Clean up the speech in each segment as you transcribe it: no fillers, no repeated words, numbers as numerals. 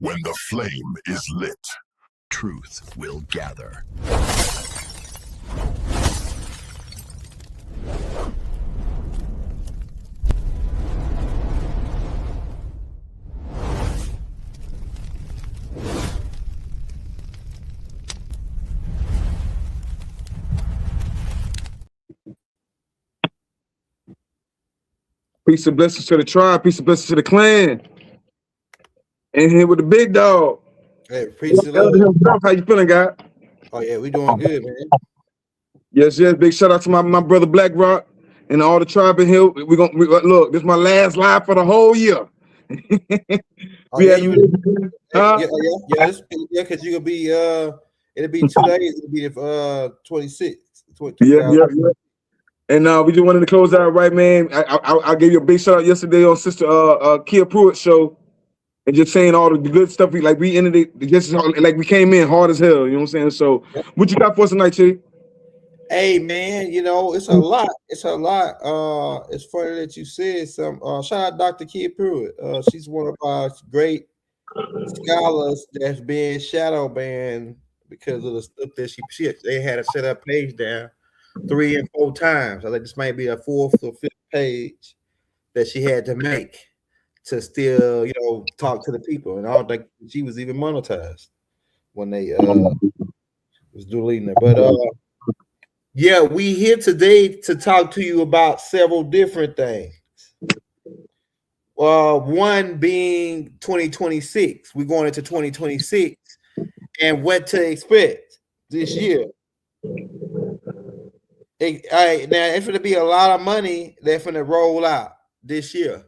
When the flame is lit, truth will gather. Peace and blessings to the tribe. Peace and blessings to the clan. And here with the big dog. Hey, peace and love. How you feeling, guy? Oh yeah, we doing good, man. Yes. Big shout out to my brother Black Rock and all the tribe in here. We look. This is my last live for the whole year. Because you're gonna be it'll be 2 days. It'll be the 26th. Yeah. And we just wanted to close out right, man. I gave you a big shout out yesterday on Sister Kia Pruitt show, and just saying all the good stuff. We ended it just like we came in hard as hell. You know what I'm saying? So, what you got for us tonight, Chief? Hey man, it's a lot. It's a lot. It's funny that you said some. Shout out Dr. Kia Pruitt. She's one of our great scholars that's been shadow banned because of the stuff that they had to set her page down 3 and 4 times. I think this might be a 4th or 5th page that she had to make to still, talk to the people. And I don't think she was even monetized when they was deleting it. But yeah, we here today to talk to you about several different things. One being 2026. We're going into 2026 and what to expect this year. Now it's going to be a lot of money that's going to roll out this year.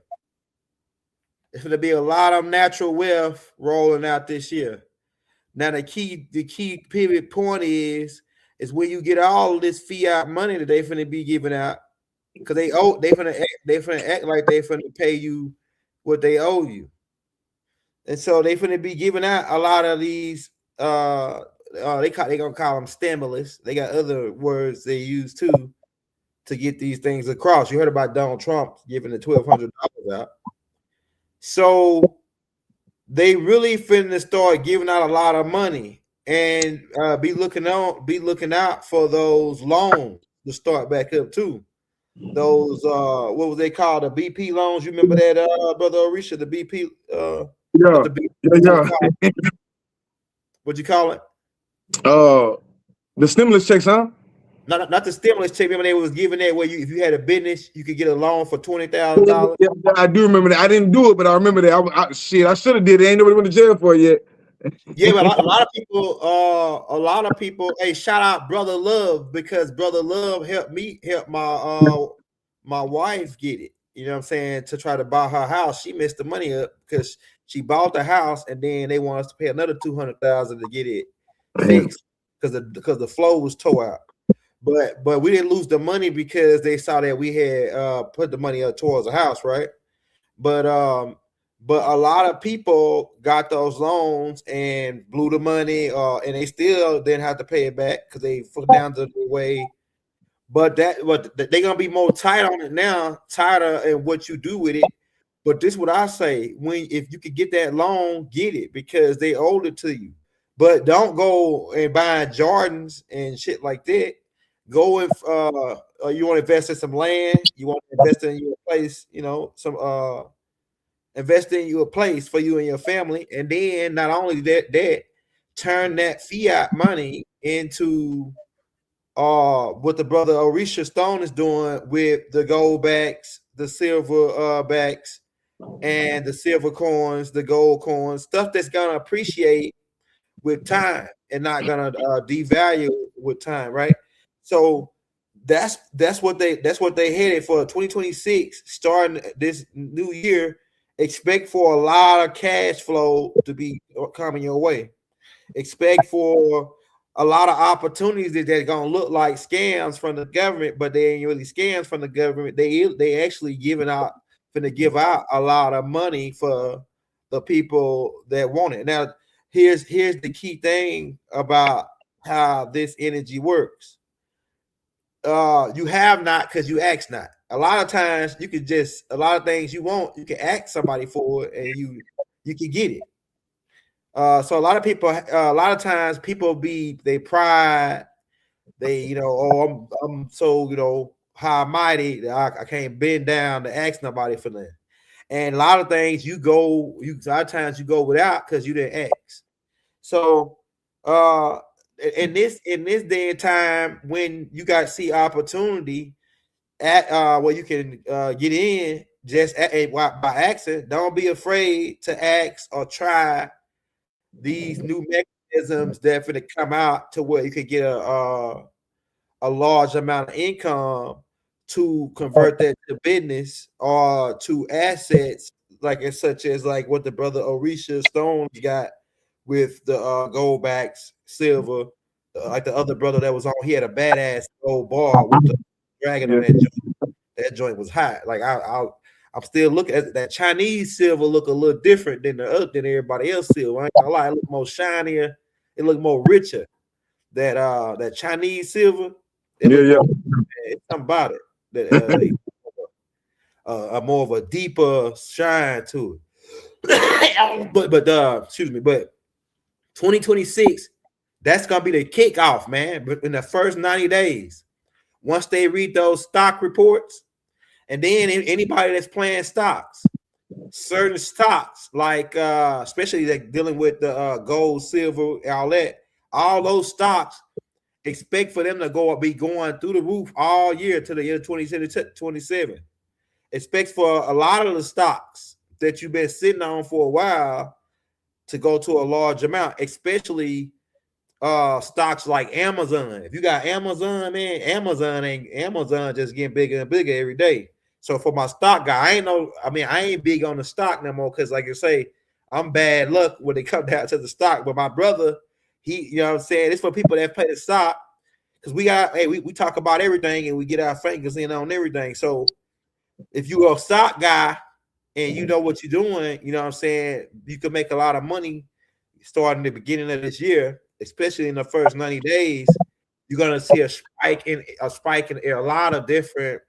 It's going to be a lot of natural wealth rolling out this year. Now the key pivot point is when you get all this fiat money that they're going to be giving out, because they're going to act like they're going to pay you what they owe you, and so they're going to be giving out a lot of these. They're gonna call them stimulus. They got other words they use too to get these things across. You heard about Donald Trump giving the $1,200 out. So they really finna start giving out a lot of money and be looking out for those loans to start back up too. Those what was they called, the BP loans? You remember that, Brother Orisha, the BP? Yeah. What'd you call it? The stimulus checks, huh? Not the stimulus check. Remember they was giving that where if you had a business, you could get a loan for $20,000. Yeah, I do remember that. I didn't do it, but I remember that. I should have did it. Ain't nobody went to jail for it yet. Yeah, but a lot of people. Hey, shout out Brother Love, because Brother Love helped my wife get it. You know what I'm saying? To try to buy her house, she messed the money up because she bought the house and then they want us to pay another $200,000 to get it fixed because the flow was tore out. But we didn't lose the money because they saw that we had put the money up towards the house, right? But a lot of people got those loans and blew the money, and they still didn't have to pay it back because they put down the way. But they're gonna be more tight on it now, tighter in what you do with it. But this is what I say: if you could get that loan, get it because they owed it to you. But don't go and buy Jordans and shit like that. Go if you want to invest in some land, you want to invest in your place, invest in your place for you and your family, and then not only that, turn that fiat money into what the brother Orisha Stone is doing with the gold backs, the silver backs, and the silver coins, the gold coins, stuff that's gonna appreciate with time and not gonna devalue with time, right? So that's what they headed for 2026. Starting this new year, expect for a lot of cash flow to be coming your way. Expect for a lot of opportunities that are gonna look like scams from the government, but they ain't really scams from the government. They actually finna give out a lot of money for the people that want it. Now, here's the key thing about how this energy works. You have not because you ask not. A lot of times you could a lot of things you want, you can ask somebody for it and you can get it. So a lot of people, a lot of times people they pride, they oh I'm so high mighty that I can't bend down to ask nobody for nothing. And a lot of things a lot of times you go without because you didn't ask. So in this day and time when you got to see opportunity at where you can get in just by accident, don't be afraid to ask or try these new mechanisms that for to come out to where you could get a large amount of income to convert that to business or to assets, such as like what the brother Orisha Stones got with the goldbacks, silver. Like the other brother that was on, he had a badass gold bar with the dragon on that joint. That joint was hot. Like I'm still looking at that Chinese silver look a little different than than everybody else silver. I ain't gonna lie, it look more shinier, it look more richer. That Chinese silver, it's something about it that more of a deeper shine to it. but excuse me, but 2026, that's gonna be the kickoff, man. But in the first 90 days, once they read those stock reports, and then anybody that's playing stocks, certain stocks, like especially like dealing with the gold, silver, all those stocks, expect for them to be going through the roof all year to the year 2027. Expect for a lot of the stocks that you've been sitting on for a while to go to a large amount, especially stocks like Amazon. If you got Amazon, man, Amazon just getting bigger and bigger every day. So for my stock guy, I ain't big on the stock no more because, like you say, I'm bad luck when it comes down to the stock. But my brother, you know what I'm saying, it's for people that play the stock, because we talk about everything and we get our fingers in on everything. So if you are a stock guy and you know what you're doing, you know what I'm saying, you can make a lot of money starting the beginning of this year, especially in the first 90 days. You're gonna see a spike in a lot of different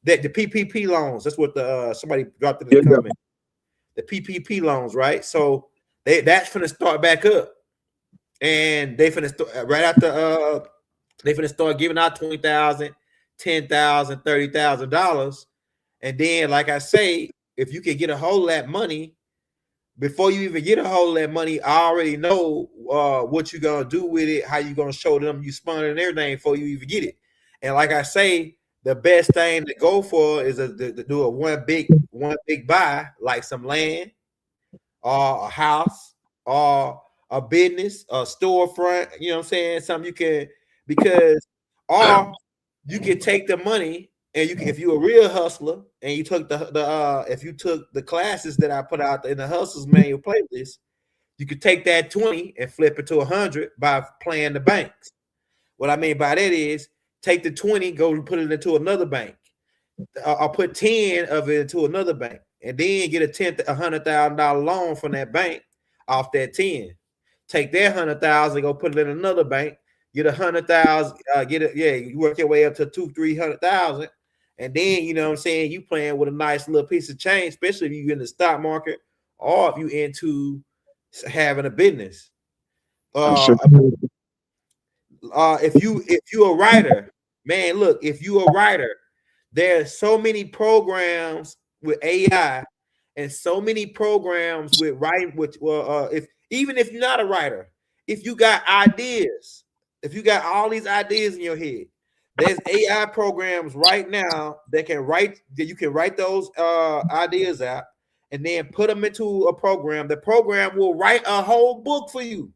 the PPP loans. That's what the somebody dropped in the comment. The PPP loans, right? So that's gonna start back up, and they finna start right after they finna start giving out $20,000, $10,000, $30,000, and then, like I say, if you can get a hold of that money before you even get a hold of that money, I already know what you're gonna do with it, how you're gonna show them you spun it and everything before you even get it. And like I say, the best thing to go for is to do a one big buy, like some land or a house or a business, a storefront. You know what I'm saying? Something you can, because or you can take the money and you can, if you're a real hustler and you took if you took the classes that I put out in the Hustlers Manual playlist, you could take that 20 and flip it to 100 by playing the banks. What I mean by that is take the 20, go put it into another bank. I'll put 10 of it into another bank, and then get $100,000 loan from that bank off that 10. Take that 100,000, go put it in another bank, get 100,000, you work your way up to 200,000-300,000, and then you know what I'm saying, you playing with a nice little piece of change, especially if you're in the stock market or if you into having a business. If you a writer, man, look, if you a writer, there's so many programs with AI and so many programs with writing. Even if you're not a writer, if you got ideas, if you got all these ideas in your head, there's AI programs right now that you can write those ideas out and then put them into a program. The program will write a whole book for you.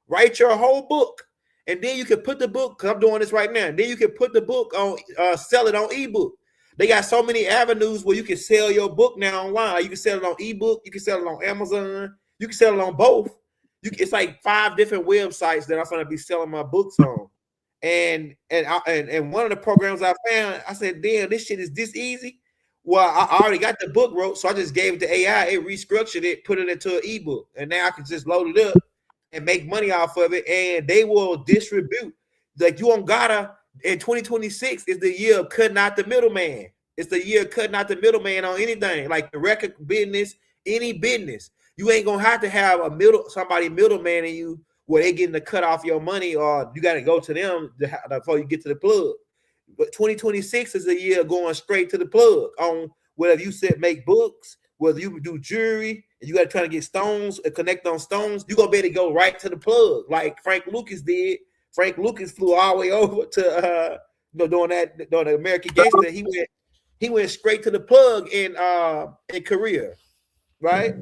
Write your whole book. And then you can put the book, because I'm doing this right now. And then you can put the book on, sell it on ebook. They got so many avenues where you can sell your book now online. You can sell it on ebook. You can sell it on Amazon. You can sell it on both. It's like 5 different websites that I'm going to be selling my books on. And one of the programs I found, I said, damn, this shit is this easy. Well, I already got the book wrote, so I just gave it to AI. It restructured it, put it into an ebook, and now I can just load it up and make money off of it, and they will distribute. Like, you don't gotta. In 2026 is the year of cutting out the middleman. It's the year of cutting out the middleman on anything, like the record business, any business. You ain't gonna have to have somebody middleman in you where they getting to cut off your money, or you got to go to them before you get to the plug. But 2026 is a year going straight to the plug on whether you said make books, whether you do jewelry, and you got to try to get stones and connect on stones. You gonna be able to go right to the plug like Frank Lucas did. Frank Lucas flew all the way over to doing the American Gangster. He went straight to the plug in Korea, right?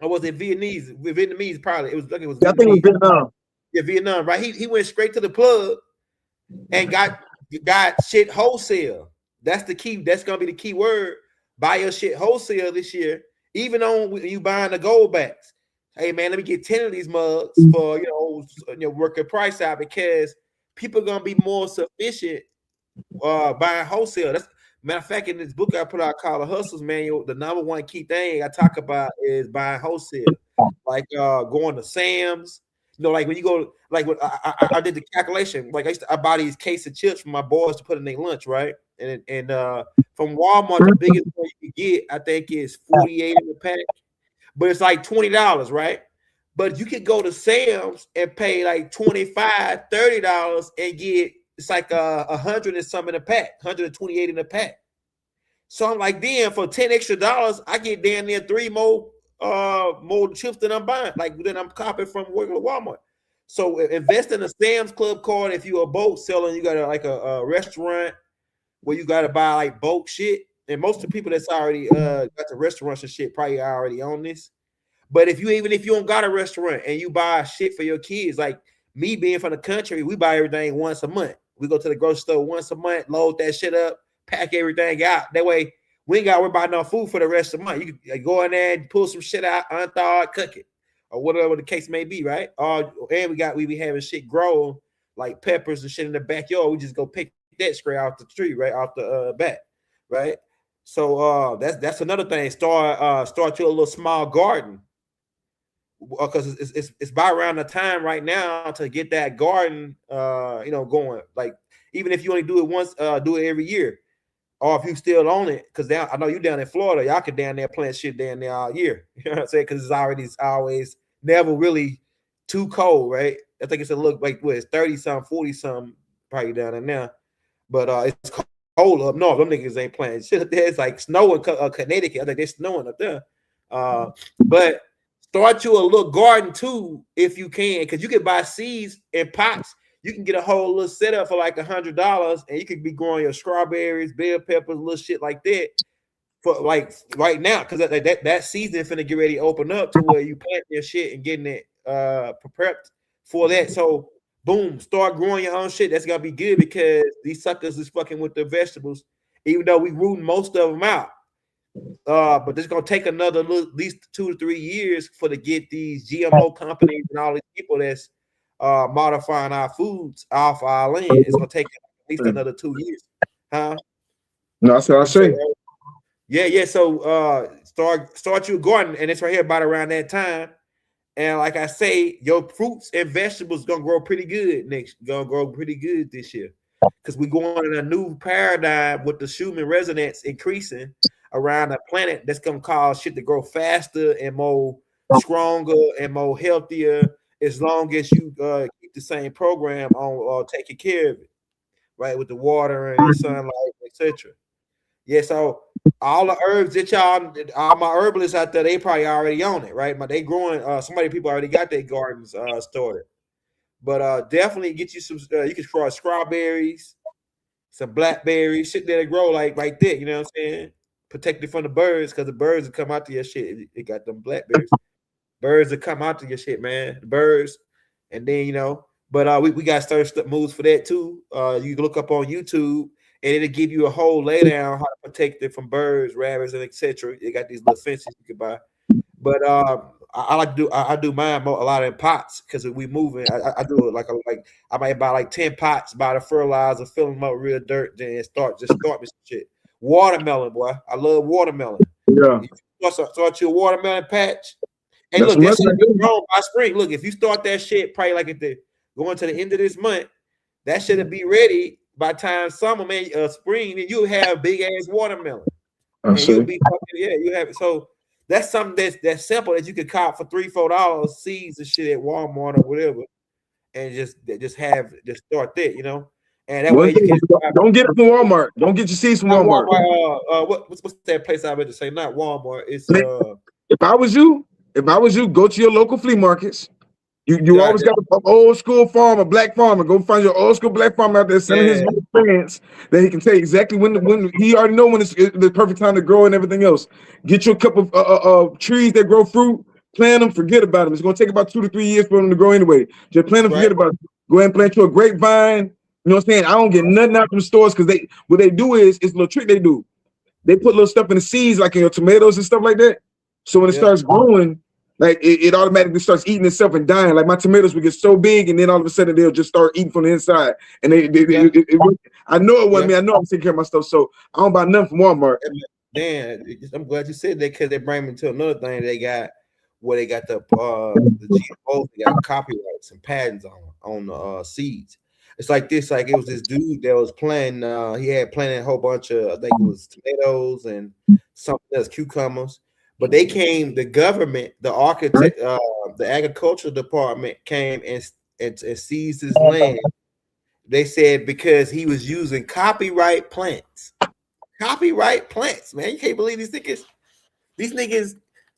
Or was it Vietnamese? Probably it was. Like it was. I think it was Vietnam. Yeah, Vietnam, right? He went straight to the plug and got shit wholesale. That's the key. That's gonna be the key word. Buy your shit wholesale this year. Even on when you buying the gold backs. Hey man, let me get 10 of these mugs for work a price out, because people are gonna be more sufficient buying wholesale. That's matter of fact, in this book I put out called The Hustler's Manual, the number one key thing I talk about is buying wholesale, like going to Sam's. Like when you go, like when I did the calculation, like I buy these case of chips for my boys to put in their lunch, right? And from Walmart, the biggest one you can get, I think, is 48 in the pack, but it's like $20, right? But you could go to Sam's and pay like $25, $30 and get it's like 100 and some in a pack, 128 in a pack. So I'm like, damn, for $10 extra, I get damn near 3 more chips than I'm buying, like then I'm copying from regular Walmart. So invest in a Sam's Club card if you're a boat seller and you got a restaurant where you got to buy like bulk shit. And most of the people that's already got the restaurants and shit probably already on this. But if you don't got a restaurant and you buy shit for your kids, like me being from the country, we buy everything once a month. We go to the grocery store once a month, load that shit up, pack everything out. That way, we ain't got to worry about no food for the rest of the month. You can go in there and pull some shit out, unthaw it, cook it, or whatever the case may be, right? And we be having shit grow like peppers and shit in the backyard. We just go pick that straight off the tree, right off the bat, right? So that's another thing. Start your little small garden, because it's by around the time right now to get that garden going. Like even if you only do it once, do it every year, or if you still own it, because I know you down in Florida, y'all can down there plant shit down there all year. You know what I'm saying? Because it's always never really too cold, right? I think it's a look like it's 30 something, 40 something probably down there now, but it's cold up north. Them niggas ain't planting shit up there. It's like snow in Connecticut. I think they're snowing up there, but start you a little garden too if you can, because you can buy seeds in pots. You can get a whole little setup for like $100, and you could be growing your strawberries, bell peppers, little shit like that for like right now, because that season finna get ready to open up to where you plant your shit and getting it prepared for that. So boom, start growing your own shit. That's gonna be good, because these suckers is fucking with the vegetables, even though we rooting most of them out. But it's gonna take another at least 2 to 3 years to get these GMO companies and all these people that's modifying our foods off our land. It's gonna take at least another 2 years, huh? No, that's what I say. Yeah. So start your garden, and it's right here about around that time. And like I say, your fruits and vegetables gonna grow pretty good this year, because we're going in a new paradigm with the Schumann resonance increasing around the planet. That's gonna cause shit to grow faster and more stronger and more healthier, as long as you keep the same program on taking care of it, right, with the water and the sunlight, etc. Yeah, so all the herbs that all my herbalists out there, they probably already on it, right? But they growing. People already got their gardens started. But definitely get you some. You can grow strawberries, some blackberries, shit that grow like right there. You know what I'm saying? Protected from the birds, because the birds will come out to your shit. It got them blackberries. Birds will come out to your shit, man. The birds, and then But we got certain moves for that too. You can look up on YouTube, and it'll give you a whole laydown how to protect it from birds, rabbits, and etc. They got these little fences you can buy. But I like to do. I do mine a lot in pots, because we moving. I do it like I might buy like 10 pots, buy the fertilizer, fill them up with real dirt, then start me some shit. Watermelon, boy. I love watermelon. Yeah. Start your watermelon patch. And look, that shit be grown by spring. Look, if you start that shit probably like going to the end of this month, that shit'll be ready by time summer, man, spring, then you'll have big ass watermelon. And you'll be you have it. So That's something that's simple that you could cop for $3-4 seeds and shit at Walmart or whatever, and just start that, you know. And that way One you thing, can don't get it from Walmart. Don't get your seeds from not Walmart. Walmart. What's that place I meant to say? Not Walmart. It's If I was you, go to your local flea markets. You always got an old school farmer, black farmer. Go find your old school black farmer out there selling his plants that he can tell you exactly when he already know when it's the perfect time to grow and everything else. Get you a couple of trees that grow fruit, plant them, forget about them. It's gonna take about 2 to 3 years for them to grow anyway. Just plant them, forget about it. Go ahead and plant you a grapevine. You know what I'm saying? I don't get nothing out from stores because what they do is it's a little trick they do. They put little stuff in the seeds like in your tomatoes and stuff like that. So when it starts growing, like it automatically starts eating itself and dying. Like my tomatoes would get so big, and then all of a sudden they'll just start eating from the inside. And I know it wasn't me. I know I'm taking care of my stuff, so I don't buy nothing from Walmart. Man, I'm glad you said that because they bring me to another thing. They got where they got the GMOs. They got copyrights and patents on the seeds. It's like this. Like it was this dude that was planting. He had planted a whole bunch of, I think it was tomatoes and something else, cucumbers. But they came, the government, the architect, the agricultural department came and seized his land. They said because he was using copyright plants. Copyright plants, man. You can't believe these niggas. These niggas,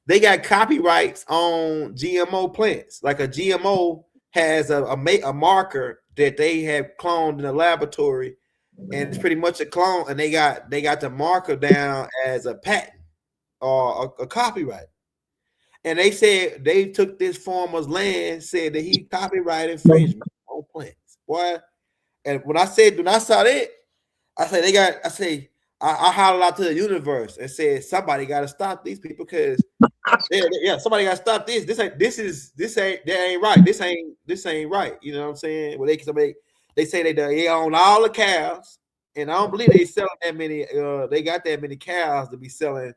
they got copyrights on GMO plants. Like a GMO has a marker that they have cloned in a laboratory, and it's pretty much a clone, and they got the marker down as a patent or a copyright. And they said they took this farmer's land, said that he copyright infringement on plants. Boy, and when I saw that, I hollered out to the universe and said somebody got to stop these people because somebody got to stop this. This ain't right. This ain't right. You know what I'm saying? Well, they say they own all the cows, and I don't believe they selling that many. They got that many cows to be selling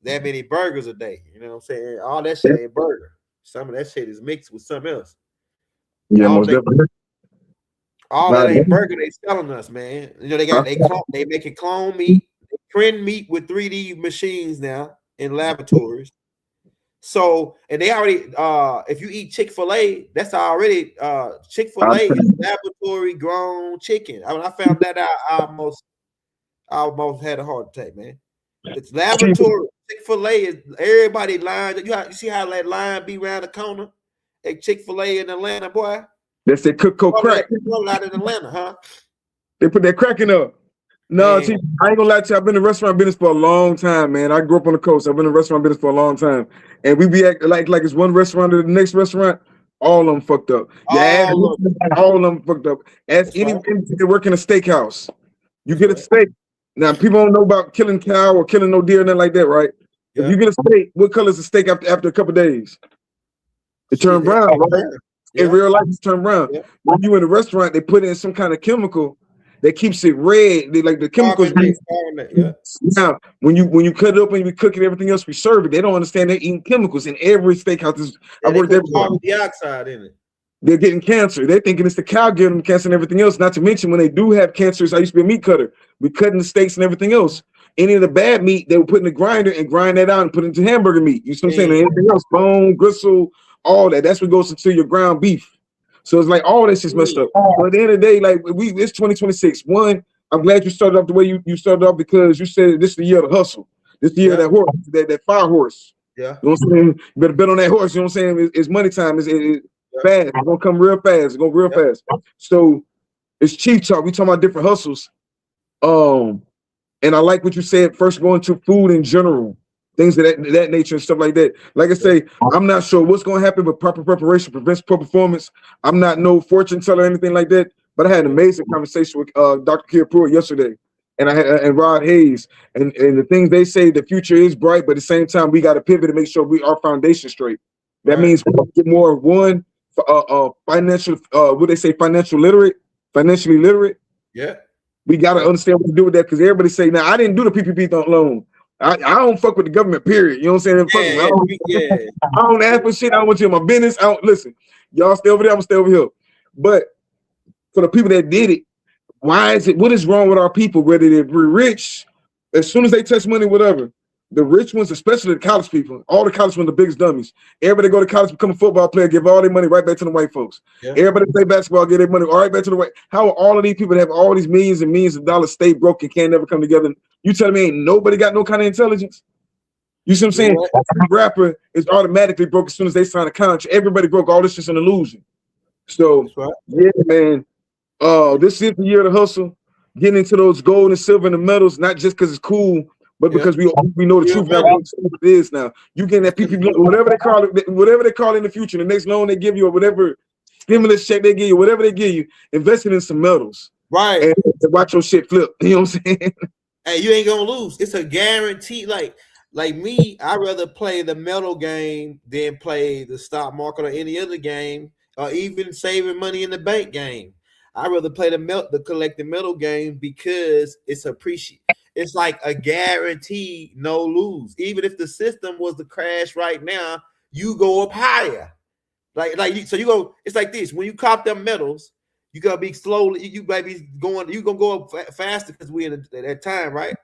that many burgers a day. You know what I'm saying? All that shit ain't burger. Some of that shit is mixed with something else. Yeah, most definitely. All that ain't burger they selling us, man. You know, they making clone meat, they print meat with 3D machines now in laboratories. So, and they already if you eat Chick-fil-A, that's already Chick-fil-A is laboratory grown chicken. When I found that out, I almost had a heart attack, man. It's laboratory. Chick-fil-A is everybody lined. You see how that line be around the corner at Chick-fil-A in Atlanta, boy? That's that Cook crack. Out in Atlanta, huh? They put that cracking up. No, see, I ain't gonna lie to you. I've been in the restaurant business for a long time, man. I grew up on the coast. I've been in the restaurant business for a long time, and we be acting like it's one restaurant to the next restaurant. All of them fucked up. Yeah, all of them fucked up. As any that work in a steakhouse, you get a steak. Now people don't know about killing cow or killing no deer or nothing like that, right? Yeah. If you get a steak, what color is the steak after a couple of days? It turns brown, right? Yeah. In real life, it's turned brown. Yeah. When you in a restaurant, they put in some kind of chemical that keeps it red. They like the chemicals. Now, when you cut it up and you cook it, everything else we serve it. They don't understand they're eating chemicals in every steakhouse. I worked there. Carbon dioxide in it. They're getting cancer. They're thinking it's the cow giving them cancer and everything else. Not to mention when they do have cancers. I used to be a meat cutter. We cutting the steaks and everything else. Any of the bad meat, they would put in the grinder and grind that out and put it into hamburger meat. You see what I'm saying? And anything else, bone, gristle, all that. That's what goes into your ground beef. So it's like all this is messed up. But at the end of the day, like it's 2026. One, I'm glad you started off the way you started off because you said this is the year of the hustle. This is the year of that horse, that fire horse. Yeah. You know what I'm saying? You better bet on that horse. You know what I'm saying? It's money time. It's fast. It's gonna come real fast. It's going real fast. So it's Chief Talk. We talking about different hustles. And I like what you said. First, going to food in general, things of that nature and stuff like that. Like I say, I'm not sure what's going to happen, but proper preparation prevents poor performance. I'm not no fortune teller or anything like that, but I had an amazing conversation with Dr. Kia Pruitt yesterday, and I had and Rod Hayes, and the things they say, the future is bright, but at the same time, we got to pivot to make sure our foundation straight. That means we get more of one financial. What they say, financially literate. Yeah. We got to understand what to do with that because everybody say, now, I didn't do the PPP loan. I don't fuck with the government, period. You know what I'm saying? I don't ask for shit. I don't want you in my business. I don't listen. Y'all stay over there. I'm gonna stay over here. But for the people that did it, why is it? What is wrong with our people? Whether they're rich, as soon as they touch money, whatever, the rich ones, especially the college people, all the college ones, the biggest dummies. Everybody go to college, become a football player, give all their money right back to the white folks. Yeah. Everybody play basketball, get their money all right back to the white. How are all of these people that have all these millions and millions of dollars stay broke and can't never come together? You telling me ain't nobody got no kind of intelligence? You see what I'm saying? Every rapper is automatically broke as soon as they sign a contract. Everybody broke. All this just an illusion. So right. Yeah, man. This is the year to hustle, getting into those gold and silver and the medals, not just because it's cool, but because we know the truth. Now what it is now. You getting that PPP, whatever they call it in the future, the next loan they give you or whatever stimulus check they give you, whatever they give you, investing in some metals. Right. And watch your shit flip. You know what I'm saying? Hey, you ain't gonna lose. It's a guarantee. Like me, I'd rather play the metal game than play the stock market or any other game, or even saving money in the bank game. I'd rather play the collecting metal game because it's appreciate. It's like a guarantee no lose. Even if the system was to crash right now, you go up higher. So you go. It's like this: when you cop them metals, you gotta be slowly. You might be going. You gonna go up faster because we in that time, right?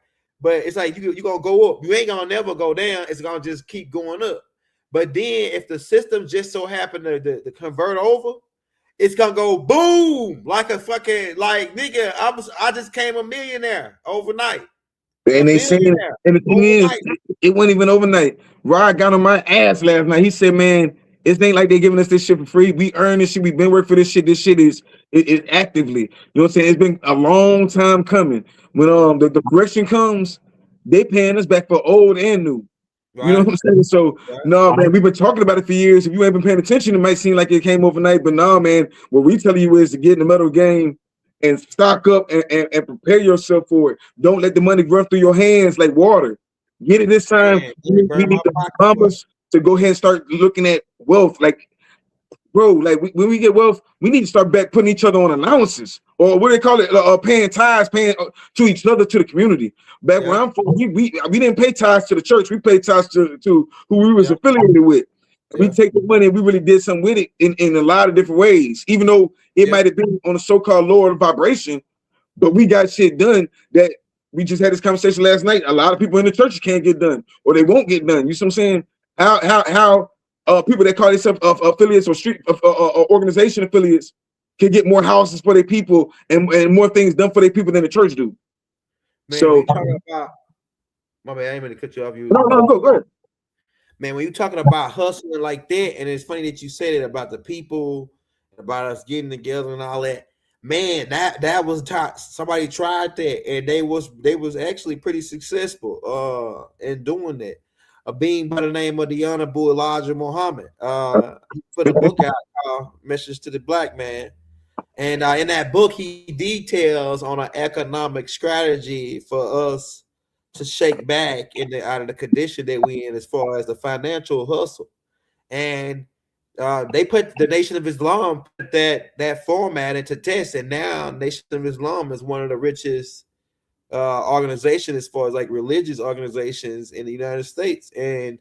But it's like you gonna go up. You ain't gonna never go down. It's gonna just keep going up. But then if the system just so happen to convert over, it's gonna go boom like a fucking nigga. I just came a millionaire overnight. And they saying, and the thing is, it wasn't even overnight. Rod got on my ass last night. He said, "Man, it ain't like they giving us this shit for free. We earn this shit. We've been working for this shit. This shit is actively. You know what I'm saying? It's been a long time coming. When the correction comes, they paying us back for old and new. Right. You know what I'm saying? So no, man, we've been talking about it for years. If you ain't been paying attention, it might seem like it came overnight, but no, man. What we tell you is to get in the metal game and stock up and prepare yourself for it. Don't let the money run through your hands like water. Get it this time. We need the numbers to go ahead and start looking at wealth. Like, bro, like when we get wealth, we need to start back putting each other on allowances, or what do they call it? Paying tithes, paying to each other, to the community. Back where I'm from, we didn't pay tithes to the church. We paid tithes to who we was affiliated with. We take the money and we really did something with it in a lot of different ways, even though it might have been on a so-called lower vibration, but we got shit done that we just had this conversation last night. A lot of people in the churches can't get done, or they won't get done. You see what I'm saying? How people that call themselves affiliates or street organization affiliates can get more houses for their people and more things done for their people than the church do. Man, so my bad, I ain't meant to cut you off. No, go ahead. Man, when you're talking about hustling like that, and it's funny that you said it about the people, about us getting together and all that. Man, that was somebody tried that, and they was actually pretty successful in doing that. A being by the name of the Honorable Elijah Muhammad. He put a book out, Message to the Black Man, and in that book he details on an economic strategy for us to shake back out of the condition that we in as far as the financial hustle. And they put the Nation of Islam, put that format into test, and now Nation of Islam is one of the richest organizations as far as like religious organizations in the United States, and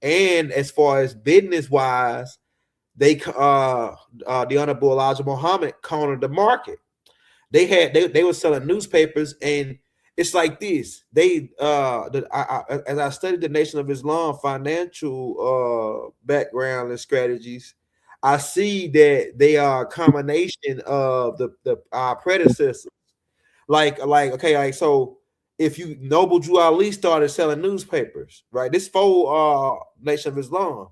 as far as business wise, the Honorable Elijah Muhammad cornered the market. They were selling newspapers, and it's like this. As I studied the Nation of Islam financial background and strategies, I see that they are a combination of our predecessors. So if you Noble Drew Ali started selling newspapers, right? This for Nation of Islam,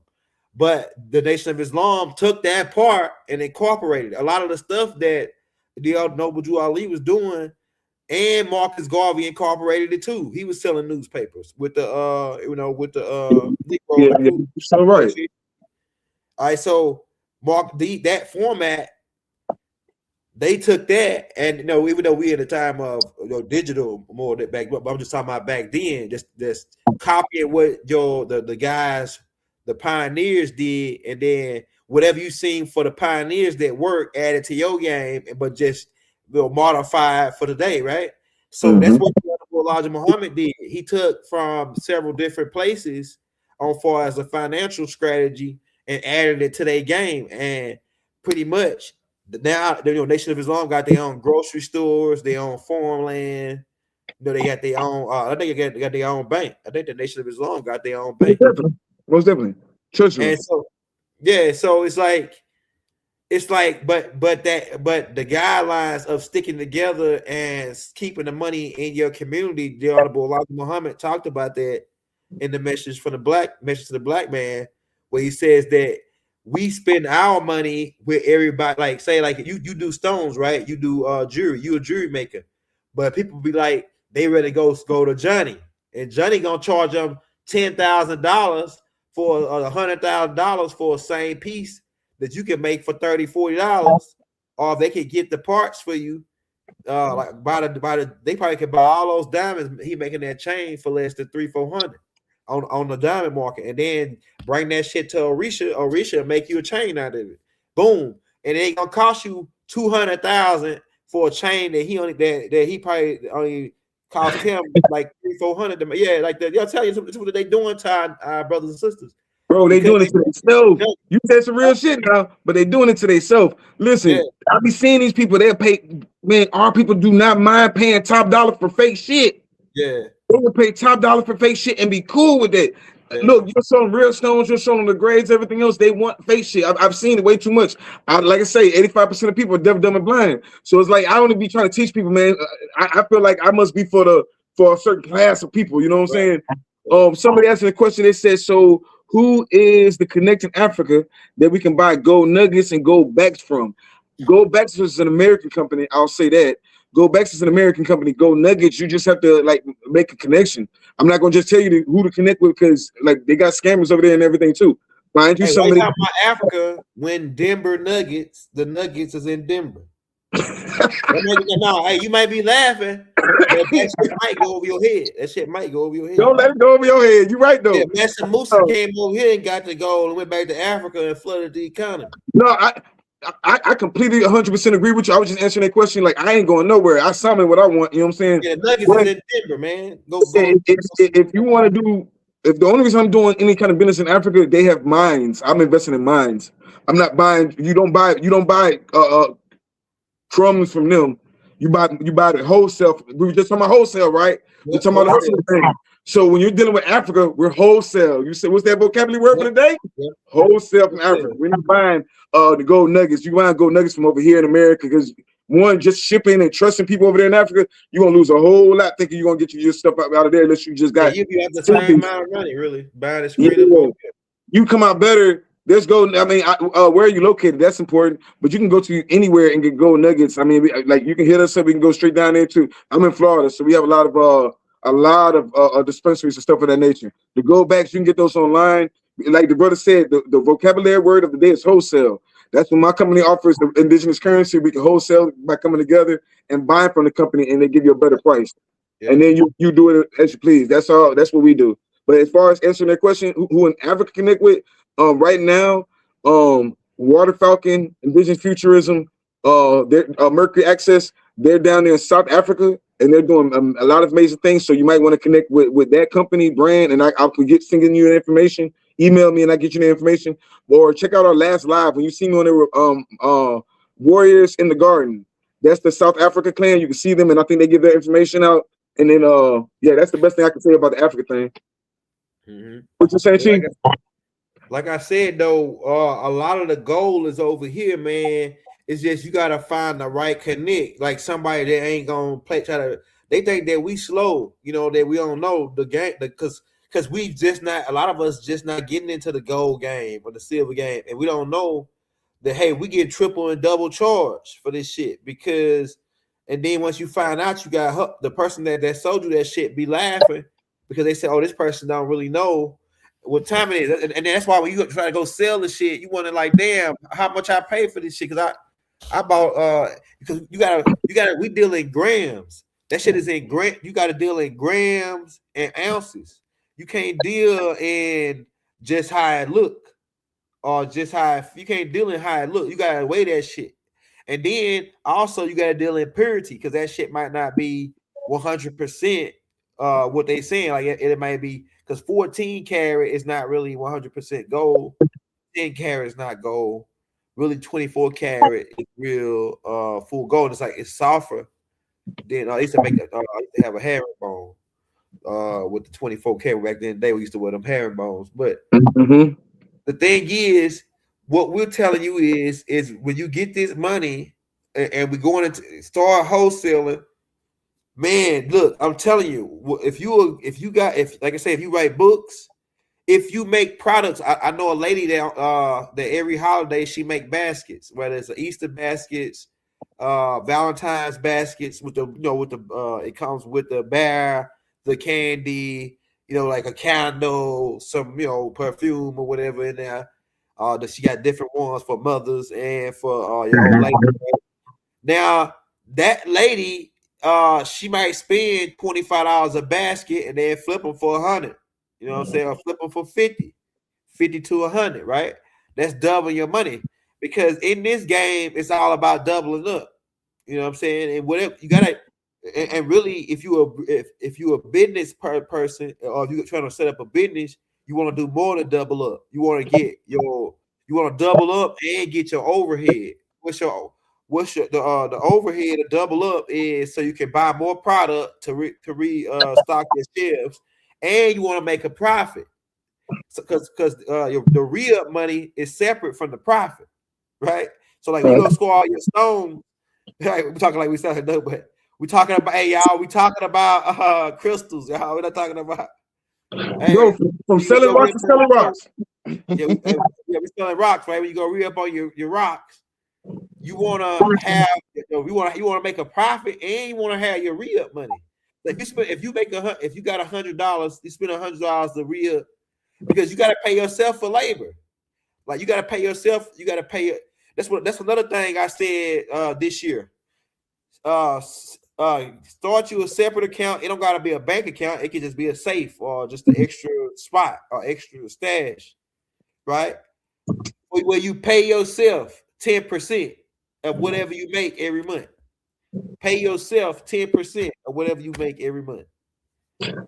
but the Nation of Islam took that part and incorporated a lot of the stuff that the Noble Drew Ali was doing. And Marcus Garvey incorporated it too. He was selling newspapers with the Negro. So right. All right, so that format, they took that, and even though we in the time of digital more than back, but I'm just talking about back then, just copying what the guys, the pioneers did, and then whatever you seen for the pioneers that work, added to your game, but just modified for today, right? So that's what Elijah Muhammad did. He took from several different places on far as a financial strategy and added it to their game, and pretty much now Nation of Islam got their own grocery stores, their own farmland, You know, they got their own. I think they got their own bank. I think the Nation of Islam got their own Most bank. definitely. Most definitely. Treasury. And so, yeah, so it's like, but the guidelines of sticking together and keeping the money in your community, the Honorable Elijah Muhammad talked about that in the message to the black man, where he says that we spend our money with everybody. Like, say, like you do stones, right? You do jewelry, you a jewelry maker, but people be like, they ready to go to Johnny, and Johnny gonna charge them $10,000 for $100,000 for a same piece that you can make for $30-$40, or if they can get the parts for you, like they probably could buy all those diamonds. He making that chain for less than $300-$400 on the diamond market, and then bring that shit to Orisha. Orisha make you a chain out of it. Boom, and it ain't gonna cost you $200,000 for a chain that he probably only cost him like $300-$400. Yeah, like that. Y'all tell you it's what they doing to our brothers and sisters. Bro, they doing it to themselves. You said some real shit now, but they doing it to themselves. Listen, I be seeing these people, they'll pay, man, our people do not mind paying top dollar for fake shit. Yeah. They will pay top dollar for fake shit and be cool with it. Yeah. Look, you're showing real stones, you're showing the grades, everything else. They want fake shit. I've seen it way too much. Like I say, 85% of people are deaf, dumb, and blind. So it's like I don't be trying to teach people, man. I feel like I must be for a certain class of people. You know what I'm saying? Somebody asked me a question. They said, so who is the Connecting Africa that we can buy gold nuggets and gold backs from? Gold backs is an American company. I'll say that. Gold backs is an American company. Gold nuggets, you just have to like make a connection. I'm not gonna just tell you who to connect with because like they got scammers over there and everything too. Find you somebody. Talking about Africa when Denver Nuggets, the Nuggets is in Denver. No, hey, you might be laughing, but that shit might go over your head. That shit might go over your head. Don't let it go over your head. You're right though. Yeah, Mansa Musa came over here and got the gold and went back to Africa and flooded the economy. No, I completely 100% agree with you. I was just answering that question. Like I ain't going nowhere. I summon what I want. You know what I'm saying? Yeah, Nuggets is in Denver, man. Go. If you want to do, if the only reason I'm doing any kind of business in Africa, they have mines. I'm investing in mines. I'm not buying. You don't buy crumbs from them. You buy the wholesale. We were just talking about wholesale, right? We're talking about the wholesale thing. So when you're dealing with Africa, we're wholesale. You say, what's that vocabulary word for the day? Wholesale from Africa. We're not buying the gold nuggets. You buying gold nuggets from over here in America because one, just shipping and trusting people over there in Africa, you're gonna lose a whole lot thinking you're gonna get your stuff out of there unless you just got. You have the same amount of money, really. Buying it straight up. You come out better. There's gold. I mean, where are you located? That's important. But you can go to anywhere and get gold nuggets. I mean, like you can hit us up. We can go straight down there too. I'm in Florida, so we have a lot of dispensaries and stuff of that nature. The gold backs, you can get those online. Like the brother said, the vocabulary word of the day is wholesale. That's when my company offers the indigenous currency. We can wholesale by coming together and buying from the company, and they give you a better price. Yeah. And then you do it as you please. That's all. That's what we do. But as far as answering that question, who in Africa connect with, right now, Water Falcon, Indigenous Futurism, Mercury Access, they're down there in South Africa, and they're doing a lot of amazing things. So you might want to connect with that company brand, and I'll sending you the information. Email me, and I get you the information. Or check out our last live when you see me on there. Warriors in the Garden. That's the South Africa clan. You can see them, and I think they give their information out. And then, yeah, that's the best thing I can say about the Africa thing. Mm-hmm. What you saying, Chief? Like I said, though, a lot of the goal is over here, man. It's just you gotta find the right connect, like somebody that ain't gonna they think that we slow, you know, that we don't know the game, because we just not, a lot of us just not getting into the gold game or the silver game, and we don't know that, hey, we get triple and double charge for this shit, because, and then once you find out, you got the person that sold you that shit be laughing because they say, oh, this person don't really know what time it is, and that's why when you try to go sell the shit, you want to like, damn, how much I paid for this shit? Because I bought because you gotta we deal in grams. That shit is in gram. You gotta deal in grams and ounces. You can't deal in just how it look or just how you can't deal in how it look. You gotta weigh that shit, and then also you gotta deal in purity because that shit might not be 100% what they saying. Like it might be, because 14 karat is not really 100% gold. 10 karat is not gold. Really, 24 karat is real full gold. It's like it's softer Then I used to make I used to have a herringbone with the 24 camera back then. They used to wear them herringbones. But Mm-hmm. the thing is, what we're telling you is when you get this money and we're going to start wholesaling, man, look, I'm telling you, if you like I say, if you write books, if you make products, I know a lady that every holiday she make baskets, whether it's Easter baskets, Valentine's baskets with the it comes with the bear, the candy, like a candle, some perfume or whatever in there. That she got different ones for mothers and for your old lady. Now that lady, she might spend $25 a basket and then flip them for 100. You know what I'm saying? Or flip them for 50 to 100, right? That's double your money. Because in this game, it's all about doubling up. You know what I'm saying? And whatever you gotta, and really, if you a business person, or if you're trying to set up a business, you want to do more than double up. You want to double up and get your overhead. What's the overhead to double up is so you can buy more product to restock your shelves, and you want to make a profit. Because the re-up money is separate from the profit, right? So like we gonna score all your stones. Right? We're talking like we selling dope, but we're talking about we talking about crystals, y'all. We're not talking about from selling rocks to selling rocks. Yeah, we selling rocks, right? When you go re-up on your rocks, you wanna have you wanna make a profit and you wanna have your re-up money. Like if you got $100, you spend $100 to re-up because you gotta pay yourself for labor. Like you gotta pay yourself, that's another thing I said this year. Start you a separate account. It don't gotta be a bank account, it can just be a safe or just an extra spot or extra stash, right? Where you pay yourself 10% of whatever you make every month. Pay yourself 10% of whatever you make every month.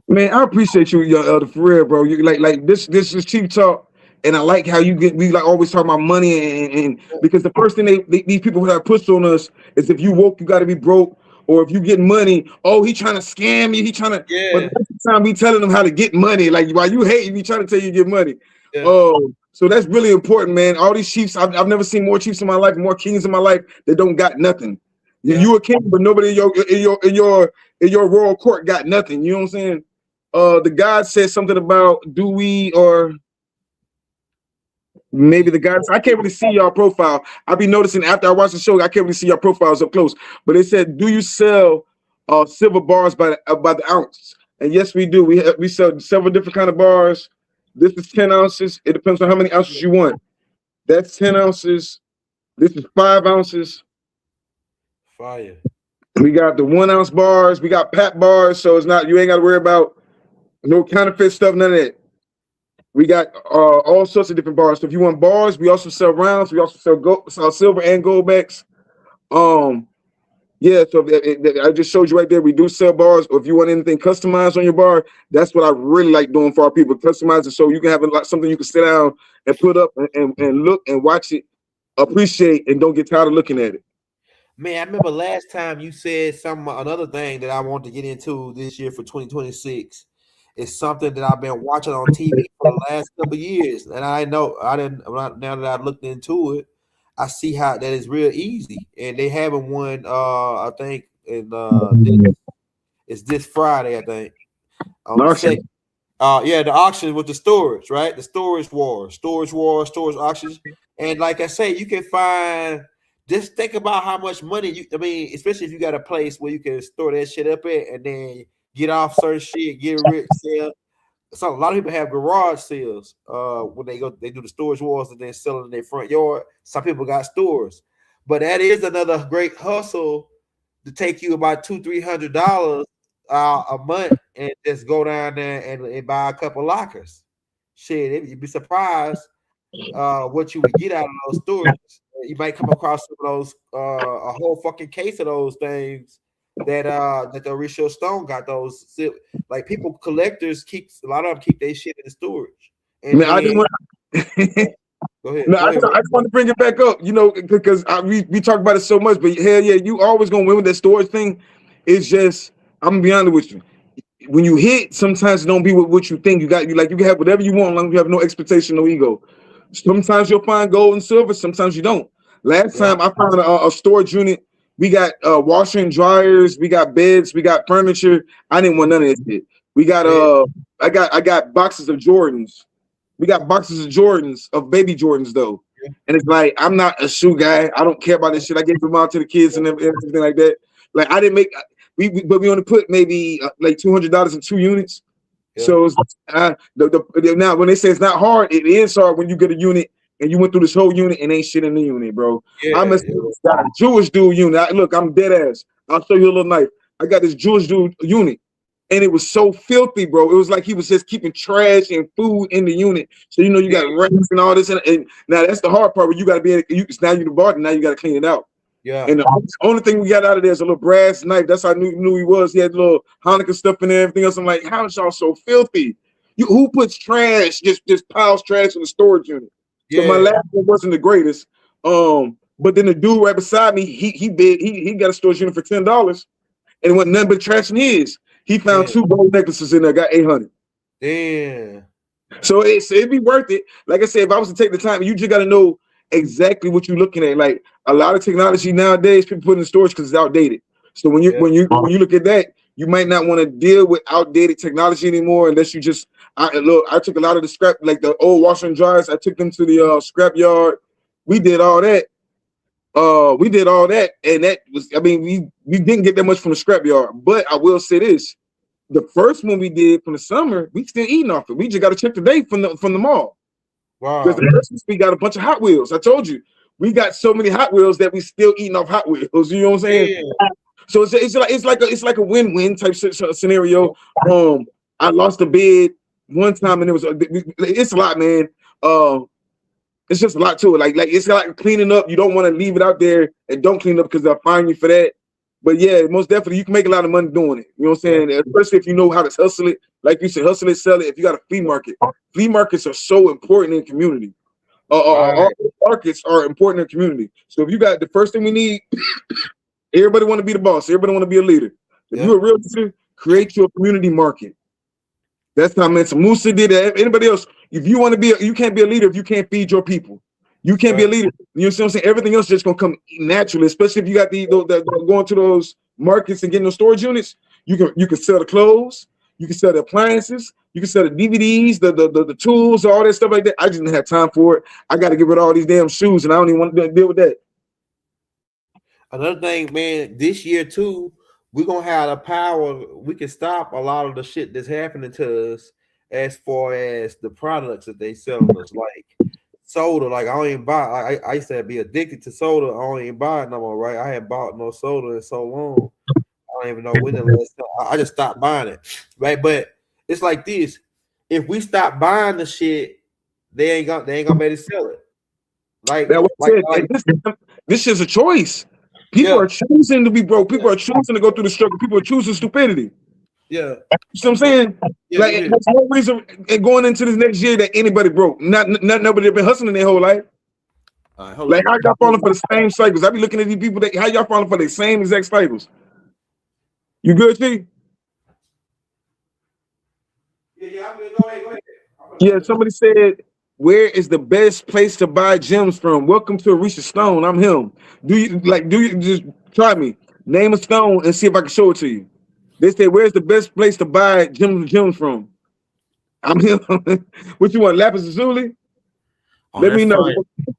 Man, I appreciate you, young elder, for real, bro. You like this is cheap talk, and I like how we like always talk about money and because the first thing these people have pushed on us is if you woke, you got to be broke, or if you get money, oh, he trying to scam you, he trying to. Yeah. But that's the time we telling them how to get money. Like while you hate, we trying to tell you get money. Yeah. So that's really important, man. All these chiefs, I've never seen more chiefs in my life, more kings in my life that don't got nothing. Yeah. You a king, but nobody in your royal court got nothing. You know what I'm saying? The God said something about or maybe the guys. I can't really see y'all profile. I'll be noticing after I watch the show, I can't really see your profiles up close. But they said, do you sell silver bars by the ounce? And yes, we do. We sell several different kind of bars. This is 10 ounces. It depends on how many ounces you want. That's 10 ounces. This is 5 ounces. Fire. We got the 1 ounce bars. We got pat bars. So it's not, you ain't got to worry about no counterfeit stuff, none of that. We got all sorts of different bars. So if you want bars, we also sell rounds. We also sell silver and gold backs. Yeah, so I just showed you right there. We do sell bars. Or if you want anything customized on your bar, that's what I really like doing for our people. Customize it so you can have something you can sit down and put up and look and watch it, appreciate, and don't get tired of looking at it. Man, I remember last time you said another thing that I want to get into this year for 2026. It's something that I've been watching on TV for the last couple of years, and now that I've looked into it, I see how that is real easy. And they haven't won. I think it's this Friday. I think. The auction with the storage, right? The storage auctions, and like I say, you can find. Just think about how much money especially if you got a place where you can store that shit up at, and then get off certain shit, get rich, sell. So a lot of people have garage sales when they do the storage wars and then sell it in their front yard. Some people got stores, but that is another great hustle to take you about $200-300 a month and just go down there and buy a couple lockers. Shit, you'd be surprised what you would get out of those stores. You might come across some of those a whole fucking case of those things that the Orisha Stone got. Those like collectors a lot of them keep their shit in the storage. And I didn't want go ahead. No, I just want to bring it back up, because we talk about it so much, but hell yeah, you always gonna win with that storage thing. It's just, I'm gonna be honest with you. When you hit, sometimes it don't be what you think. You can have whatever you want, as long as you have no expectation, no ego. Sometimes you'll find gold and silver, sometimes you don't. Last time I found a storage unit. We got washer and dryers, we got beds, we got furniture. I didn't want none of this shit. We got I got boxes of Jordans. We got boxes of Jordans, of baby Jordans though. And it's like, I'm not a shoe guy. I don't care about this shit. I gave them out to the kids and everything like that. Like I didn't make but we only put maybe like $200 in 2 units. Yeah. So now when they say it's not hard, it is hard when you get a unit and you went through this whole unit and ain't shit in the unit, bro. Yeah, I'm a Jewish dude unit. Look, I'm dead ass. I'll show you a little knife. I got this Jewish dude unit, and it was so filthy, bro. It was like he was just keeping trash and food in the unit. So you know you got rats and all this, and now that's the hard part. Where you got to be. Now you're the bartender. Now you got to clean it out. Yeah. And the only thing we got out of there is a little brass knife. That's how I knew he was. He had little Hanukkah stuff in there, everything else. I'm like, how is y'all so filthy? Who puts trash? Just piles trash in the storage unit. Yeah. So my last one wasn't the greatest. But then the dude right beside me, he got a storage unit for $10, and it wasn't nothing but trash in his. He found 2 gold necklaces in there, got 800. Damn. So it'd be worth it. Like I said, if I was to take the time, you just got to know exactly what you're looking at. Like a lot of technology nowadays, people put in storage because it's outdated. So when you look at that, you might not want to deal with outdated technology anymore unless you just. I took a lot of the scrap, like the old washer and dryers. I took them to the scrap yard. We did all that. And that was. I mean, we didn't get that much from the scrap yard, but I will say this: the first one we did from the summer, we still eating off it. We just got to check the date from the mall. Wow. Because the first we got a bunch of Hot Wheels. I told you, we got so many Hot Wheels that we still eating off Hot Wheels. You know what I'm saying? Yeah. So it's like a win-win type scenario. I lost a bid one time, and it's a lot, man. It's just a lot to it. Like it's like cleaning up. You don't want to leave it out there and don't clean up because they'll fine you for that. But yeah, most definitely, you can make a lot of money doing it. You know what I'm saying? Especially if you know how to hustle it. Like you said, hustle it, sell it. If you got a flea market, flea markets are so important in the community. Markets are important in the community. So if you got the first thing we need, everybody want to be the boss. Everybody want to be a leader. If you're a realtor, create your community market. That's how Mansa Musa did it. Anybody else, if you want to be, you can't be a leader if you can't feed your people. You can't be a leader. You know what I'm saying? Everything else is just gonna come naturally, especially if you got going to those markets and getting those storage units. You can sell the clothes, you can sell the appliances, you can sell the DVDs, the tools, all that stuff like that. I just didn't have time for it. I got to get rid of all these damn shoes, and I don't even want to deal with that. Another thing, man, this year too, we're gonna have the power. We can stop a lot of the shit that's happening to us as far as the products that they sell us, like soda. Like I don't even buy. I used to be addicted to soda. I don't even buy it no more. Right? I hadn't bought no soda in so long. I don't even know when the last time. I just stopped buying it. Right? But it's like this: if we stop buying the shit, they ain't gonna be able to sell it. Like, this is a choice. People are choosing to be broke. People are choosing to go through the struggle. People are choosing stupidity. Yeah. You know what I'm saying? There's no reason going into this next year that anybody broke. Not nobody been hustling their whole life. Like how y'all falling for the same cycles? I be looking at these people how y'all falling for the same exact cycles. You good, T? Yeah, I'm good. Go ahead. Yeah, somebody said, where is the best place to buy gems from? Welcome to Orisha Stone. I'm him. Do you just try me? Name a stone and see if I can show it to you. They say, where's the best place to buy gems from? I'm him. What you want, lapis lazuli? Let me know.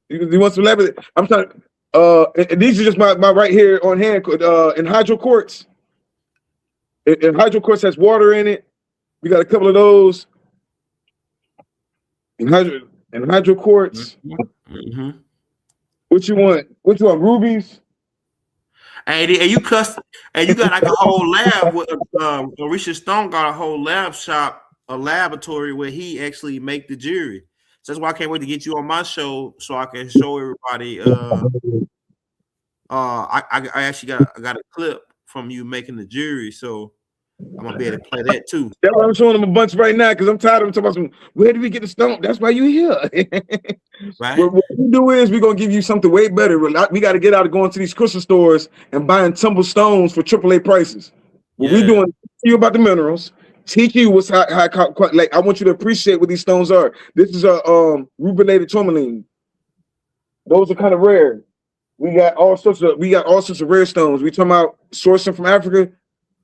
You want some lapis? I'm trying. And these are just my right here on hand. In hydro quartz. And hydro quartz has water in it. We got a couple of those. And hydro quartz. Mm-hmm. What you want? Rubies? Hey, you got like a whole lab with Orisha Stone got a whole a laboratory where he actually make the jewelry. So that's why I can't wait to get you on my show so I can show everybody. I actually got a clip from you making the jewelry, so I'm gonna be able to play that too. That's why I'm showing them a bunch right now because I'm tired of them talking about where did we get the stone? That's why you here. Right. What we do is we're gonna give you something way better. We got to get out of going to these crystal stores and buying tumble stones for AAA prices. What we doing? You about the minerals. Teach you what's like. I want you to appreciate what these stones are. This is a rubilated tourmaline. Those are kind of rare. We got all sorts of rare stones. We talking about sourcing from Africa,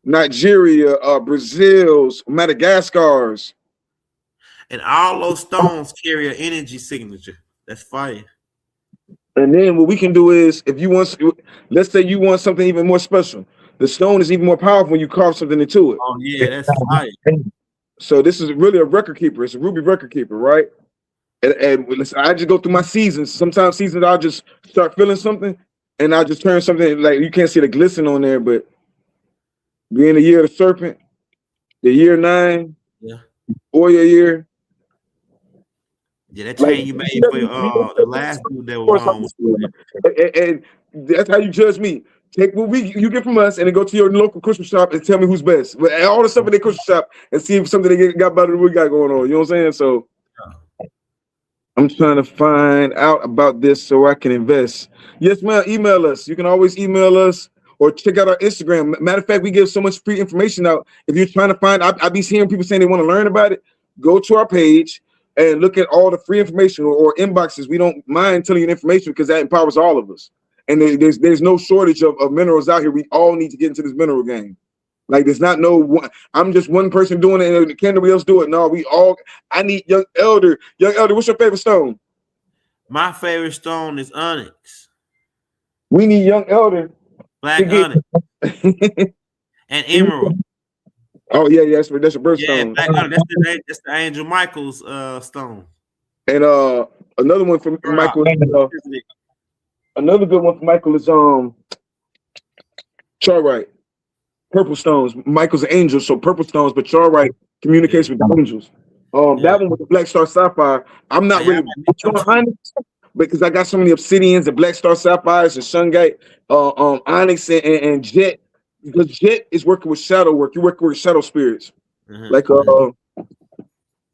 Nigeria, Brazil's, Madagascar's. And all those stones carry an energy signature. That's fire. And then what we can do is, if you want, let's say you want something even more special. The stone is even more powerful when you carve something into it. Oh yeah, that's fire. So this is really a record keeper. It's a ruby record keeper, right? And listen, I just go through my seasons. Sometimes seasons I'll just start feeling something, and I'll just turn something like you can't see the glisten on there, but being the year of the serpent, the year 9, warrior year. Yeah, that chain you made for the last dude that was on. And that's how you judge me. Take what you get from us and then go to your local crystal shop and tell me who's best. But all the stuff in their crystal shop and see if something they got better than we got going on. You know what I'm saying? So I'm trying to find out about this so I can invest. Yes, ma'am. Email us. You can always email us or check out our Instagram. Matter of fact, we give so much free information out. If you're trying to find, I be seeing people saying they want to learn about it. Go to our page and look at all the free information or inboxes. We don't mind telling you the information because that empowers all of us. And there's no shortage of minerals out here. We all need to get into this mineral game. Like there's not no one. I'm just one person doing it, and can nobody else do it? No, we all. I need young elder. Young elder, what's your favorite stone? My favorite stone is onyx. We need young elder. Black onyx and emerald. Oh yeah, that's a birthstone. Black onyx. That's the Angel Michael's stone. And another one from Michael. Another good one for Michael is Charite. Purple stones. Michael's an angel, so purple stones, but Charite communicates with the angels. That one with the Black Star Sapphire. I'm not really because I got so many obsidians and Black Star Sapphires and Shungite, Onyx and Jet. Because Jet is working with shadow work. You're working with shadow spirits. Like let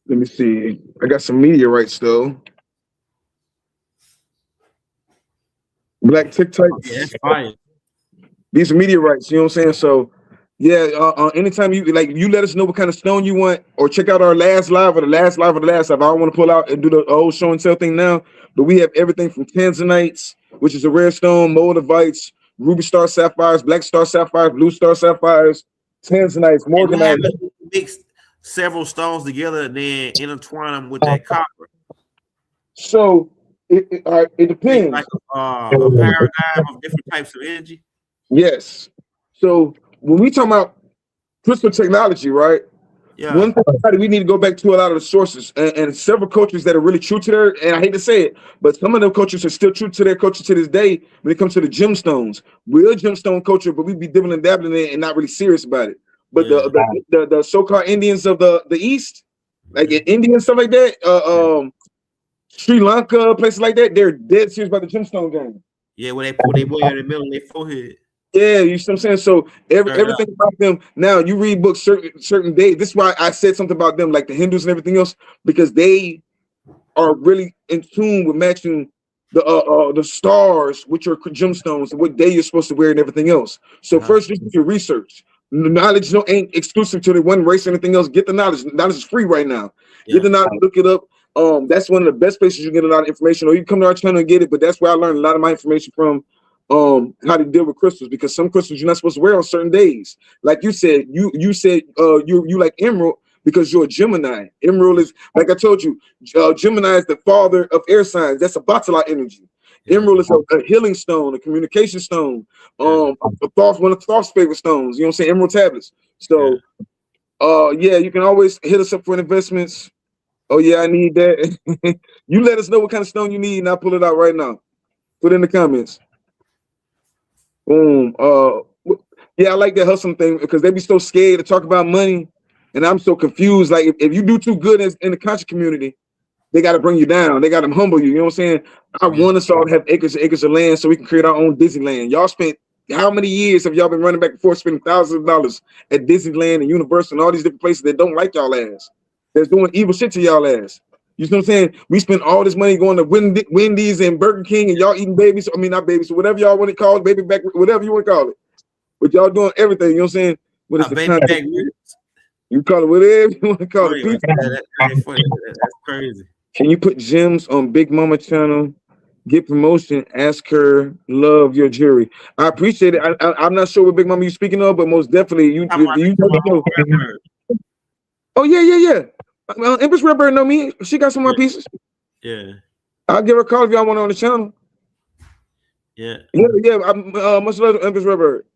me see. I got some meteorites though. Black Tictites. Yeah, that's fire. These are meteorites, you know what I'm saying? So yeah, anytime you let us know what kind of stone you want, or check out our last live or the last live. I don't want to pull out and do the whole show and tell thing now, but we have everything from tanzanites, which is a rare stone, moldavites, ruby star sapphires, black star sapphires, blue star sapphires, tanzanites, morganite. Mix several stones together and then intertwine them with that copper. So it depends. Like a paradigm of different types of energy. Yes. So when we talk about crystal technology, right? Yeah. One thing we need to go back to a lot of the sources and several cultures that are really true to their, and I hate to say it, but some of them cultures are still true to their culture to this day when it comes to the gemstones. We're a gemstone culture, but we be dibbling and dabbling in it and not really serious about it. But the so-called Indians of the East, like in India and stuff like that, Sri Lanka, places like that, they're dead serious about the gemstone game. Yeah, when they put their boy in the middle of their forehead. Yeah, you see what I'm saying? So everything about them, now you read books certain days. This is why I said something about them, like the Hindus and everything else, because they are really in tune with matching the stars with your gemstones and what day you're supposed to wear and everything else. So first just do your research. Knowledge ain't exclusive to the one race or anything else. Get the knowledge. Knowledge is free right now. Get the knowledge, look it up. That's one of the best places you get a lot of information, or you come to our channel and get it, but that's where I learned a lot of my information from. How to deal with crystals, because some crystals you're not supposed to wear on certain days. Like you said, you said you like emerald because you're a Gemini. Emerald is, like I told you, Gemini is the father of air signs. That's a Batala energy. Emerald is a healing stone, a communication stone. One of Thoth's favorite stones. You know what I'm saying? Emerald tablets. So, yeah, you can always hit us up for investments. Oh yeah, I need that. You let us know what kind of stone you need, and I'll pull it out right now. Put it in the comments. Boom. Yeah, I like that hustle thing because they be so scared to talk about money, and I'm so confused. Like if you do too good in the conscious community, they got to bring you down. They got to humble you. You know what I'm saying? I want us all to have acres and acres of land so we can create our own Disneyland. Y'all spent how many years have y'all been running back and forth, spending thousands of dollars at Disneyland and Universal and all these different places that don't like y'all ass? That's doing evil shit to y'all ass. You know what I'm saying? We spend all this money going to Wendy's and Burger King, and y'all eating babies. I mean, not babies, so whatever y'all want to call it, baby back, whatever you want to call it. But y'all doing everything, you know what I'm saying? What is the baby content? back ribs. You call it whatever you want to call Right, it. right. Pizza. That ain't funny. That's crazy. Can you put gems on Big Mama channel? Get promotion. Ask her. Love your jury. I appreciate it. I'm not sure what Big Mama you speaking of, but most definitely you. Know. Oh yeah. Empress Redbird know me. She got some more pieces. Yeah. I'll give her a call if y'all want her on the channel. Yeah. I'm much love to Empress Redbird.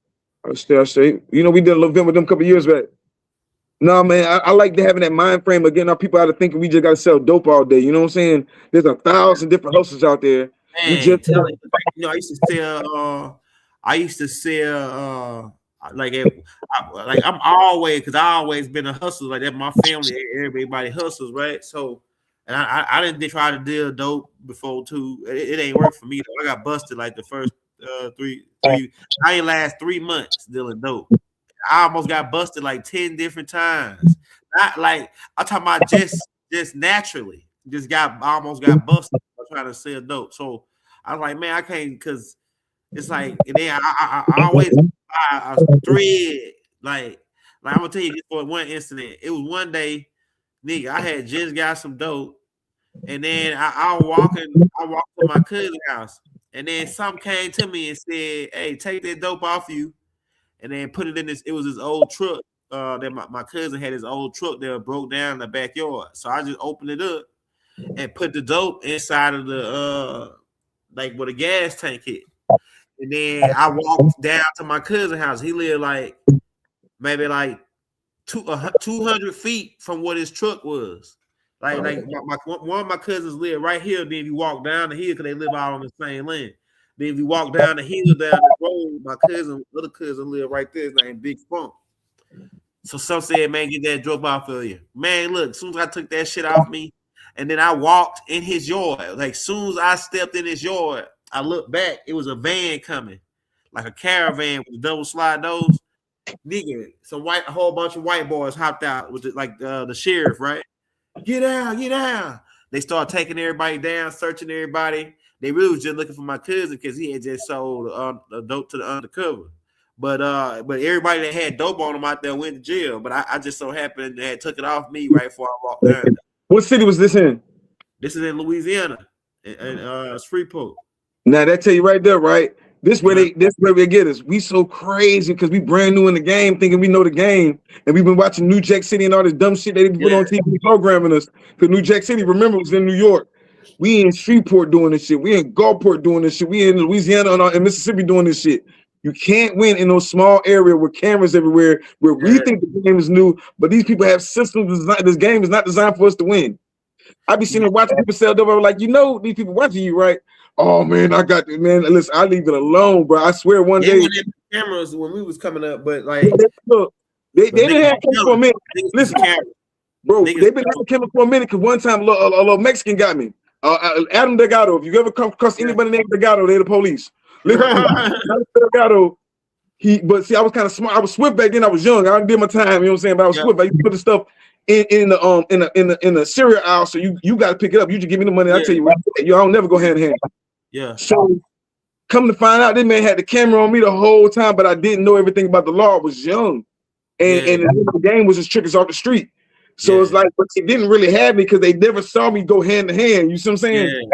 I say. You know, we did a little event with them a couple years back. No, man, I like having that mind frame of getting our people out of thinking we just gotta sell dope all day. You know what I'm saying? There's 1,000 different hustles out there. Man, I used to sell I'm always, because I always been a hustler like that. My family, everybody hustles, right? So, and I didn't try to deal dope before too. It ain't work for me though. I got busted like the first three. I ain't last 3 months dealing dope. I almost got busted like 10 different times. Not like I'm talking about just naturally. Almost got busted trying to sell dope. So I was like, man, I can't, because it's like, and then I always buy a thread. Like I'm gonna tell you this for one incident. It was one day, nigga, I had just got some dope, and then I walked to my cousin's house, and then something came to me and said, hey, take that dope off you. And then put it in this. It was his old truck. That my cousin had his old truck that broke down in the backyard. So I just opened it up and put the dope inside of the like where the gas tank hit. And then I walked down to my cousin's house. He lived like maybe like 200 feet from what his truck was. Like one of my cousins lived right here. Then you walk down the hill because they live all on the same land. Then if you walk down the hill, down the road, my other cousin live right there. His name Big Funk. So some said, man, get that dope off of you. Man, look, as soon as I took that shit off me, and then I walked in his yard. Like, as soon as I stepped in his yard, I looked back. It was a van coming, like a caravan with double slide doors. Nigga, a whole bunch of white boys hopped out with the sheriff, right? Get out. They started taking everybody down, searching everybody. They really was just looking for my cousin because he had just sold dope to the undercover. But everybody that had dope on them out there went to jail. But I just so happened they had took it off me right before I walked down. What city was this in? This is in Louisiana, in Shreveport. Now that tell you right there, right? This where they get us. We so crazy because we brand new in the game, thinking we know the game, and we've been watching New Jack City and all this dumb shit they put on TV programming us. Because New Jack City, remember, was in New York. We in Shreveport doing this shit. We in Gulfport doing this shit. We in Louisiana and Mississippi doing this shit. You can't win in those small areas with cameras everywhere where we think the game is new, but these people have systems designed. This game is not designed for us to win. I be sitting there watching people sell dope. Like, you know, these people watching you, right? Oh man, I got this, man. Listen, I leave it alone, bro. I swear one day cameras when we was coming up, but like look, they didn't have cameras for a minute. Listen, bro, they've been having cameras for a minit because one time a little Mexican got me. Adam Delgado. If you ever come across anybody named Delgado, they're the police. Delgado. But see, I was kind of smart. I was swift back then. I was young. I did my time. You know what I'm saying? But I was swift. I used to put the stuff in the cereal aisle. So you got to pick it up. You just give me the money. I tell you, I don't never go hand in hand. Yeah. So come to find out, this man had the camera on me the whole time, but I didn't know everything about the law. I was young, and the game was just trickers off the street. So it's like, but they didn't really have me because they never saw me go hand to hand. You see what I'm saying?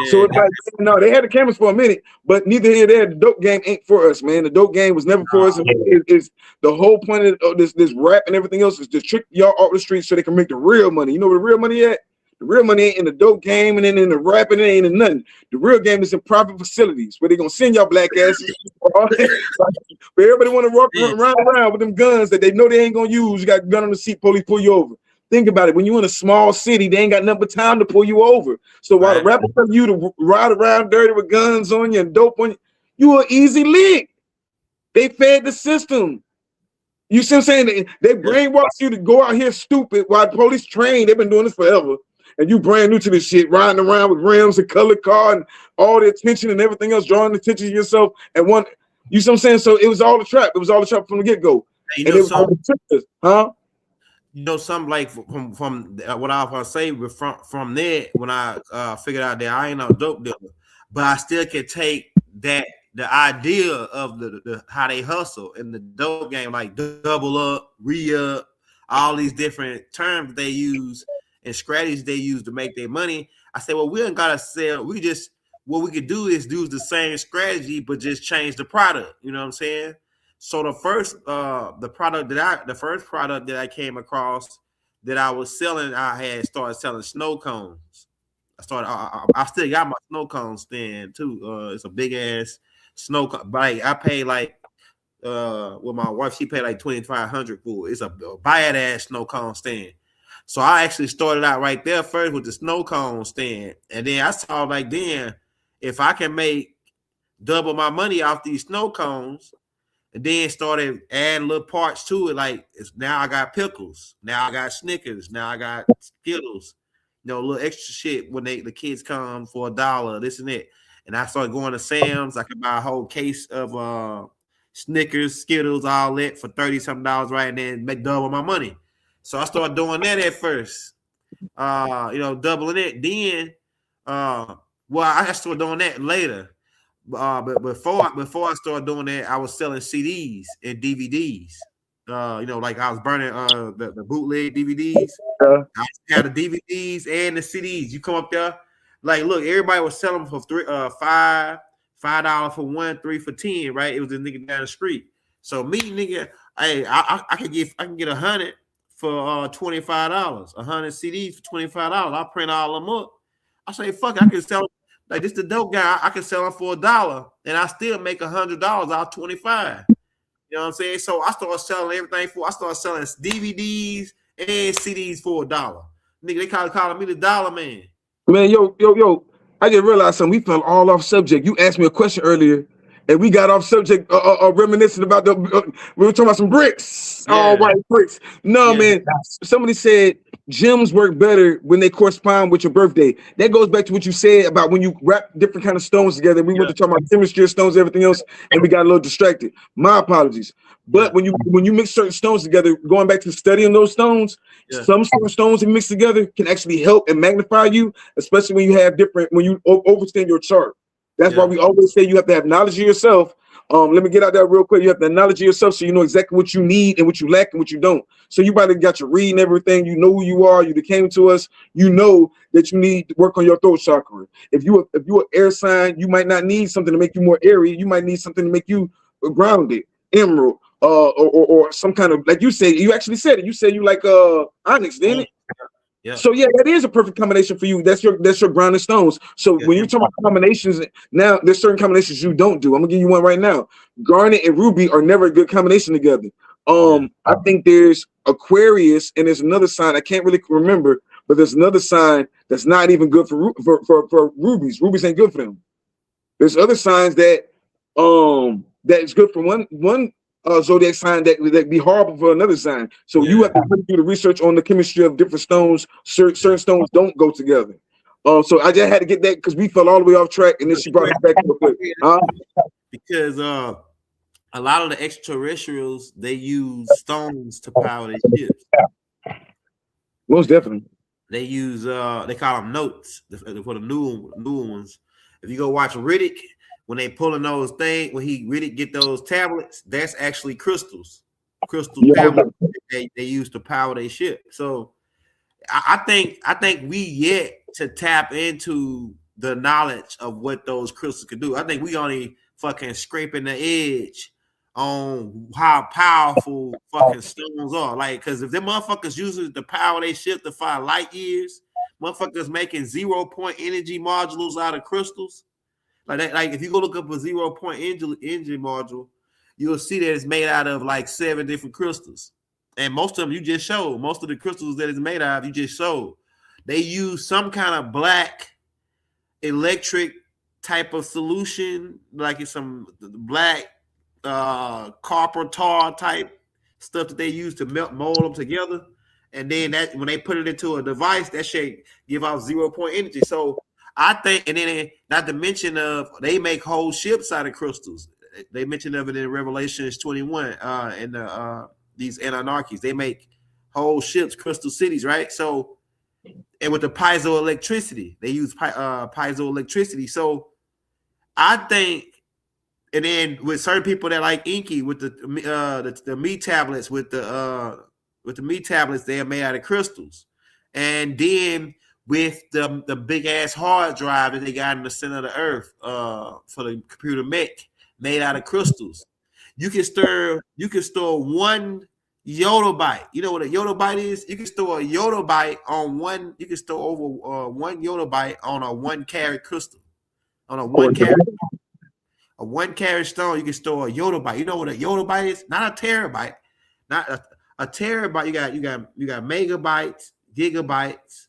So it's like, no, they had the cameras for a minute, but neither here nor there. The dope game ain't for us, man. The dope game was never for us. It's the whole point of this rap and everything else is to trick y'all off the street so they can make the real money. You know where the real money at? The real money ain't in the dope game and then in the rapping, it ain't in nothing. The real game is in private facilities where they're gonna send y'all black asses. But everybody want to walk around with them guns that they know they ain't gonna use. You got a gun on the seat, police pull you over. Think about it. When you're in a small city, they ain't got nothing but time to pull you over. So while the rappers tell you to ride around dirty with guns on you and dope on you, you are easy lick. They fed the system. You see what I'm saying? They brainwash you to go out here stupid while the police train. They've been doing this forever. And you brand new to this shit, riding around with rims and colored car and all the attention and everything else, drawing attention to yourself. And one, you see what I'm saying? So it was all a trap. It was all a trap from the get-go. And it was all the trickers, huh? You know, something like from what I was say from there when I figured out that I ain't no dope dealer, but I still can take that the idea of the how they hustle in the dope game, like double up, re-up, all these different terms they use and strategies they use to make their money. I said, well, we ain't gotta sell. What we could do is do the same strategy, but just change the product. You know what I'm saying? So the first product that I came across that I was selling, I had started selling snow cones. I still got my snow cone stand too. It's a big ass snow cone. Like I paid like with my wife, she paid like $2,500 for it. It's a bad ass snow cone stand. So I actually started out right there first with the snow cone stand, and then I saw like, then if I can make double my money off these snow cones, and then started adding little parts to it. Like now I got pickles, now I got Snickers, now I got Skittles, little extra shit when the kids come for $1, this and that. And I started going to Sam's. I could buy a whole case of Snickers, Skittles, all that for $30-something, right? And then make double my money. So I started doing that at first. Doubling it. Then I started doing that later. But before I started doing that, I was selling CDs and DVDs. Like I was burning the bootleg DVDs. I had the DVDs and the CDs. You come up there, like, look, everybody was selling for $5 for one, $3 for 10, right? It was a nigga down the street. So me, nigga, hey, I can get 100 for $25, 100 CDs for $25. I'll print all them up. I say, fuck it, I can sell. Like this, the dope guy, I can sell them for $1, and I still make $100 out of $25. You know what I'm saying? So I started selling everything I started selling DVDs and CDs for $1. Nigga, they calling me the dollar man. Man, yo, I just realized something. We fell all off subject. You asked me a question earlier, and we got off subject, reminiscing about we were talking about some bricks, all white bricks. No, man, somebody said gems work better when they correspond with your birthday. That goes back to what you said about when you wrap different kind of stones together. We went to talk about chemistry of stones, everything else, and we got a little distracted. My apologies. But when you mix certain stones together, going back to studying those stones, some certain stones that mix together can actually help and magnify you, especially when you have when you overstand your chart. That's why we always say you have to have knowledge of yourself. Let me get out there real quick. You have the knowledge of yourself so you know exactly what you need and what you lack and what you don't. So you probably got your reading everything. You know who you are. You came to us. You know that you need to work on your throat chakra. If you're an air sign, you might not need something to make you more airy. You might need something to make you grounded, emerald, or some kind of, like you said. You actually said it. You said you like onyx, didn't it? Yeah. So yeah, that is a perfect combination for you. That's your grounding stones. So when you're talking about combinations, now there's certain combinations you don't do. I'm gonna give you one right now. Garnet and ruby are never a good combination together. I think there's Aquarius and there's another sign I can't really remember, but there's another sign that's not even good for rubies. Rubies ain't good for them. There's other signs that is good for one zodiac sign that be horrible for another sign. So you have to really do the research on the chemistry of different stones. Certain stones don't go together. So I just had to get that because we fell all the way off track, and then she brought it back real quick. Because a lot of the extraterrestrials, they use stones to power their ships. Most definitely. They use they call them notes for the new ones. If you go watch Riddick, when they pulling those things, when Riddick get those tablets, that's actually crystals. Tablets they use to power their ship. So I think we yet to tap into the knowledge of what those crystals can do. I think we only fucking scraping the edge on how powerful fucking stones are. Like, because if them motherfuckers using it to power their ship to fly light years, motherfuckers making 0-point energy modules out of crystals. Like if you go look up a 0-point energy module, you'll see that it's made out of like 7 different crystals. And most of them you just showed. Most of the crystals that it's made out of, you just showed. They use some kind of black electric type of solution, like it's some black copper tar type stuff that they use to mold them together. And then that when they put it into a device, that shit give off 0-point energy. So I think, and then not to mention they make whole ships out of crystals. They mention of it in Revelations 21 in these Anunnakis. They make whole ships, crystal cities, right? So, and with the piezoelectricity, they use piezoelectricity. So I think and then with certain people that like Inky with the meat tablets with the meat tablets, they are made out of crystals. And then with the big ass hard drive that they got in the center of the earth for the computer made out of crystals. You can store 1 yottabyte. You know what a yottabyte is? You can store a yottabyte on one. You can store over 1 yottabyte on a 1 carat crystal. On a 1 carat stone, you can store a yottabyte. You know what a yottabyte is? Not a terabyte. Not a terabyte. You got megabytes, gigabytes,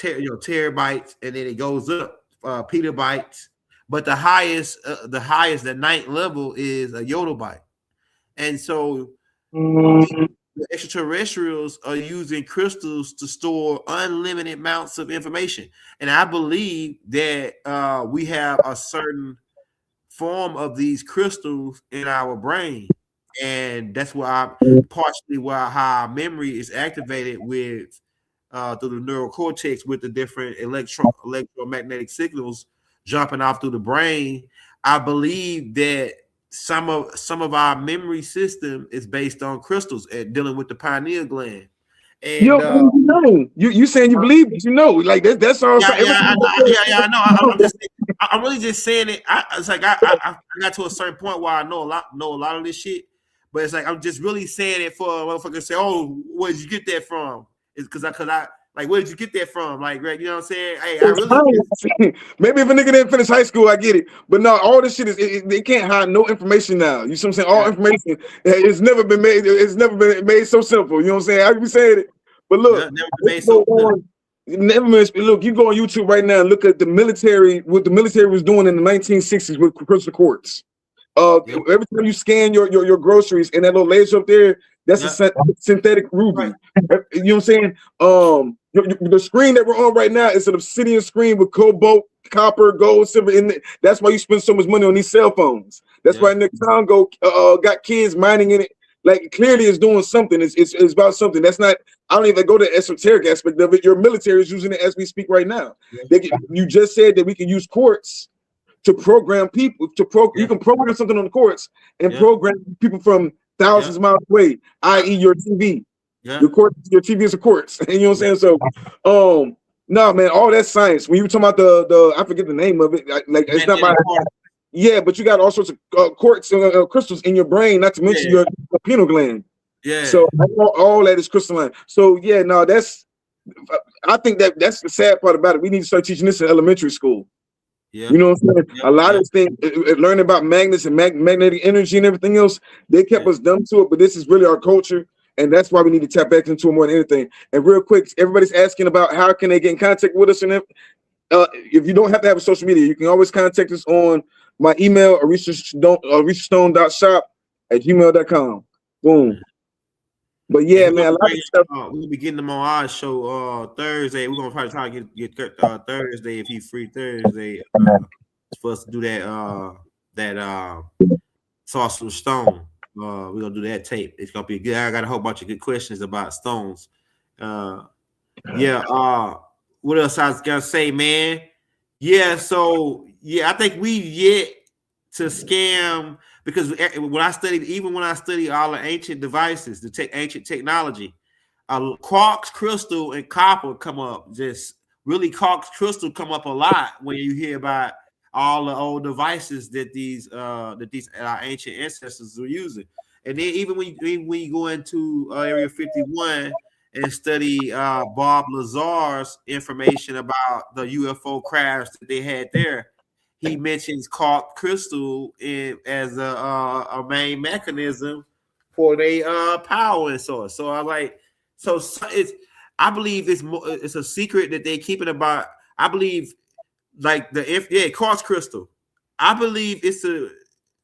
terabytes, and then it goes up petabytes. But the highest, the ninth level is a yottabyte. And so the extraterrestrials are using crystals to store unlimited amounts of information. And I believe that we have a certain form of these crystals in our brain. And that's how our memory is activated with through the neural cortex with the different electromagnetic signals jumping off through the brain. I believe that some of our memory system is based on crystals and dealing with the pineal gland. And you saying you believe, but like that's all. I know. I'm really just saying it. It's like I got to a certain point where I know a lot of this shit, but it's like I'm just really saying it for a motherfucker to say, "Oh, where did you get that from?" It's because I like, where did you get that from? Like, Greg, you know what I'm saying? Hey, I really maybe if a nigga didn't finish high school, I get it. But no, all this shit they can't hide no information now. You see what I'm saying? All information, it's never been made. It's never been made so simple. You know what I'm saying? I be saying it. But look, never been made so look, you go on YouTube right now and look at the military, what the military was doing in the 1960s with crystal quartz. Every time you scan your groceries and that little laser up there, that's a synthetic ruby. Right. You know what I'm saying? The screen that we're on right now is an obsidian screen with cobalt, copper, gold, silver in it. That's why you spend so much money on these cell phones. That's why Nick Congo got kids mining in it. Like, clearly it's doing something. It's about something. That's not, I don't even go to the esoteric aspect of it. Your military is using it as we speak right now. You just said that we can use quartz to program people, you can program something on the quartz and program people from thousands of miles away, i.e. your TV. Your TV is a quartz. You know what I'm saying? So no, man, all that science. When you were talking about the I forget the name of it, like it's not my but you got all sorts of quartz crystals in your brain, not to mention your pineal gland. So all that is crystalline. So I think that's the sad part about it. We need to start teaching this in elementary school. You know what I'm saying? A lot of things, learning about magnets and magnetic energy and everything else, they kept us dumb to it, but this is really our culture, and that's why we need to tap back into it more than anything. And real quick, everybody's asking about how can they get in contact with us, and if you don't have to have a social media, you can always contact us on my email, arishastone.shop@gmail.com. Boom. But yeah, man, a lot of stuff. We'll be getting them on our show Thursday. We're gonna probably try to get Thursday if he's free Thursday for us to do that Sorcerer's Stone. We're gonna do that tape. It's gonna be good. I got a whole bunch of good questions about stones. What else I was gonna say, man? I think we've yet to scam. Because when I studied all the ancient devices, ancient technology, quartz crystal and copper come up. Just really quartz crystal come up a lot when you hear about all the old devices that these our ancient ancestors were using. And then even when you go into Area 51 and study Bob Lazar's information about the UFO crash that they had there, he mentions quartz crystal as a main mechanism for their power and source. So I believe it's a secret that they're keeping about. I believe like quartz crystal. I believe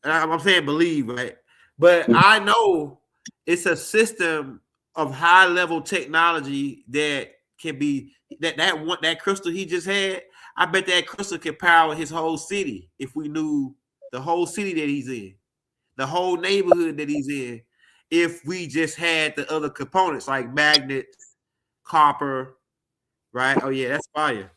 I'm saying believe, right? But I know it's a system of high level technology that can be that crystal he just had. I bet that crystal can power his whole city if we knew the whole city that he's in, the whole neighborhood that he's in, if we just had the other components like magnets, copper, right? Oh yeah, that's fire.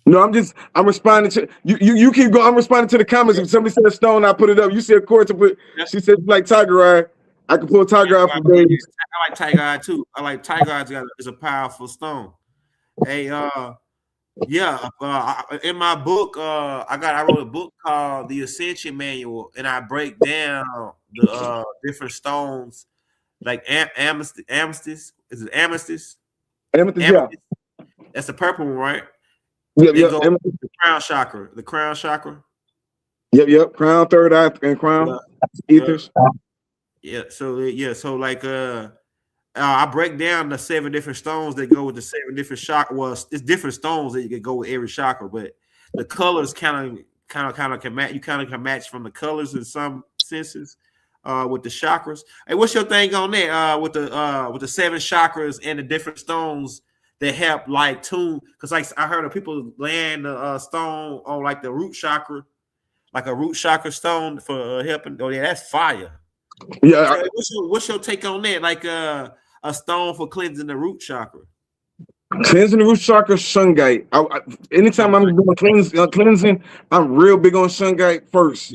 No, I'm responding to you keep going. I'm responding to the comments. If somebody said a stone, I put it up. You said quartz, but she said like tiger eye. I can pull tiger eye from days. I like tiger eye too. I like tiger eye is a powerful stone. Hey, in my book, I wrote a book called The Ascension Manual, and I break down the different stones like amethyst. Is it amethyst? Amethyst, yeah. That's the purple one, right? Yep. The crown chakra. The crown chakra. Yep. Crown, third eye, and crown. Ethers. So like I break down the 7 different stones that go with the 7 different chakras. Well, it's different stones that you can go with every chakra, but the colors kind of can match. You kind of can match from the colors in some senses with the chakras. Hey, what's your thing on that? With the 7 chakras and the different stones that help like tune, because like I heard of people laying the stone on like the root chakra, like a root chakra stone for helping. Oh yeah, that's fire. Yeah. What's your take on that? Like a stone for cleansing the root chakra. Cleansing the root chakra, shungite. Anytime I'm doing cleansing, I'm real big on shungite first.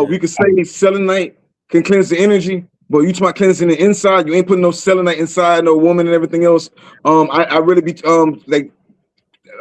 We could say selenite can cleanse the energy. But you talking about cleansing the inside, you ain't putting no selenite inside, no woman and everything else. I really be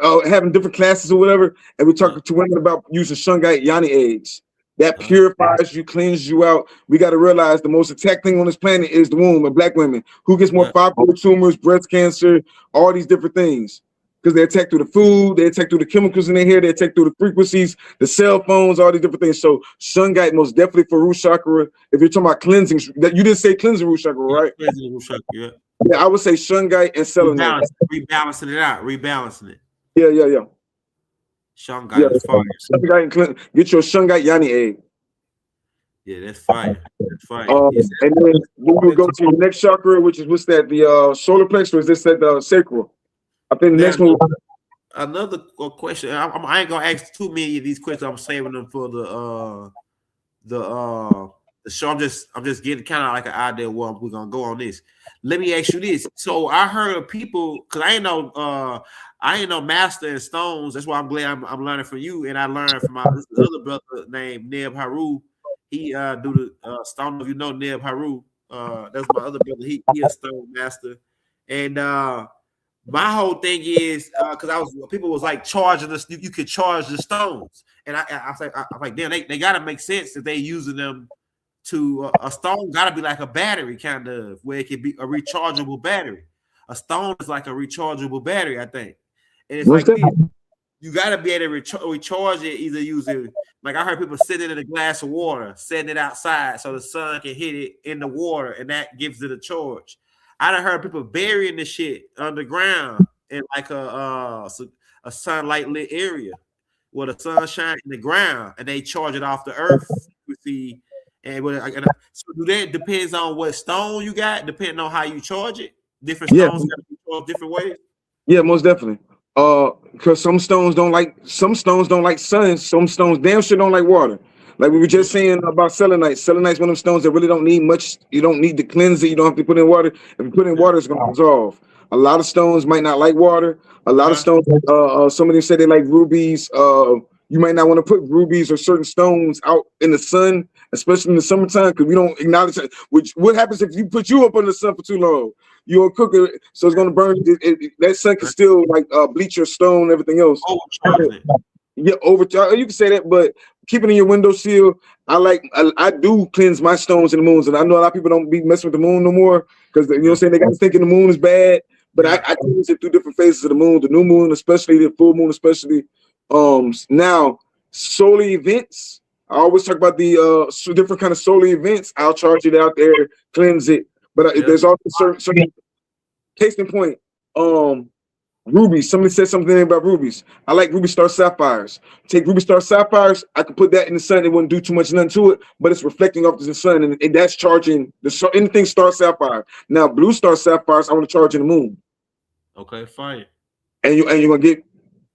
having different classes or whatever, and we talking to women about using shungite yoni eggs. That purifies you, cleanses you out. We got to realize the most attacked thing on this planet is the womb of Black women. Who gets more fibroid tumors, breast cancer, all these different things? Because they attack through the food, they attack through the chemicals in their hair, they attack through the frequencies, the cell phones, all these different things. So shungite most definitely for root chakra. If you're talking about cleansing, that you didn't say cleansing root chakra, right? Cleansing root chakra, yeah. Yeah, I would say shungite and selenite. Rebalancing it out, rebalancing it. Yeah. Shungite is fire. Shungite, get your shungite yoni egg. Yeah, that's fire. That's fire. And then we will go to the next chakra, which is what's that? The solar plexus, or is this the sacral? I think the next one. Another question. I ain't gonna ask too many of these questions. I'm saving them for the show. I'm just getting kind of like an idea of what we're gonna go on this. Let me ask you this. So I heard of people, because I ain't no master in stones. That's why I'm glad I'm learning from you, and I learned from my other brother named Neb Haru. He do the stone. If you know Neb Haru, that's my other brother. He a stone master, and my whole thing is because people was like charging us. You could charge the stones, and I was like, damn, they gotta make sense if they using them to a stone. Gotta be like a battery, kind of, where it could be a rechargeable battery. A stone is like a rechargeable battery, I think, and it's like you gotta be able to recharge it. Either using, like I heard people sitting in a glass of water, setting it outside so the sun can hit it in the water, and that gives it a charge. I done heard people burying the shit underground in like a sunlight lit area where the sun shines in the ground, and they charge it off the earth. You see, so do that depends on what stone you got, depending on how you charge it. Different stones got to be charged different ways. Yeah, most definitely. Because some stones don't like sun. Some stones damn sure don't like water. Like we were just saying about selenite. Selenite's one of them stones that really don't need much. You don't need to cleanse it. You don't have to put in water. If you put in water, it's gonna dissolve. A lot of stones might not like water. A lot of stones, some of them say they like rubies. You might not want to put rubies or certain stones out in the sun, especially in the summertime, because we don't acknowledge it. Which what happens if you put you up in the sun for too long? You'll cook it, so it's gonna burn. That sun can still like bleach your stone and everything else. Yeah, overcharge. You can say that, but keep it in your windowsill. I do cleanse my stones and the moons, and I know a lot of people don't be messing with the moon no more because you know what I'm saying, they got to thinking the moon is bad. But I cleanse it through different phases of the moon, the new moon, especially the full moon, especially. Now solar events. I always talk about the different kind of solar events. I'll charge it out there, cleanse it. But there's also certain case in point. Rubies. Somebody said something about rubies. I like ruby star sapphires. Take ruby star sapphires. I could put that in the sun. It wouldn't do too much nothing to it, but it's reflecting off the sun, and that's charging anything star sapphire. Now blue star sapphires, I want to charge in the moon. Okay, fine. And you're gonna get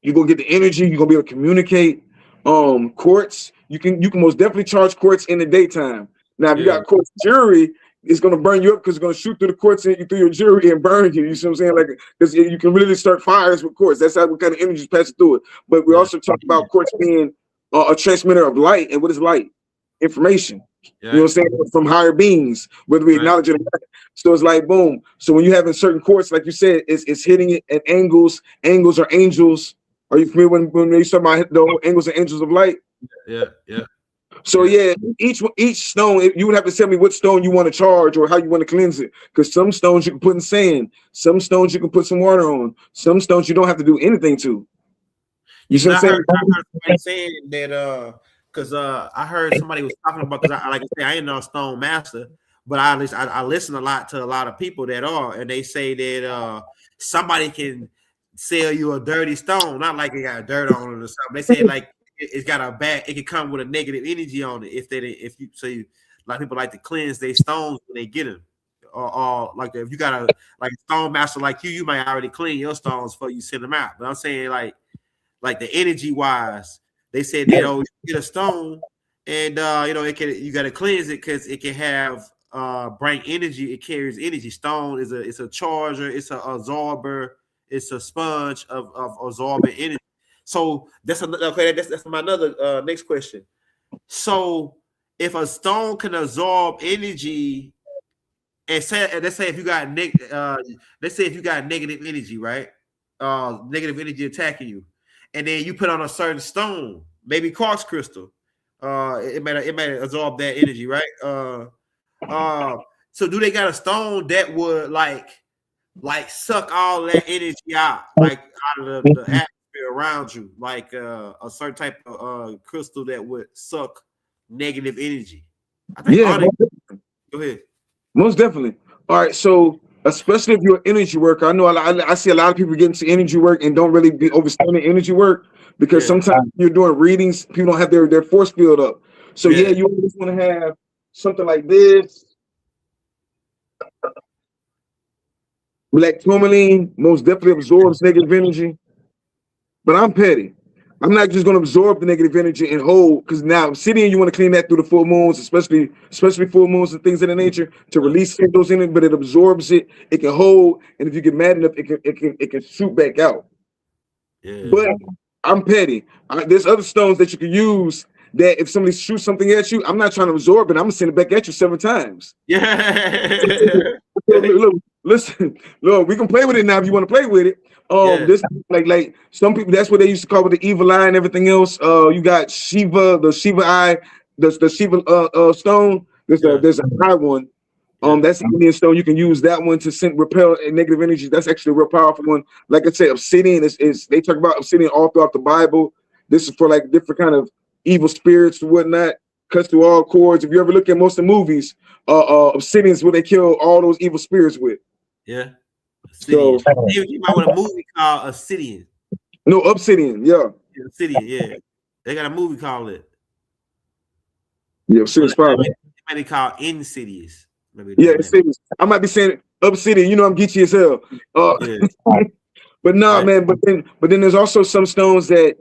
the energy. You're gonna be able to communicate. Quartz. You can most definitely charge quartz in the daytime. Now if you got quartz jewelry, it's gonna burn you up because it's gonna shoot through the quartz and through your jewelry and burn you. You see what I'm saying? Like, because you can really start fires with quartz. That's how what kind of energy is passing through it. But we also talk about quartz being a transmitter of light. And what is light? Information. You know what I'm saying? From higher beings, whether we acknowledge it or not. So it's like boom. So when you have in certain quartz, like you said, it's hitting it at angles. Angles are angels. Are you familiar when you talk about the whole angles and angels of light? Yeah. So yeah, each stone, you would have to tell me what stone you want to charge or how you want to cleanse it. Because some stones you can put in sand, some stones you can put some water on, some stones you don't have to do anything to. You see what I'm saying? I heard somebody saying that because I heard somebody was talking about, because like I said, I ain't no stone master, but I listen a lot to a lot of people that are, and they say that somebody can sell you a dirty stone, not like it got dirt on it or something. They say like it's got a bad, it can come with a negative energy on it a lot of people like to cleanse their stones when they get them. Or like if you got a stone master like you might already clean your stones before you send them out. But I'm saying like the energy wise, they said that you get a stone and you got to cleanse it because it can have bring energy. It carries energy. Stone is a charger. It's an absorber. It's a sponge of absorbing energy. So that's my another next question. So if a stone can absorb energy, and let's say if you got negative energy, right? Negative energy attacking you, and then you put on a certain stone, maybe quartz crystal, it may absorb that energy, right? So do they got a stone that would like suck all that energy out, like out of the atmosphere around you, like a certain type of crystal that would suck negative energy? I think go ahead. Most definitely. All right, so especially if you're an energy worker, I know I see a lot of people get into energy work and don't really be overstanding energy work because sometimes you're doing readings, people don't have their force field up. So you always want to have something like this. Black tourmaline most definitely absorbs negative energy, but I'm petty. I'm not just going to absorb the negative energy and hold, because now obsidian, you want to clean that through the full moons, especially full moons and things of that nature, to release those in it, but it absorbs it. It can hold, and if you get mad enough, it can shoot back out. Yeah. But I'm petty. There's other stones that you can use that if somebody shoots something at you, I'm not trying to absorb it. I'm gonna send it back at you 7 times. Yeah. Listen, look, we can play with it now if you want to play with it. This like some people, that's what they used to call it, the evil eye and everything else. You got Shiva, the Shiva eye, the Shiva stone. There's a high one. That's the Indian stone. You can use that one to repel negative energy. That's actually a real powerful one. Like I said, obsidian is they talk about obsidian all throughout the Bible. This is for like different kind of evil spirits and whatnot. Cuts through all cords. If you ever look at most of the movies, obsidian is what they kill all those evil spirits with. Yeah. Obsidian. So you might want a movie called Obsidian. No, Obsidian. Yeah. Obsidian. Yeah. They got a movie called it. Yeah, Obsidian. It might be called Insidious. Insidious. I might be saying Obsidian. You know, I'm geeky as hell. But no, man. But then there's also some stones that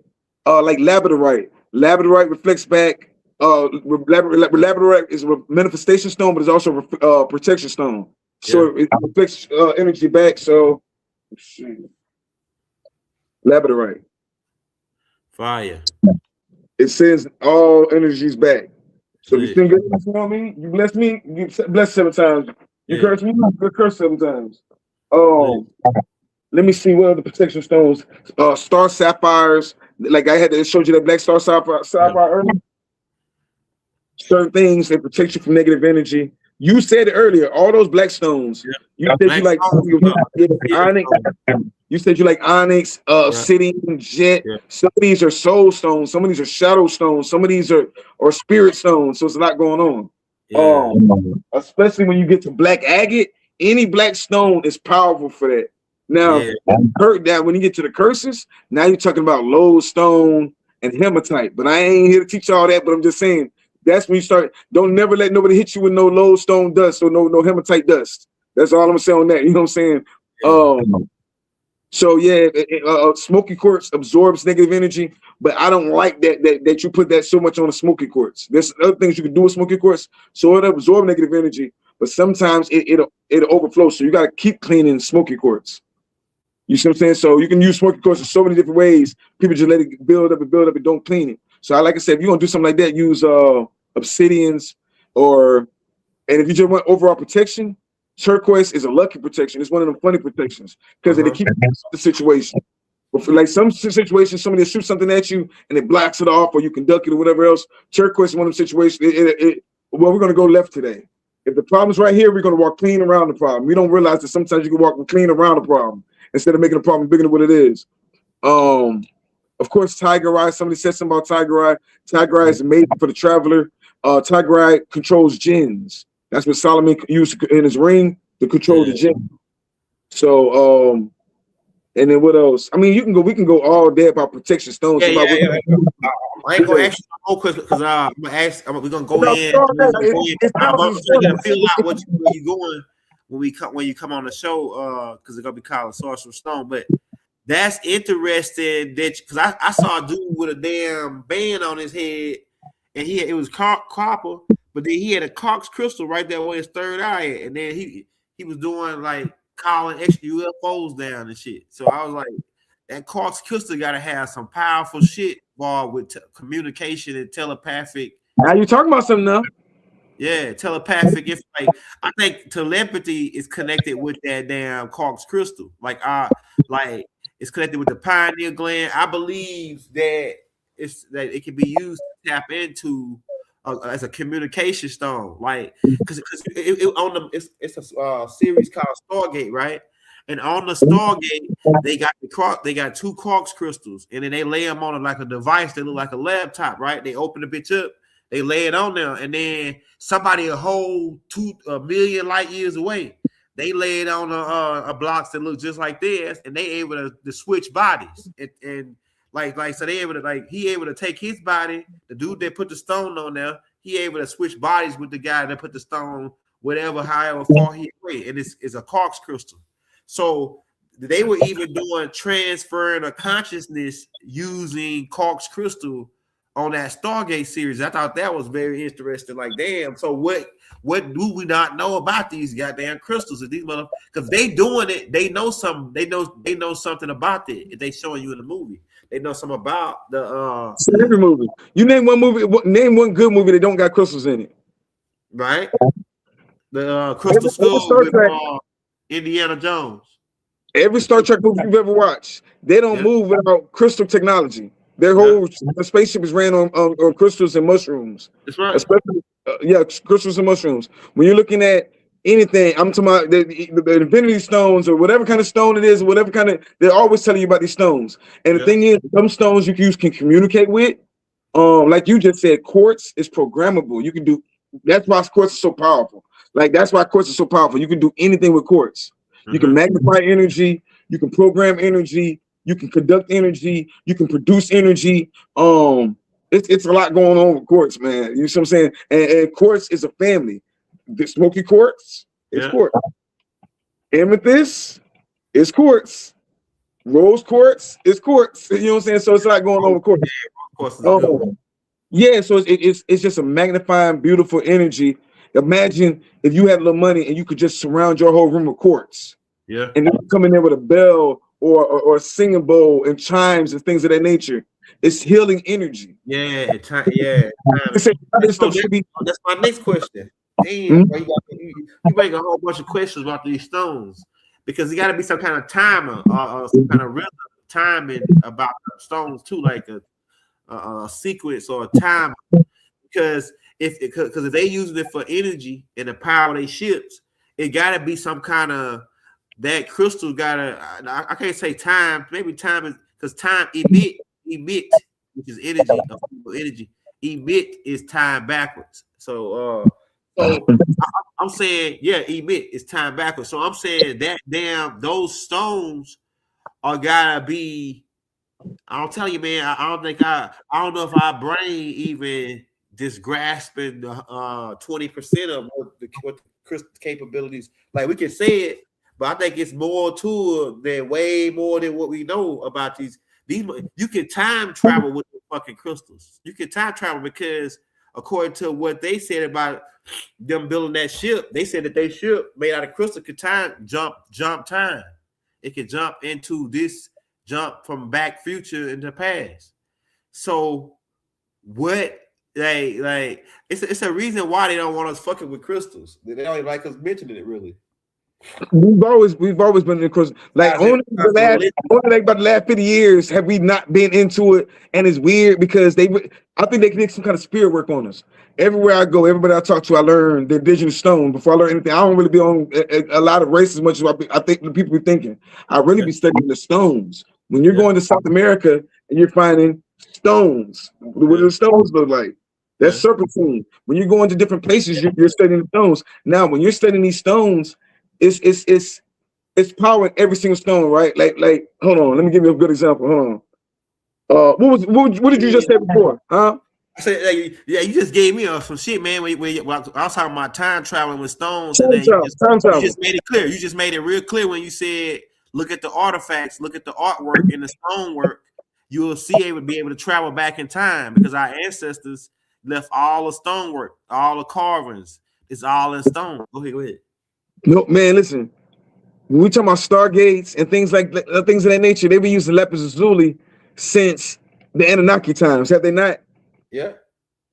like labradorite. Labradorite reflects back. Labradorite is a manifestation stone, but it's also a protection stone. So it reflects energy back. So let's see. Labradorite. Fire. It says all energies back. So if you think good, you know what I mean? You bless me, you bless 7 times. You curse me, you curse 7 times. Let me see what other protection stones. Star sapphires. Like I had to show you that black star sapphire earlier. Certain things that protect you from negative energy. You said it earlier, all those black stones. You said you like onyx. You said you like onyx, obsidian, jet. Some of these are soul stones. Some of these are shadow stones. Some of these are spirit stones. So it's a lot going on. Especially when you get to black agate, any black stone is powerful for that. Now, heard that when you get to the curses, now you're talking about lodestone and hematite. But I ain't here to teach all that. But I'm just saying. That's when you start. Don't never let nobody hit you with no lodestone dust or no hematite dust. That's all I'm gonna say on that. You know what I'm saying? So smoky quartz absorbs negative energy, but I don't like that you put that so much on a smoky quartz. There's other things you can do with smoky quartz, so it'll absorb negative energy. but sometimes it'll overflow. So you got to keep cleaning smoky quartz. You see what I'm saying? So you can use smoky quartz in so many different ways. People just let it build up and don't clean it. So like I said, if you're gonna do something like that, use obsidians and if you just want overall protection, turquoise is a lucky protection. It's one of them funny protections because it keeps the situation. But for like some situations, somebody will shoot something at you and it blocks it off, or you can duck it or whatever else. Turquoise is one of them situations. Well, we're gonna go left today. If the problem's right here, we're gonna walk clean around the problem. We don't realize that sometimes you can walk clean around the problem instead of making the problem bigger than what it is. Of course, tiger eye. Somebody said something about tiger eye. Tiger eye is amazing for the traveler. Tiger eye controls jinns. That's what Solomon used in his ring to control the jinn. So, and then what else? I mean, we can go all day about protection stones. I ain't gonna ask you no questions because I'm gonna ask. We're gonna go in. I'm feel out where you going when you come on the show because it's gonna be called Sorcerer Stone. But that's interesting that because I saw a dude with a damn band on his head and it was copper, but then he had a quartz crystal right there where his third eye, and then he was doing like calling extra UFOs down and shit. So I was like, that quartz crystal got to have some powerful shit involved with communication and telepathic. Now you talking about something now? Yeah, telepathic. If like I think telepathy is connected with that damn quartz crystal. Like it's connected with the pineal gland. I believe that it can be used to tap into as a communication stone, like because it's a series called Stargate, right? And on the Stargate, they got two quartz crystals, and then they lay them on like a device that look like a laptop, right? They open the bitch up, they lay it on there, and then somebody a whole 2 million light years away, they lay it on a blocks that look just like theirs, and they able to switch bodies and like so they able to he able to take his body, the dude that put the stone on there, he able to switch bodies with the guy that put the stone however far he away, and it's a quartz crystal. So they were even doing transferring of consciousness using quartz crystal on that Stargate series. I thought that was very interesting. Like, damn. So what do we not know about these goddamn crystals? And these motherfuckers, because they doing it, they know something. They know something about it. If they showing you in the movie, they know something about the every movie. You name one movie. Name one good movie that don't got crystals in it. Right. The Crystal Skull with Indiana Jones. Every Star Trek movie you've ever watched, they don't move without crystal technology. Their whole spaceship is ran on crystals and mushrooms. That's right. Especially, crystals and mushrooms. When you're looking at anything, I'm talking about the Infinity Stones or whatever kind of stone it is, whatever kind of, they're always telling you about these stones. And the thing is, some stones you can communicate with. Like you just said, quartz is programmable. You can do, that's why quartz is so powerful. Like, that's why quartz is so powerful. You can do anything with quartz. You can magnify energy, you can program energy, you can conduct energy, you can produce energy. It's a lot going on with quartz, man. You know what I'm saying? And quartz is a family. The smoky quartz is quartz. Amethyst is quartz. Rose quartz is quartz. You know what I'm saying? So it's a lot going on with quartz. So it's just a magnifying, beautiful energy. Imagine if you had a little money and you could just surround your whole room with quartz. Yeah. And then come in there with a bell or a singing bowl and chimes and things of that nature. It's healing energy. That's my next question. Damn, you make a whole bunch of questions about these stones because there got to be some kind of timer or some kind of rhythm timing about the stones too, like a sequence or a timer. Because if they using it for energy and the power of their ships, it got to be some kind of that crystal gotta. I can't say time. Maybe time is because time emit, which is energy. Emit is time backwards. So I'm saying, emit is time backwards. So I'm saying that those stones are gotta be. I'll tell you, man. I don't know if our brain even just grasping the 20% of what the crystal capabilities. Like, we can say it. But I think it's more to it way more than what we know about these. You can time travel with the fucking crystals. You can time travel because according to what they said about them building that ship, they said that they ship made out of crystal could jump time. It could jump into this jump from back future into past. So what like it's a reason why they don't want us fucking with crystals. They don't like us mentioning it really. We've always been in crystals. Like only about the last 50 years have we not been into it, and it's weird because I think they can make some kind of spirit work on us. Everywhere I go, everybody I talk to, I learn the indigenous stone. Before I learn anything, I don't really be on a lot of races as much as I think the people be thinking. I really be studying the stones. When you're going to South America and you're finding stones, what do the stones look like? That's serpentine. When you're going to different places, you're studying the stones. Now, when you're studying these stones, it's power in every single stone, right? Like, hold on, let me give you a good example. Hold on. What did you just say before? Huh? I said, yeah, you just gave me some shit, man. When I was talking about time traveling with stones, and then you just made it clear. You just made it real clear when you said, look at the artifacts, look at the artwork and the stonework. You will be able to travel back in time because our ancestors left all the stonework, all the carvings. It's all in stone. Go ahead. No, man, listen. When we talk about stargates and things things of that nature, they've been using lapis lazuli since the Anunnaki times, have they not? Yeah.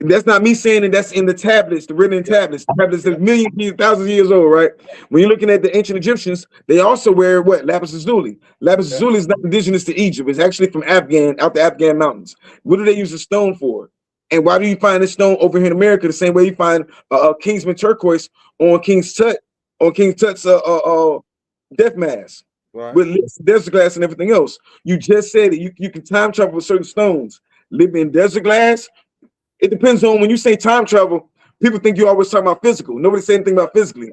That's not me saying it. That's in the tablets, the written tablets. The tablets that's millions, thousands of years old, right? When you're looking at the ancient Egyptians, they also wear what? Lapis lazuli. Lapis lazuli is not indigenous to Egypt. It's actually from out the Afghan mountains. What do they use the stone for? And why do you find this stone over here in America the same way you find Kingsman turquoise on King Tut's death mask, right, with desert glass and everything else? You just said it. You can time travel with certain stones. Living in desert glass. It depends on when you say time travel, people think you always talking about physical. Nobody say anything about physically.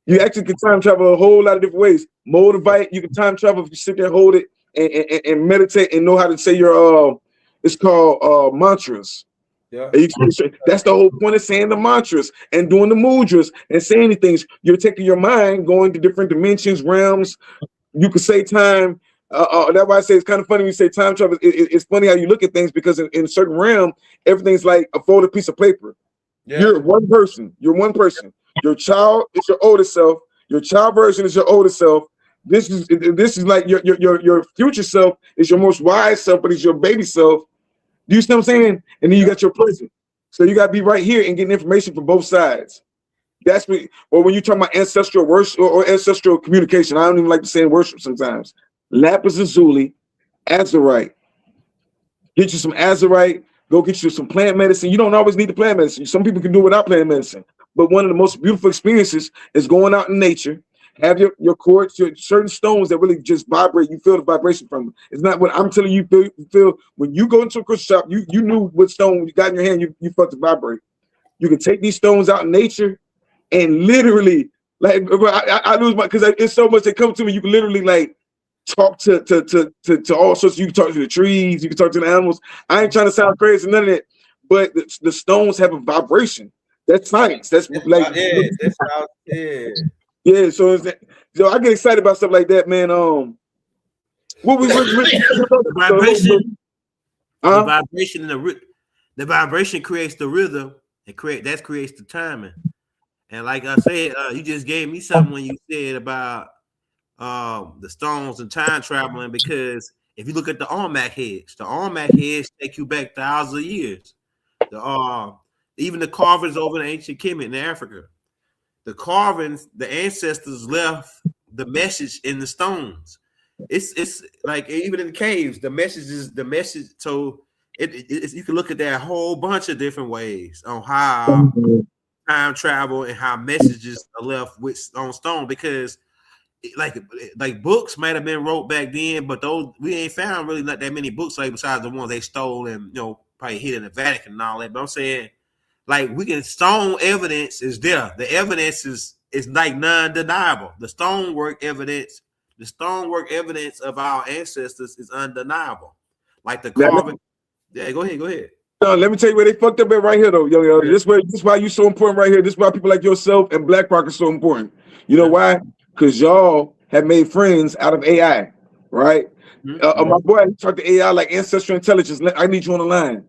You actually can time travel a whole lot of different ways. Moldavite, you can time travel if you sit there, hold it, and meditate and know how to say your it's called mantras. Yeah. That's the whole point of saying the mantras and doing the mudras and saying these things. You're taking your mind, going to different dimensions, realms. You could say time. That's why I say it's kind of funny when you say time travel. It's funny how you look at things because in a certain realm, everything's like a folded piece of paper. Yeah. You're one person. Your child is your older self. Your child version is your older self. This is like your future self is your most wise self, but it's your baby self. Do you see what I'm saying? And then you got your present. So you got to be right here and getting information from both sides. That's what. Or when you talk about ancestral worship or ancestral communication, I don't even like to say worship sometimes. Lapis lazuli, azurite. Get you some azurite. Go get you some plant medicine. You don't always need the plant medicine. Some people can do without plant medicine. But one of the most beautiful experiences is going out in nature. Have your quartz, your certain stones that really just vibrate. You feel the vibration from them. It's not what I'm telling you. Feel when you go into a crystal shop. You knew what stone you got in your hand. You felt it vibrate. You can take these stones out in nature, and literally, like I lose my because it's so much that come to me. You can literally like talk to all sorts. You can talk to the trees. You can talk to the animals. I ain't trying to sound crazy, none of that. But the stones have a vibration. That's science. That's like yeah. So I get excited about stuff like that, man. The vibration and the vibration creates the rhythm. That creates the timing. And like I said, you just gave me something when you said about the stones and time traveling, because if you look at the Olmec heads take you back thousands of years. Even the carvings over in ancient Kemet in Africa, the carvings, the ancestors left the message in the stones. It's like even in the caves, the message. So you can look at that a whole bunch of different ways on how time travel and how messages are left on stone, because like books might have been wrote back then, but those we ain't found really not that many books like besides the ones they stole and probably hid in the Vatican and all that. But I'm saying, like, we can stone evidence is there. The evidence is like non-deniable. The stonework evidence of our ancestors is undeniable. Like the carving. Yeah, go ahead. Let me tell you where they fucked up at right here, though, yo. This is why you so important right here. This is why people like yourself and BlackRock are so important. You know why? Because y'all have made friends out of AI, right? My boy, he talked to AI like ancestral intelligence. I need you on the line.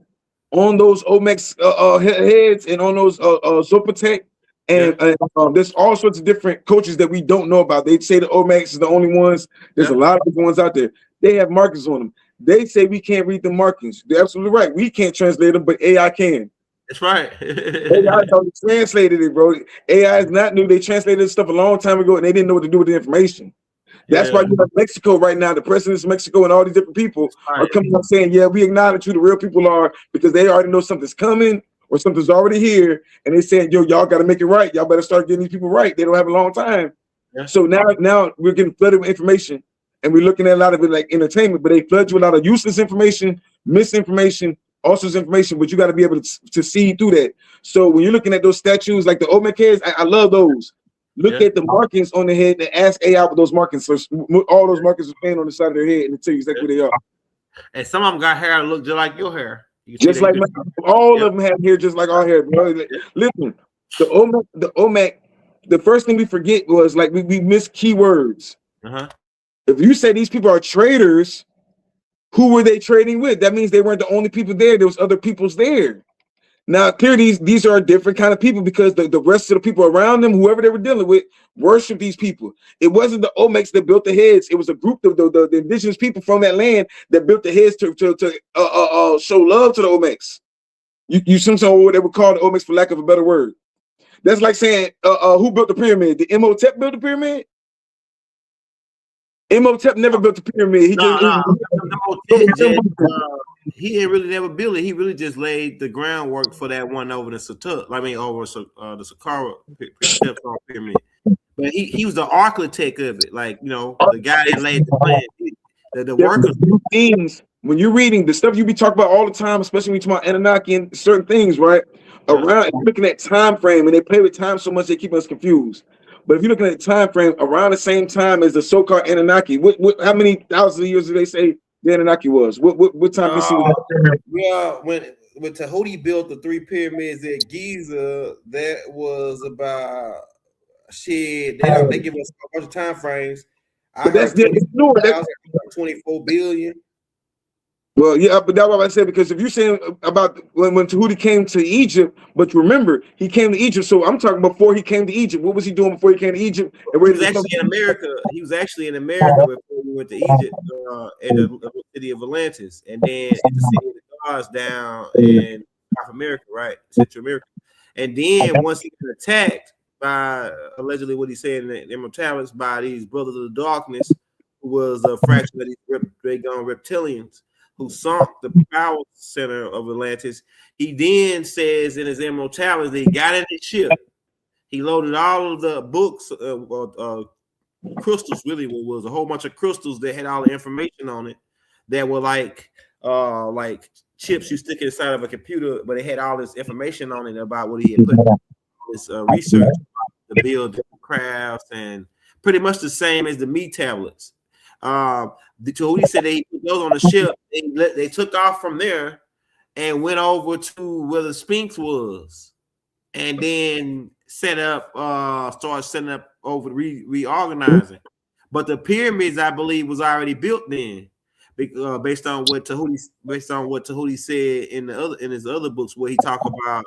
on those Omex heads and on those Zopatech. And there's all sorts of different coaches that we don't know about. They say the Omex is the only ones. There's a lot of different ones out there. They have markings on them. They say we can't read the markings. They're absolutely right. We can't translate them, but AI can. That's right. AI translated it, bro. AI is not new. They translated this stuff a long time ago, and they didn't know what to do with the information. That's why you have Mexico right now. The presidents of Mexico and all these different people are coming up saying, yeah, we acknowledge who the real people are, because they already know something's coming or something's already here. And they saying, yo, y'all got to make it right. Y'all better start getting these people right. They don't have a long time. Yeah. So now we're getting flooded with information, and we're looking at a lot of it like entertainment, but they flood you with a lot of useless information, misinformation, all sorts of information, but you got to be able to see through that. So when you're looking at those statues like the Olmec heads, I love those. Look at the markings on the head and ask AI what those markings. So all those markings are playing on the side of their head, and it tell you exactly who they are. And some of them got hair that look just like your hair. Just like all of them have hair just like our hair, bro. Listen, the Olmec, the first thing we forget was like we miss keywords. If you say these people are traders, who were they trading with? That means they weren't the only people there. There was other peoples there. Now, clearly, these are a different kind of people, because the rest of the people around them, whoever they were dealing with, worship these people. It wasn't the Olmecs that built the heads. It was a group of the indigenous people from that land that built the heads to show love to the Olmecs. You sometimes what they would call the Olmecs, for lack of a better word. That's like saying, who built the pyramid? Did Imhotep build the pyramid? Imhotep never built the pyramid. He didn't really never build it. He really just laid the groundwork for that one over the Saqqara. I mean, over the Saqqara pyramid. But he was the architect of it. Like, you know, the guy that laid the plan. The workers. Things when you're reading the stuff you be talking about all the time, especially when you talk about Anunnaki and certain things, right? Around looking at time frame, and they play with time so much they keep us confused. But if you're looking at the time frame around the same time as the so-called Anunnaki, how many thousands of years do they say the Anunnaki was? What time you see? Yeah, when Tahuti built the 3 pyramids at Giza, that was about shit. They give us a bunch of time frames. I heard 24 billion. Well, yeah, but that's what I said, because if you're saying about when Tahuti came to Egypt, but remember, he came to Egypt, so I'm talking before he came to Egypt. What was he doing before he came to Egypt? And he was actually in America. He was actually in America before he went to Egypt, in the city of Atlantis, and then the city of the gods down in South America, right, Central America. And then once he got attacked by allegedly what he said in the Immortalis by these brothers of the darkness, who was a fraction of these reptilians, who sunk the power center of Atlantis. He then says in his Immortalis that he got in his ship. He loaded all of the books, crystals, really was a whole bunch of crystals that had all the information on it that were like chips you stick inside of a computer, but it had all this information on it about what he had put in this research to build crafts, and pretty much the same as the meat tablets. Tahuti said they put those on the ship. They took off from there and went over to where the Sphinx was, and then started setting up over reorganizing. But the pyramids, I believe, was already built then, based on what Tahuti said in his other books, where he talked about.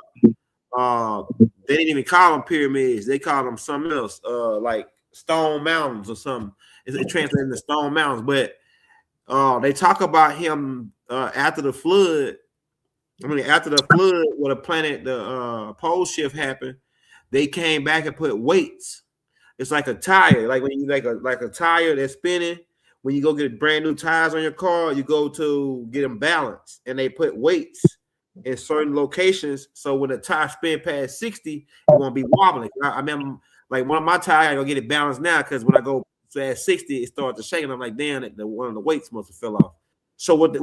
They didn't even call them pyramids; they called them something else, like stone mountains or something. It translated into stone mountains, but they talk about him after the flood. I mean, after the flood, when the planet, the pole shift happened, they came back and put weights. It's like a tire, like when you like a tire that's spinning. When you go get brand new tires on your car, you go to get them balanced, and they put weights in certain locations. So when the tire spin past 60, it won't be wobbling. I mean, like one of my tires, I go get it balanced now, because when I go at 60, it starts to shake, and I'm like, damn, one of the weights must have fell off. So what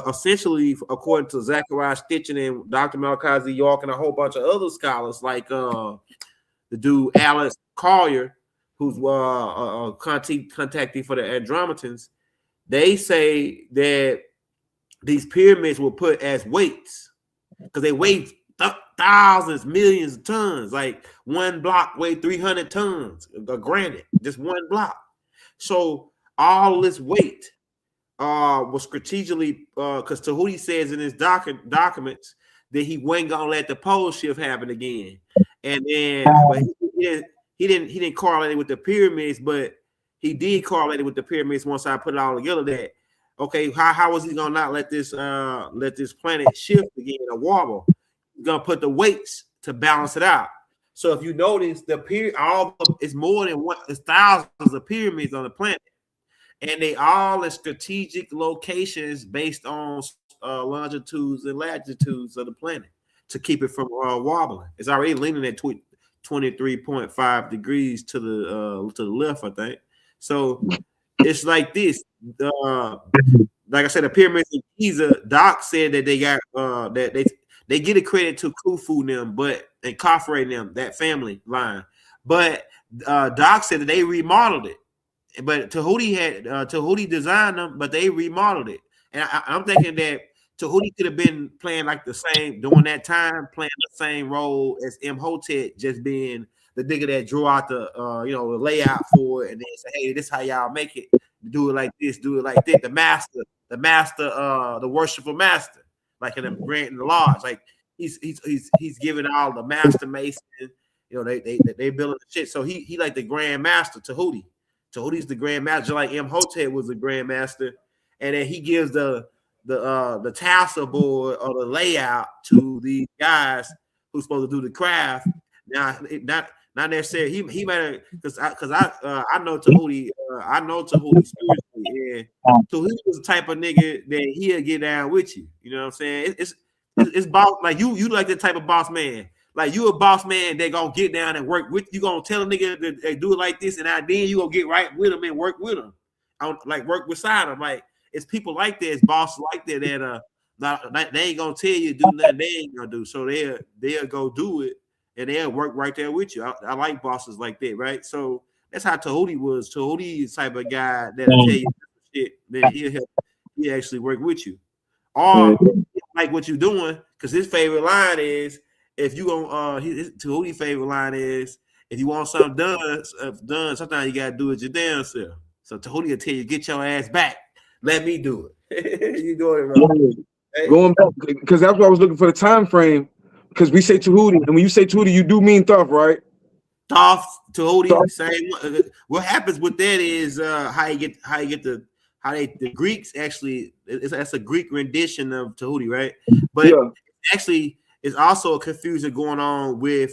essentially, according to Zachariah Stitchin and Dr. Malachi Z. York and a whole bunch of other scholars, like the dude Alex Collier, who's contactee for the Andromedans, they say that these pyramids were put as weights because they weigh thousands, millions of tons. Like one block weighed 300 tons of granite, just one block. So all this weight was strategically because Tahuti says in his documents that he wasn't gonna let the pole shift happen again, and then but he didn't correlate it with the pyramids, but he did correlate it with the pyramids once I put it all together. That okay, how was he gonna not let this planet shift again or wobble? He's gonna put the weights to balance it out. So if you notice, it's more than one, it's thousands of pyramids on the planet, and they all in strategic locations based on longitudes and latitudes of the planet to keep it from wobbling. It's already leaning at 23.5 degrees to the left, I think. So it's like this. Like I said, the pyramids in Giza, Doc said that they got that they get a credit to Khufu and them, and Khafre and them, that family line. But Doc said that they remodeled it. But Tahuti designed them, but they remodeled it. And I'm thinking that Tahuti could have been playing like the same during that time, playing the same role as Imhotep, just being the nigga that drew out the the layout for it, and then say, hey, this is how y'all make it. Do it like this, do it like that. The master, the worshipful master, like in the Grant and the Lodge, like he's giving all the master mason. They building the shit. So he like the grand master Tahuti. Tahuti's the grand master, like Imhotep was the grand master, and then he gives the tassel board or the layout to these guys who's supposed to do the craft. Now, not necessarily he might have because I know Tahuti, I know Tahuti spiritually, and Tahuti was the type of nigga that he'll get down with you. You know what I'm saying? It's boss, like you like that type of boss man. Like you a boss man, they gonna get down and work with you. Gonna tell a nigga that they do it like this, and then you gonna get right with them and work with them, like work beside them. Like it's people like that, it's bosses like that they ain't gonna tell you to do nothing they ain't gonna do. So they'll go do it and they'll work right there with you. I like bosses like that, right? So that's how Tahuti was. Tahuti is the type of guy that'll tell you shit, then he'll actually work with you. Or like what you're doing, because his favorite line is. If you gonna his Tahuti favorite line is if you want something done, sometimes you gotta do it your damn self. So Tahuti will tell you, get your ass back. Let me do it. You doing it wrong. Hey. Going back, because that's what I was looking for the time frame. Because we say Tahuti, and when you say Tahuti, you do mean Thoth, right? Thoth, Tahuti, same. What happens with that is how the Greeks actually that's a Greek rendition of Tahuti, right? But actually. It's also a confusion going on with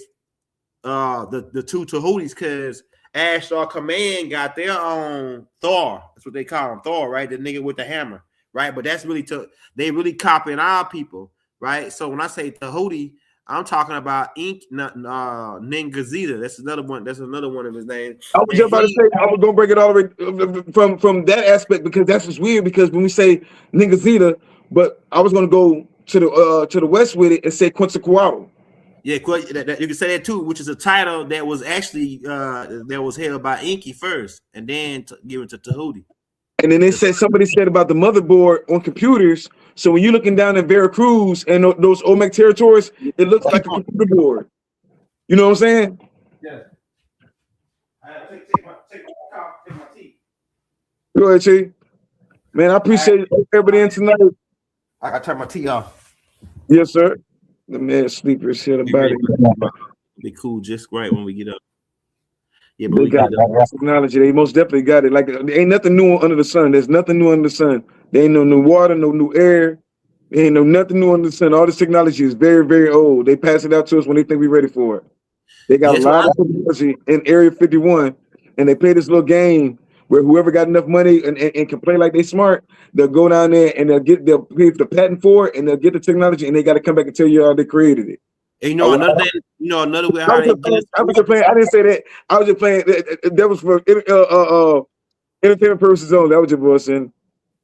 the two Tahutis because Ashtar Command got their own Thor. That's what they call him, Thor, right? The nigga with the hammer, right? But that's really they really copying our people, right? So when I say Tahuti, I'm talking about Ningazita. That's another one. That's another one of his names. I was just about to say I was gonna break it all the way from that aspect because that's just weird because when we say Ningazita, but I was gonna go to the west with it and say Quetzalcoatl. Yeah, you can say that too, which is a title that was actually that was held by Enki first, and then given to Tahuti. And then somebody said about the motherboard on computers. So when you're looking down at Veracruz and those Olmec territories, it looks like a computer board. You know what I'm saying? Yeah. I take my tea. Go ahead, Chi. Man, I appreciate everybody in tonight. I gotta turn my tea off. Yes, sir. The man sleeper shit about it. Be cool just right when we get up. Yeah, but they we got technology. They most definitely got it. Like there ain't nothing new under the sun. There's nothing new under the sun. There ain't no new water, no new air. There ain't nothing new under the sun. All this technology is very, very old. They pass it out to us when they think we're ready for it. They got a lot of technology in Area 51, and they play this little game where whoever got enough money and can play like they smart, they'll go down there and they'll pay the patent for it, and they'll get the technology, and they got to come back and tell you how they created it. And another way how they get I was just playing. I didn't say that. I was just playing. That was for entertainment purposes only. That was your voice. And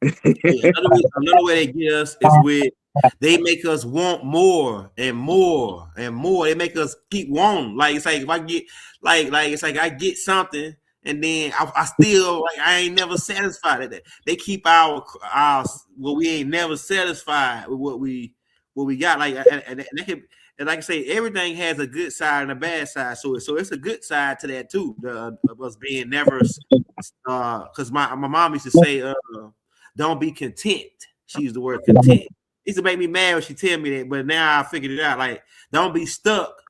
another way they get us is with they make us want more and more and more. They make us keep wanting. Like it's like if I get it's like I get something and then I still like I ain't never satisfied at that. They keep our we ain't never satisfied with what we got. Like and like I say, everything has a good side and a bad side. So it's a good side to that too. Of us being never, because my mom used to say, don't be content. She used the word content. It used to make me mad when she tell me that, but now I figured it out. Like, don't be stuck.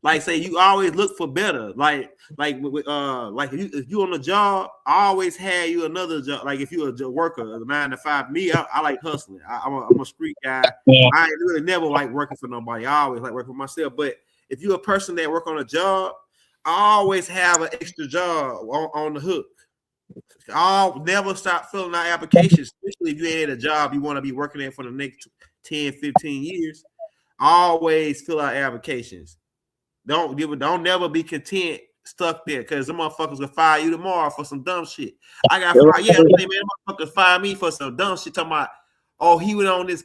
Like, say you always look for better. Like if you on a job, I always had you another job. Like if you're a worker, a 9 to 5. Me, I like hustling. I'm a street guy. Yeah. I ain't really never like working for nobody. I always like working for myself. But if you're a person that work on a job, I always have an extra job on the hook. I'll never stop filling out applications, especially if you ain't at a job you want to be working at for the next 10, 15 years. Always fill out applications. Don't never be content stuck there, because the motherfuckers will fire you tomorrow for some dumb shit. I got fired. Yeah, man, motherfuckers fire me for some dumb shit. Talking about, oh, he went on this.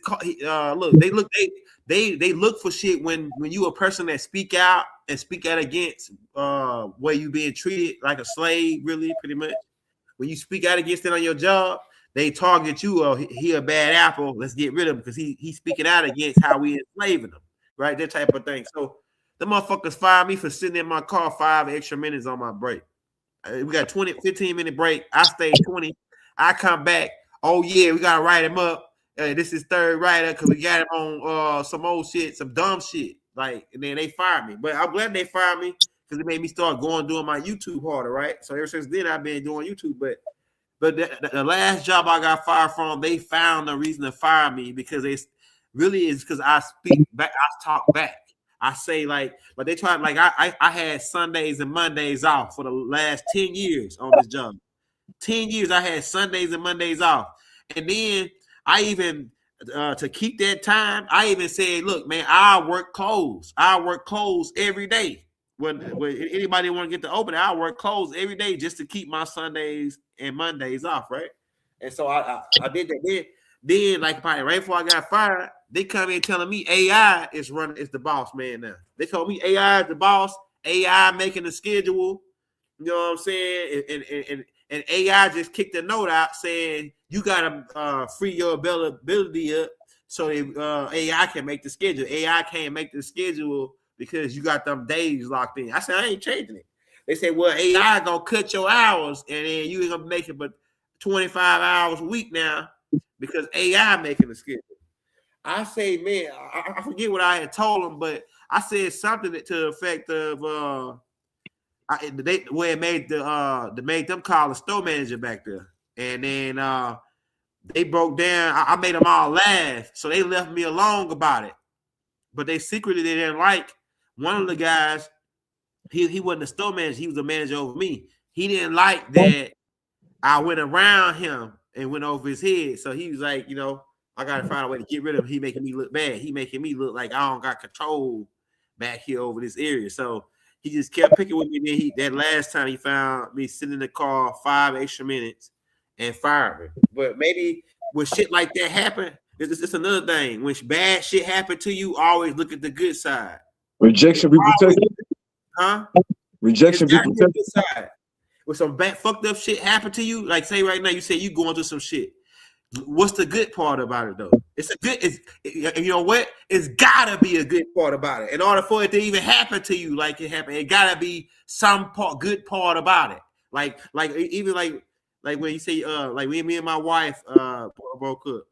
They look for shit when you a person that speak out against where you being treated like a slave, really, pretty much. When you speak out against it on your job, they target you. Oh, he a bad apple. Let's get rid of him because he's speaking out against how we enslaving him, right? That type of thing. So the motherfuckers fired me for sitting in my car 5 extra minutes on my break. We got 15-minute break. I stayed 20. I come back. Oh yeah, we gotta write him up. This is third writer because we got him on some old shit, some dumb shit. Like, and then they fired me. But I'm glad they fired me because it made me start doing my YouTube harder, right? So ever since then, I've been doing YouTube. But the last job I got fired from, they found a reason to fire me because it's really is because I speak back, I talk back. I say but they tried, like I had Sundays and Mondays off for the last 10 years on this job. 10 years I had Sundays and Mondays off. And then I even to keep that time, I even said, look, man, I work closed every day. When anybody want to get to open it, I work closed every day just to keep my Sundays and Mondays off, right? And so I did that. Then like probably right before I got fired, they come in telling me AI is the boss man now. They told me AI is the boss, AI making the schedule. You know what I'm saying? And AI just kicked a note out saying you gotta free your ability up so AI can make the schedule. AI can't make the schedule because you got them days locked in. I said, I ain't changing it. They said, well, AI gonna cut your hours and then you ain't gonna make it but 25 hours a week now because AI making the schedule. I say, man, I forget what I had told them, but I said something to the effect of where it made made them call a store manager back there, and then they broke down. I made them all laugh, so they left me alone about it. But they secretly they didn't like one of the guys. He wasn't a store manager; he was a manager over me. He didn't like that I went around him and went over his head, so he was like, I gotta find a way to get rid of him. He making me look bad. He making me look like I don't got control back here over this area. So he just kept picking with me. Then that last time he found me sitting in the car 5 extra minutes and fired me. But maybe when shit like that happen, it's another thing. When bad shit happen to you, always look at the good side. Rejection be protected. Huh? Rejection be protected. Side. When some bad fucked up shit happen to you, like say right now, you say you going through some shit. What's the good part about it though? You know what? It's gotta be a good part about it. In order for it to even happen to you, like it happened, it gotta be some good part about it. Like even like when you say like me and my wife broke up.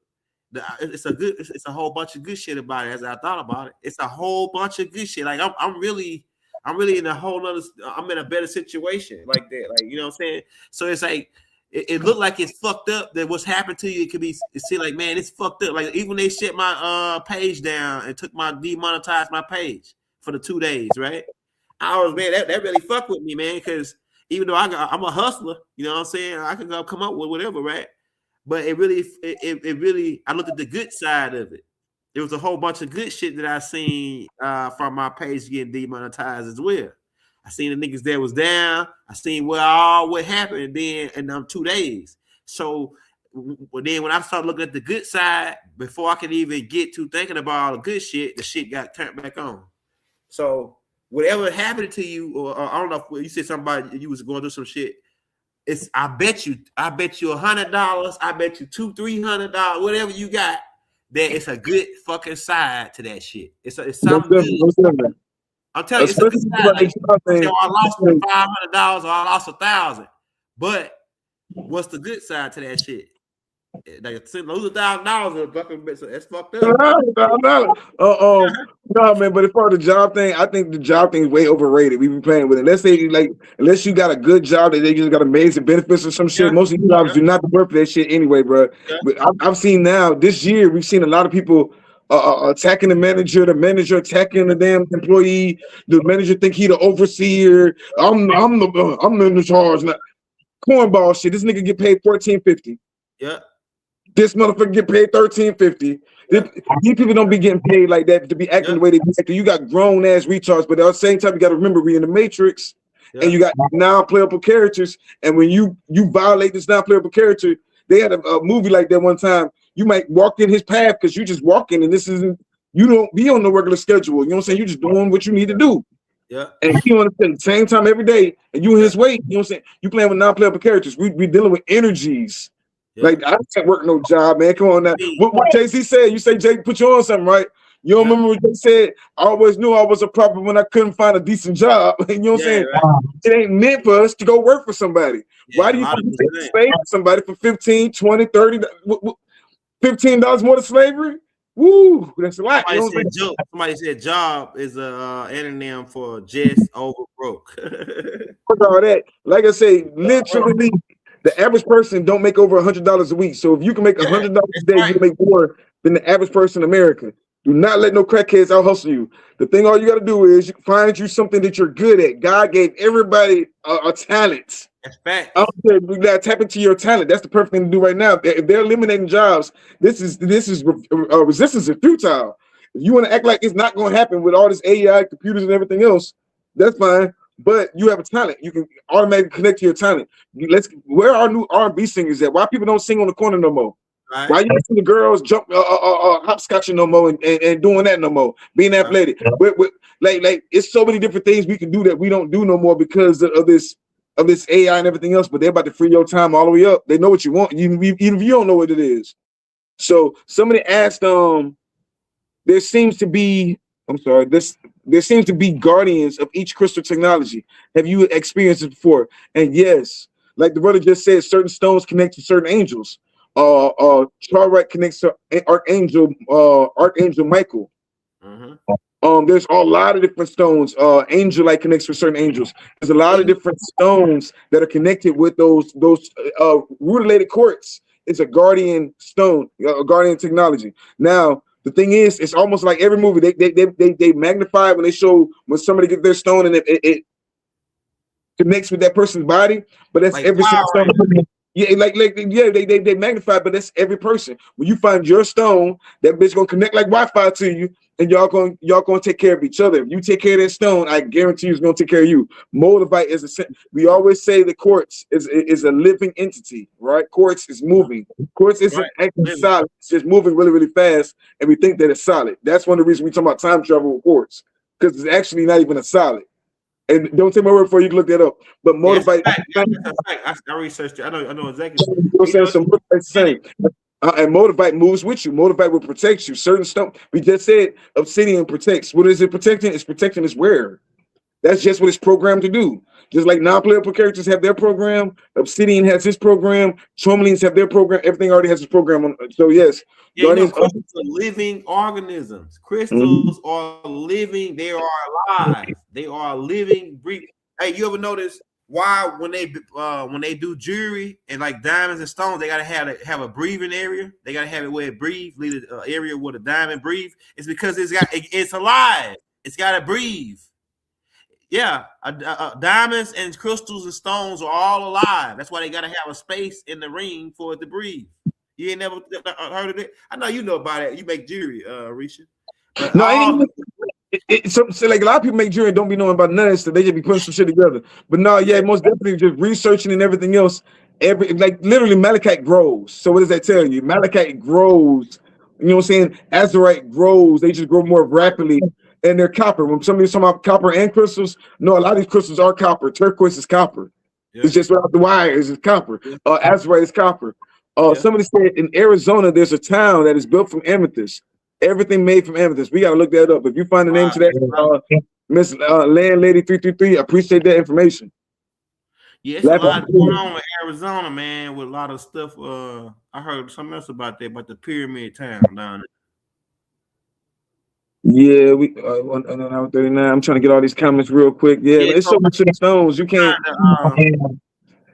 It's a whole bunch of good shit about it. As I thought about it, it's a whole bunch of good shit. Like I'm really in a whole nother. I'm in a better situation like that. Like you know what I'm saying. So it's like. It looked like it's fucked up that what's happened to you. It could be see like, man, it's fucked up. Like even they shut my page down and demonetized my page for the 2 days, right? I was, man, that really fucked with me, man, because even though I'm a hustler, you know what I'm saying? I can come up with whatever, right? But it really, I looked at the good side of it. There was a whole bunch of good shit that I seen from my page getting demonetized as well. I seen the niggas that was down. I seen what happened then in them 2 days. So then when I started looking at the good side, before I could even get to thinking about all the good shit, the shit got turned back on. So whatever happened to you, or I don't know if you said something about you was going through some shit. I bet you $100. I bet you $200-$300, whatever you got. That it's a good fucking side to that shit. It's something good. I'm telling you, it's I lost $500 or I lost $1,000. But what's the good side to that shit? Like lose $1,000, so that's fucked up. No, man. But as far as the job thing, I think the job thing is way overrated. We've been playing with it. Let's say unless you got a good job that they just got amazing benefits or some shit. Most of these jobs do not work for that shit anyway, bro. Yeah. But I've seen now this year we've seen a lot of people attacking the manager attacking the damn employee. The manager think he the overseer. I'm in the charge now. Cornball shit. This nigga get paid $14.50. Yeah. This motherfucker get paid $13.50. These people don't be getting paid like that to be acting the way they be acting. You got grown ass retards, but at the same time, you got to remember we in the Matrix, and you got non-playable characters. And when you violate this non-playable character, they had a movie like that one time. You might walk in his path because you just walking, and this isn't. You don't be on the regular schedule. You know what I'm saying? You just doing what you need to do. Yeah. And he want to spend the same time every day, and you in his way. You know what I'm saying? You playing with non-playable characters. We dealing with energies. Yeah. Like I can't work no job, man. Come on now. What Jay-Z said? You say Jay put you on something, right? You don't remember what Jay said? I always knew I was a problem when I couldn't find a decent job. You know what I'm saying? Right. It ain't meant for us to go work for somebody. Why do you think you pay somebody for 15, 20, 30, $15 more than slavery? Woo, that's a lot. Somebody said job is a anonym for just over broke. Fuck all that. Like I say, literally. The average person don't make over $100 a week. So if you can make $100 a day, you can make more than the average person in America. Do not let no crackheads out hustle you. The thing all you got to do is find you something that you're good at. God gave everybody a talent. That's fact. We got to tap into your talent. That's the perfect thing to do right now. If they're eliminating jobs, this is resistance is futile. If you want to act like it's not going to happen with all this AI, computers, and everything else, that's fine. But you have a talent. You can automatically connect to your talent. Where are new R&B singers at? Why people don't sing on the corner no more? Right. Why you don't see the girls jump hopscotching no more and doing that no more? Being athletic. Like it's so many different things we can do that we don't do no more because of this AI and everything else. But they're about to free your time all the way up. They know what you want, even if you don't know what it is. So somebody asked, there seems to be guardians of each crystal technology. Have you experienced it before? And yes, like the brother just said, certain stones connect to certain angels. Charite connects to Archangel Michael. Mm-hmm. There's a lot of different stones. Angel-like connects with certain angels. There's a lot of different stones that are connected with those root-related quartz. It's a guardian stone, a guardian technology. Now, the thing is, it's almost like every movie they magnify when they show when somebody gets their stone and it connects with that person's body, but that's like every single stone. Yeah, they magnify, but that's every person. When you find your stone, that bitch gonna connect like Wi-Fi to you, and y'all gonna take care of each other. If you take care of that stone, I guarantee you it's gonna take care of you. Moldavite is we always say the quartz is a living entity, right? Quartz is moving. Quartz isn't actually solid; it's just moving really, really fast, and we think that it's solid. That's one of the reasons we talk about time travel with quartz, because it's actually not even a solid. And don't take my word for it, you can look that up. But Moldavite, I researched it. I know exactly. And Moldavite moves with you. Moldavite will protect you. Certain stuff we just said, obsidian protects. What is it protecting? It's protecting its wearer. That's just what it's programmed to do. Just like non-playable characters have their program, Obsidian has his program, Tourmalines have their program. Everything already has its program on. So yes, crystals are living organisms. Crystals are living. They are alive. They are living, breathing. Hey, you ever notice why when they do jewelry and like diamonds and stones, they gotta have a breathing area? They gotta have it where it breathes, leave an area where the diamond breathes. It's because it's alive. It's gotta breathe. Yeah, diamonds and crystals and stones are all alive. That's why they gotta have a space in the ring for it to breathe. You ain't never heard of it? I know you know about it. You make jewelry, Risha. No, so like a lot of people make jewelry and don't be knowing about none of this stuff. They just be putting some shit together. But no, yeah, most definitely just researching and everything else. Literally malachite grows. So what does that tell you? Malachite grows. You know what I'm saying? Azurite grows. They just grow more rapidly. And they're copper. When somebody's talking about copper and crystals, no, a lot of these crystals are copper. Turquoise is copper. Yeah. It's just without the wires, it's copper. Azurite is copper. Somebody said in Arizona, there's a town that is built from amethyst. Everything made from amethyst. We got to look that up. If you find the name to that, Miss Landlady 333, I appreciate that information. Yeah, it's a lot going on in Arizona, man, with a lot of stuff. I heard something else about that, about the pyramid town down there. Yeah, we on 39. I'm trying to get all these comments real quick. Yeah, Yeah, it's so much in the stones. You can't.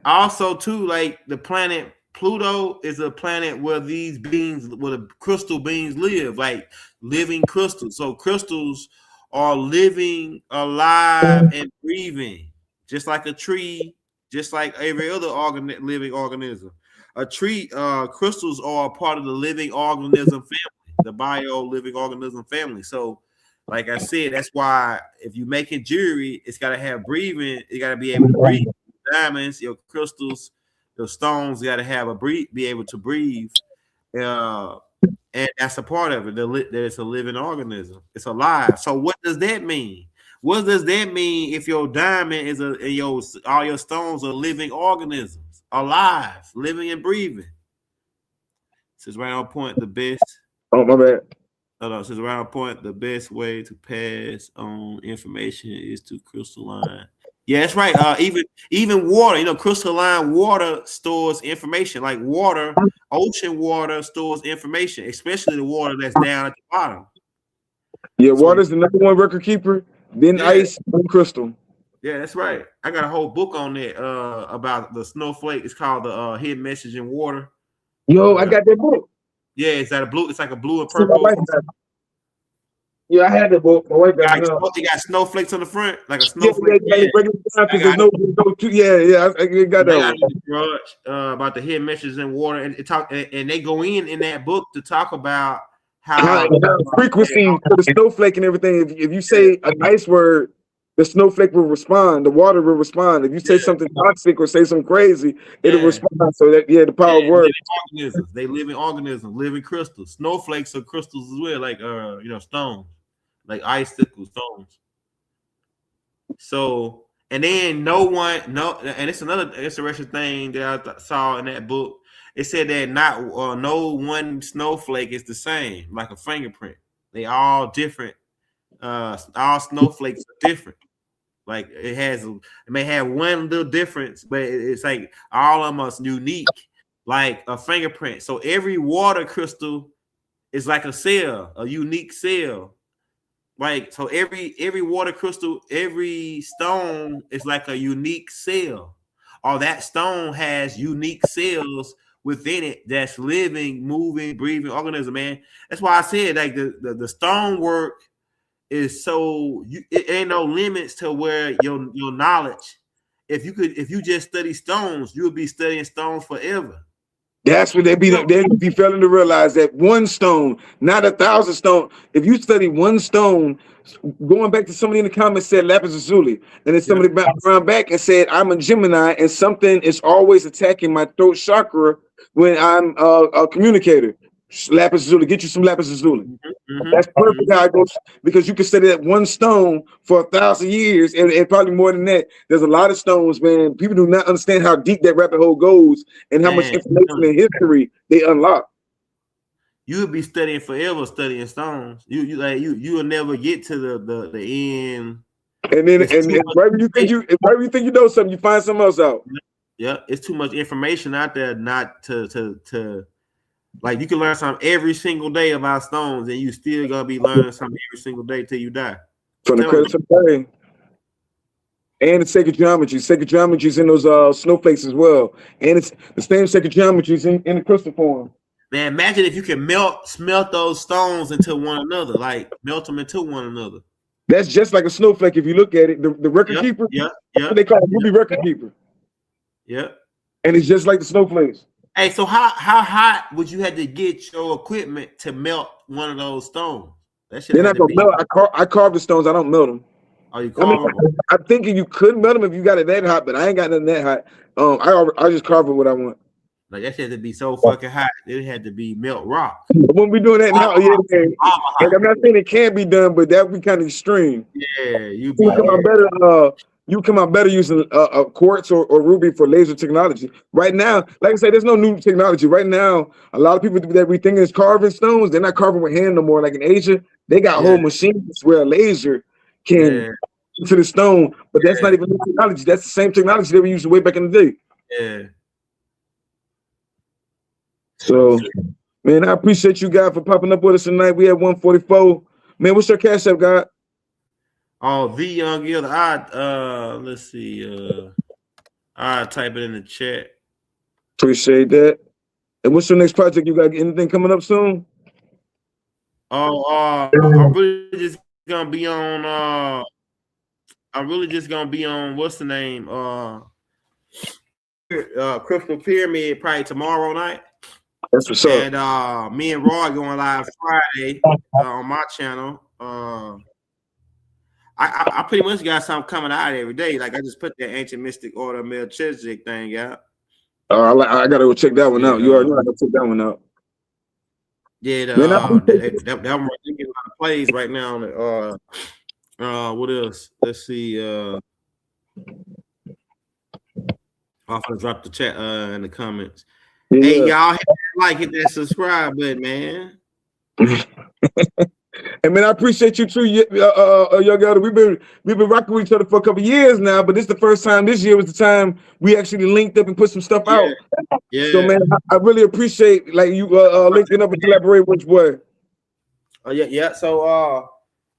Also, too, like the planet Pluto is a planet where these beings, where the crystal beings live, like living crystals. So crystals are living, alive, and breathing, just like a tree, just like every other living organism. A tree, crystals are a part of the living organism family, the bio living organism family. So, like I said, that's why if you making jewelry, it's got to have breathing. You got to be able to breathe. Diamonds, your crystals, your stones got to have be able to breathe. And that's a part of it. That it's a living organism. It's alive. So what does that mean? What does that mean if your diamond is all your stones are living organisms, alive, living and breathing? This is right on point. The best. Oh, my bad. This is right on point. The best way to pass on information is to crystalline. Yeah, that's right. Even water, crystalline water stores information. Like water, ocean water stores information, especially the water that's down at the bottom. Yeah, water's the number one record keeper. Then ice and crystal. Yeah, that's right. I got a whole book on that about the snowflake. It's called the Hidden Message in Water. Yo, I got that book. Yeah, it's like a blue and purple. Yeah, I had the book. My wife got it got snowflakes on the front, like a snowflake. Yeah, I got that one. About the hidden messages in water, and they go in that book to talk about how frequency for the snowflake and everything. If you say a nice word, the snowflake will respond. The water will respond. If you say something toxic or say something crazy, it'll respond. So that the power of words. They live in organisms, living crystals. Snowflakes are crystals as well, like stones. Like icicle stones. So, and then and it's another interesting thing that I saw in that book. It said that no one snowflake is the same, like a fingerprint. They all different. All snowflakes are different. Like it may have one little difference, but it's like all of them are unique, like a fingerprint. So every water crystal is like a cell, a unique cell. Like, so every water crystal, every stone is like a unique cell. Or that stone has unique cells within it that's living, moving, breathing organism, man. That's why I said like the stone work is it ain't no limits to where your knowledge. If you just study stones, you'll be studying stones forever. That's what they be failing to realize, that one stone, not 1,000 stones. If you study one stone, going back to somebody in the comments said lapis lazuli, and then somebody around back and said I'm a Gemini and something is always attacking my throat chakra when I'm a communicator. Lapis lazuli, get you some lapis lazuli. That's perfect how it goes, because you can study that one stone for 1,000 years and probably more than that. There's a lot of stones, man. People do not understand how deep that rabbit hole goes and how much information and history they unlock. You would be studying forever, studying stones. You'll never get to the end. And then right when you think you know something, you find something else out. Yeah, it's too much information out there not to like, you can learn something every single day about stones, and you still gonna be learning something every single day till you die. From the credit to the day. And it's sacred geometry. Sacred geometry is in those snowflakes as well. And it's the same sacred geometry is in the crystal form. Man, imagine if you can smelt those stones into one another, like melt them into one another. That's just like a snowflake if you look at it. The record keeper, they call it ruby record keeper. Yeah. And it's just like the snowflakes. Hey, so how hot would you have to get your equipment to melt one of those stones? They're not gonna melt. I carve the stones. I don't melt them. Oh, you carve them? I'm thinking you could melt them if you got it that hot, but I ain't got nothing that hot. I just carve it what I want. Like, that had to be so fucking hot. It had to be melt rock. When we doing that now, like, I'm not saying it can't be done, but that would be kind of extreme. Yeah, you come out better using a quartz or ruby for laser technology. Right now, like I said, there's no new technology. Right now, a lot of people that we think is carving stones, they're not carving with hand no more. Like in Asia, they got whole machines where a laser can to the stone, but that's not even new technology. That's the same technology that we used way back in the day. Yeah. So, man, I appreciate you guys for popping up with us tonight. We have 144. Man, what's your cash app, God? Oh, the Young Gil. Let's see. I type it in the chat. Appreciate that. And what's your next project? You got anything coming up soon? I'm really just gonna be on. What's the name? Crystal Pyramid probably tomorrow night. That's what's up. And me and Roy going live Friday on my channel. I pretty much got something coming out every day. Like I just put that Ancient Mystic Order Melchizedek thing out. I gotta go check that one out. You already know I gotta check that one out. Yeah, that one getting a lot of plays right now. What else? Let's see. I'm gonna drop the chat in the comments. Yeah. Hey, y'all, hit that subscribe button, man. And man, I appreciate you too, Young Elder. We've been rocking with each other for a couple of years now, but this is the first time. This year was the time we actually linked up and put some stuff out. Yeah. So man, I really appreciate like you linking up and collaborate with boy. Yeah. So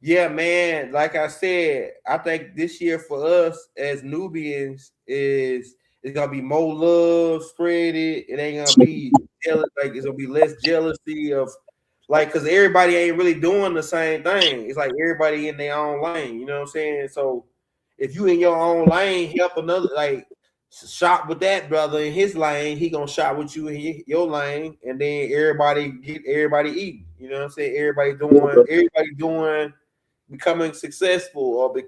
yeah, man. Like I said, I think this year for us as Nubians is it's gonna be more love spreaded. It ain't gonna be jealous. Like it's gonna be less jealousy of. Like, because everybody ain't really doing the same thing. It's like everybody in their own lane. You know what I'm saying? So if you in your own lane, help another, like, shop with that brother in his lane. He going to shop with you in your lane. And then everybody eating. You know what I'm saying? Everybody doing, becoming successful or be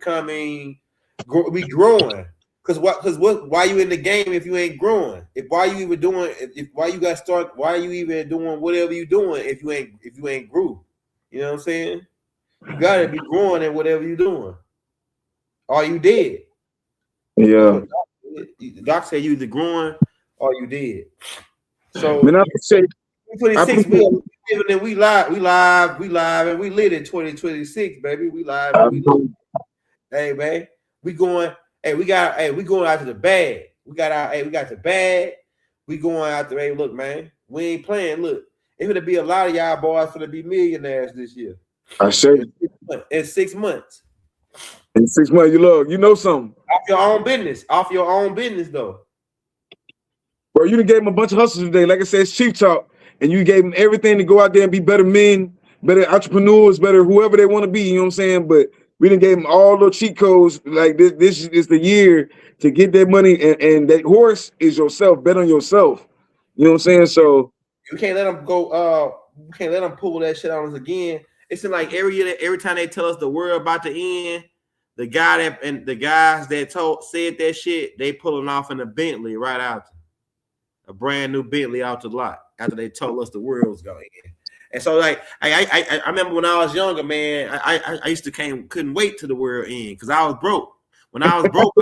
growing. Why you in the game if you ain't growing? Why you even doing whatever you doing if you ain't grew? You know what I'm saying? You gotta be growing in whatever you doing. Or you dead. Yeah. Doc said you either growing or you dead. So man, I appreciate 26 we live and we lit in 2026, baby. We live and we lit. Hey man, we going out to the bag. We got the bag. We going out there. Hey, look, man, we ain't playing. Look, it's gonna be a lot of y'all boys gonna be millionaires this year. I say in 6 months. In 6 months, you know something. Off your own business, though. Bro, you done gave them a bunch of hustles today. Like I said, it's Chief Talk, and you gave them everything to go out there and be better men, better entrepreneurs, better whoever they want to be. You know what I'm saying? But we done gave them all the cheat codes. Like this is the year to get that money, and that horse is yourself. Bet on yourself. You know what I'm saying? So you can't let them go. You can't let them pull that shit on us again. It's like every time they tell us the world about to end, the guys that said that shit, they pulling off in a Bentley right out, a brand new Bentley out the lot after they told us the world's going in. And so, like, I remember when I was younger, man, I used to couldn't wait till the world end because I was broke. When I was broke, I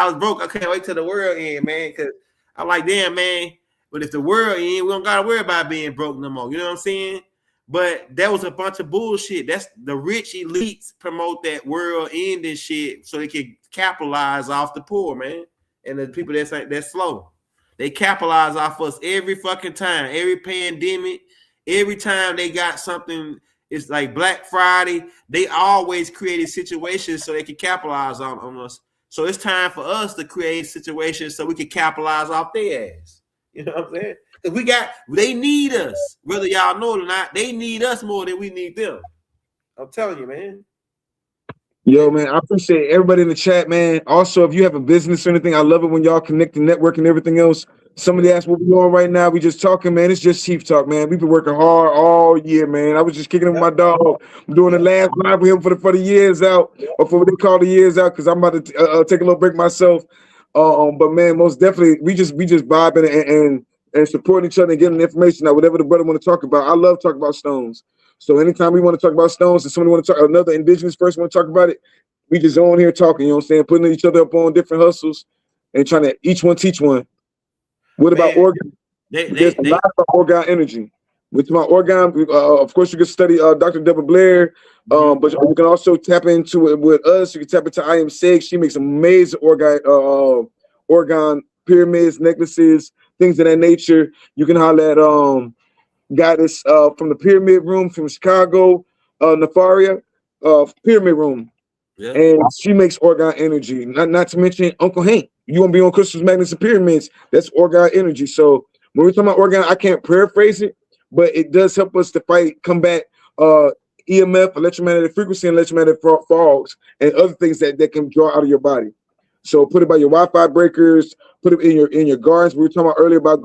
was broke. I couldn't wait till the world end, man, because I'm like, damn, man. But if the world end, we don't gotta worry about being broke no more. You know what I'm saying? But that was a bunch of bullshit. That's the rich elites promote that world ending shit so they can capitalize off the poor, man, and the people that's slow. They capitalize off us every fucking time, every pandemic, every time they got something. It's like Black Friday. They always created situations so they can capitalize on us. So it's time for us to create situations so we can capitalize off their ass. You know what I'm saying? Because they need us, whether y'all know it or not. They need us more than we need them. I'm telling you, man. Yo, man, I appreciate everybody in the chat, man. Also, if you have a business or anything, I love it when y'all connect the network and everything else. Somebody asked what we're doing right now. We just talking, man. It's just Chief Talk, man. We've been working hard all year, man. I was just kicking it with my dog. I'm doing the last live with him for the years out, or for what they call the years out, because I'm about to take a little break myself. But man, most definitely, we just vibing and supporting each other and getting the information out, whatever the brother want to talk about. I love talking about stones. So anytime we want to talk about stones and somebody want to talk, another indigenous person want to talk about it, we just on here talking, you know what I'm saying? Putting each other up on different hustles and trying to each one teach one. What about organ? There's a lot of organ energy. With my organ, of course, you can study Dr. Deborah Blair, but you can also tap into it with us. You can tap into I Am Sig. She makes amazing organ pyramids, necklaces, things of that nature. You can holler at goddess from the Pyramid Room from Chicago, Nefaria, Pyramid Room. Yeah. And she makes organ energy. Not to mention Uncle Hank. You want to be on Crystals, Magnets, and Pyramids? That's organ energy. So when we're talking about organ, I can't paraphrase it, but it does help us to combat EMF, electromagnetic frequency, and electromagnetic fogs, and other things that can draw out of your body. So put it by your Wi-Fi breakers, put it in your gardens. We were talking about earlier about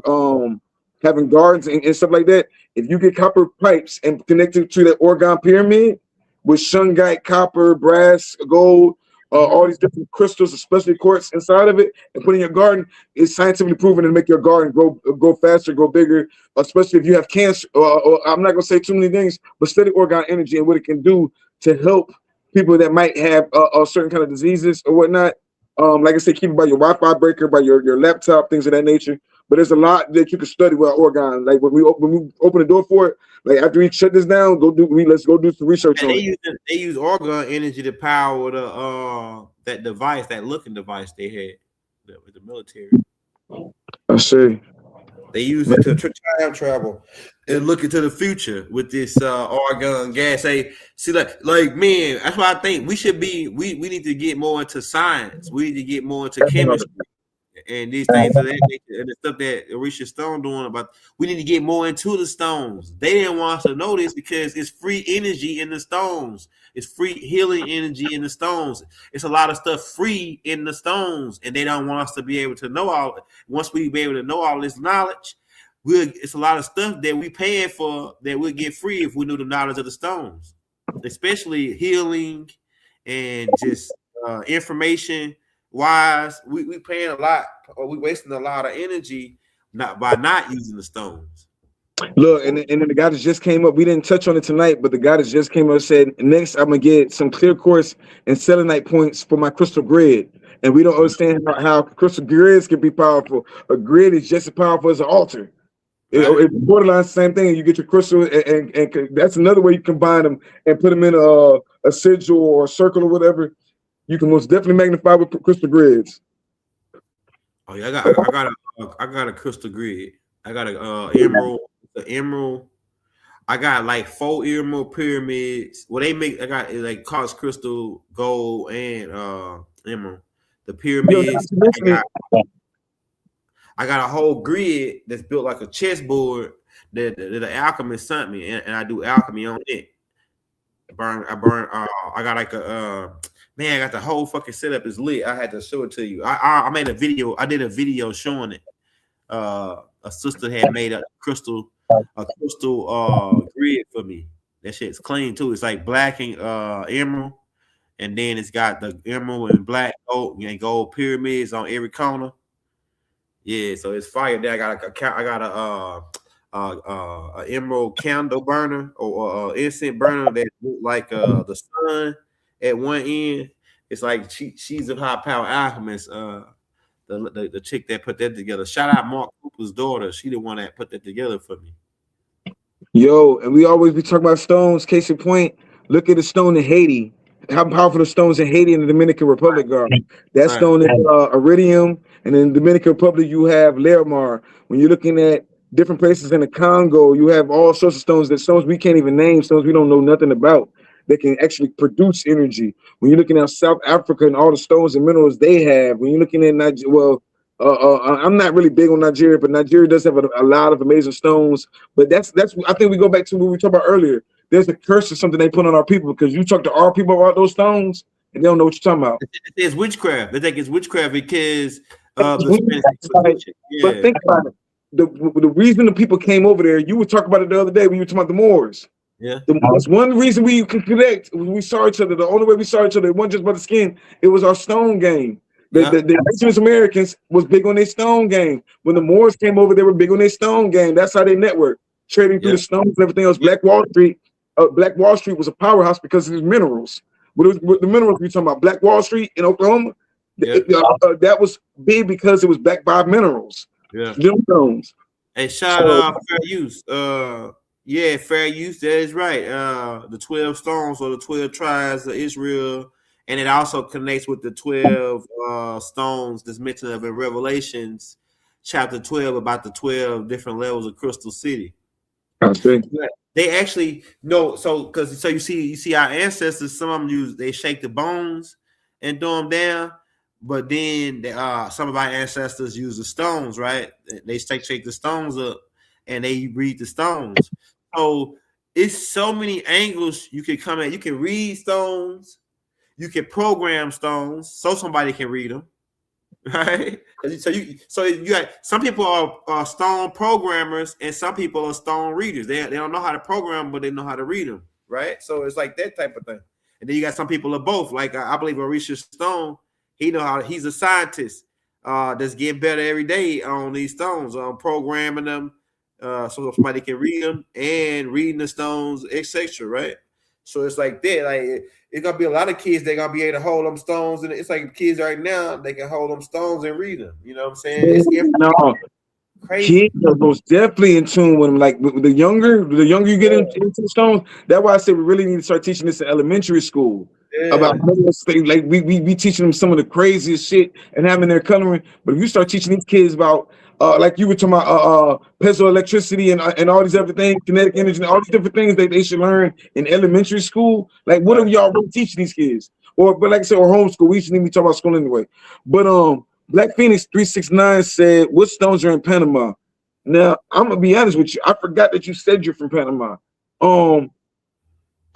having gardens and stuff like that. If you get copper pipes and connect it to that organ pyramid with shungite, copper, brass, gold, all these different crystals, especially quartz inside of it, and put in your garden, it's scientifically proven to make your garden grow faster, grow bigger, especially if you have cancer. I'm not going to say too many things, but study organ energy and what it can do to help people that might have certain kind of diseases or whatnot. Like I said, keep it by your Wi-Fi breaker, by your laptop, things of that nature. But there's a lot that you can study with organ. Like when we open the door for it, like after we shut this down, let's go do some research on it. They use organ energy to power the that device, that looking device they had with the military. I see. They use it to time travel and look into the future with this argon gas. See, like man, that's why I think we should be. We need to get more into science. We need to get more into chemistry and these things of that nature, and the stuff that Orisha Stone doing about. We need to get more into the stones. They didn't want us to know this because it's free energy in the stones. It's free healing energy in the stones. It's a lot of stuff free in the stones, and they don't want us to be able to know all. Once we be able to know all this knowledge, it's a lot of stuff that we paying for that we'll get free if we knew the knowledge of the stones, especially healing and just information wise. We paying a lot, or we wasting a lot of energy by not using the stones. Look, and then the guy that just came up, we didn't touch on it tonight, but the guy that just came up said, next I'm going to get some clear quartz and selenite points for my crystal grid. And we don't understand how crystal grids can be powerful. A grid is just as powerful as an altar. It's borderline the same thing. You get your crystal, and that's another way you combine them and put them in a sigil or a circle or whatever. You can most definitely magnify with crystal grids. Oh yeah, I got a crystal grid. I got an emerald. I got like 4 emerald pyramids. Well, I got like quartz crystal, gold, and emerald. The pyramids. I got a whole grid that's built like a chessboard that the alchemist sent me, and I do alchemy on it. I got like I got the whole fucking setup is lit. I had to show it to you. I made a video. I did a video showing it. A sister had made a crystal grid for me. That shit's clean too. It's like black and emerald, and then it's got the emerald and black gold pyramids on every corner. Yeah, so it's fire. Then I got a emerald candle burner or incense burner that look like the sun at one end. It's like she's a high power alchemist. The chick that put that together. Shout out Mark Cooper's daughter. She the one that put that together for me. Yo, and we always be talking about stones. Case in point, look at the stone in Haiti. How powerful the stones in Haiti and the Dominican Republic are. That stone is iridium, and in the Dominican Republic you have Larimar. When you're looking at different places in the Congo, you have all sorts of stones we can't even name, stones we don't know nothing about, that can actually produce energy. When you're looking at South Africa and all the stones and minerals they have, when you're looking at Nigeria, I'm not really big on Nigeria, but Nigeria does have a lot of amazing stones. But that's I think we go back to what we talked about earlier. There's a curse or something they put on our people, because you talk to our people about those stones and they don't know what you're talking about. It's witchcraft. They think it's witchcraft because But think about it. The reason the people came over there, you were talking about it the other day when you were talking about the Moors. Yeah, that's one reason we can connect. We saw each other. The only way we saw each other, it wasn't just by the skin. It was our stone game. The indigenous Americans was big on their stone game. When the Moors came over, they were big on their stone game. That's how they networked, trading through the stones and everything else. Black Wall Street was a powerhouse because of his minerals. With the minerals we talking about, Black Wall Street in Oklahoma, that was big because it was backed by minerals. Yeah, Stones. Hey, shout out fair use. Yeah, fair use. That is right. The 12 stones or the 12 tribes of Israel, and it also connects with the 12 stones that's mentioned of in Revelations chapter 12 about the 12 different levels of Crystal City. I think. They actually so you see our ancestors, some of them they shake the bones and do them down, but then some of our ancestors use the stones, right? They shake the stones up and they read the stones. So it's so many angles you can come at. You can read stones, you can program stones so somebody can read them, right? So you got some people are stone programmers and some people are stone readers. They don't know how to program, but they know how to read them, right? So it's like that type of thing. And then you got some people are both. Like I believe Orisha Stone, he's a scientist that's getting better every day on these stones, programming them so somebody can read them and reading the stones, etc. Right? So it's like that. Like it's gonna be a lot of kids that gonna be able to hold them stones, and it's like kids right now they can hold them stones and read them. You know what I'm saying? It's crazy. Kids are most definitely in tune with them. Like with the younger you get into stones, that's why I say we really need to start teaching this in elementary school. About like we teaching them some of the craziest shit and having their coloring. But if you start teaching these kids about like you were talking about piezoelectricity and all these other things, kinetic energy, and all these different things that they should learn in elementary school, like what are y'all really teaching these kids? But like I said, or homeschool. We shouldn't even talk about school anyway. But Black Phoenix 369 said, "What stones are in Panama?" Now I'm gonna be honest with you. I forgot that you said you're from Panama.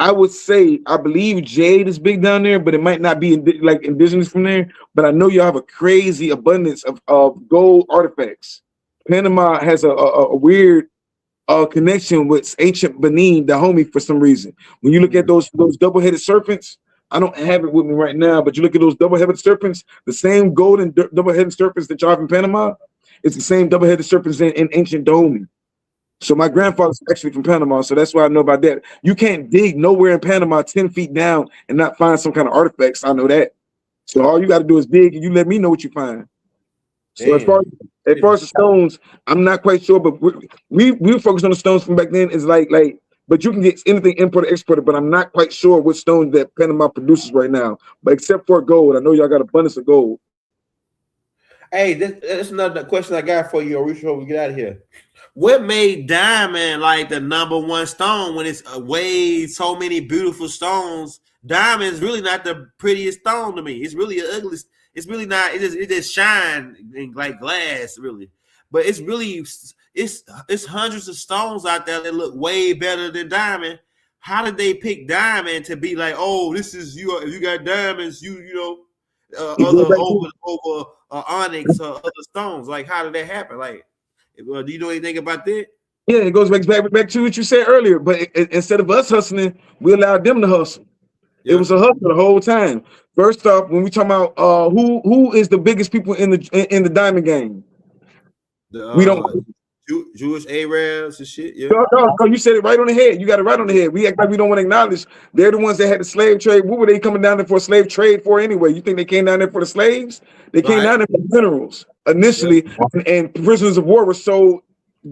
I would say I believe jade is big down there, but it might not be like indigenous from there. But I know you have a crazy abundance of gold artifacts. Panama has a weird connection with ancient Benin, the homie, for some reason. When you look at those double-headed serpents, I don't have it with me right now, but you look at those double-headed serpents, the same golden double-headed serpents that you have in Panama, it's the same double-headed serpents in ancient Dahomey. So my grandfather's actually from Panama, so that's why I know about that. You can't dig nowhere in Panama 10 feet down and not find some kind of artifacts. I know that. So all you got to do is dig, and you let me know what you find. So as far as the stones, I'm not quite sure, but we focus on the stones from back then. Is like, but you can get anything imported, exported. But I'm not quite sure what stones that Panama produces right now. But except for gold, I know y'all got abundance of gold. Hey, that's another question I got for you, Orisha, before we get out of here. What made diamond like the #1 stone when it's way so many beautiful stones? Diamond is really not the prettiest stone to me. It's really ugly. It's really not. It just shine like glass, really. But it's really it's hundreds of stones out there that look way better than diamond. How did they pick diamond to be like, oh, this is you? If you got diamonds, over onyx or other stones. Like, how did that happen? Like, do you know anything about that? Yeah, it goes back to what you said earlier. But instead of us hustling, we allowed them to hustle. Yeah. It was a hustle the whole time. First off, when we talk about who is the biggest people in the diamond game, we don't. Jewish Arabs and shit. Yeah. No, you said it right on the head. You got it right on the head. We act like we don't want to acknowledge they're the ones that had the slave trade. What were they coming down there for a slave trade for anyway? You think they came down there for the slaves? They came down there for the minerals initially, and prisoners of war were sold.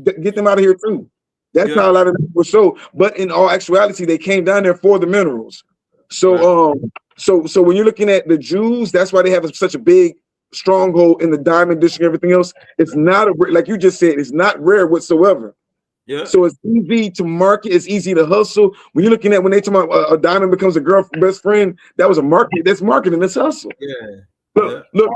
Get them out of here too. That's how a lot of them were sold. But in all actuality, they came down there for the minerals. So so when you're looking at the Jews, that's why they have such a big stronghold in the diamond district and everything else. It's not like you just said, it's not rare whatsoever. Yeah. So it's easy to market, it's easy to hustle. When you're looking at when they talk about a diamond becomes a girl best friend, that was a market. That's marketing, that's hustle. Yeah. Look,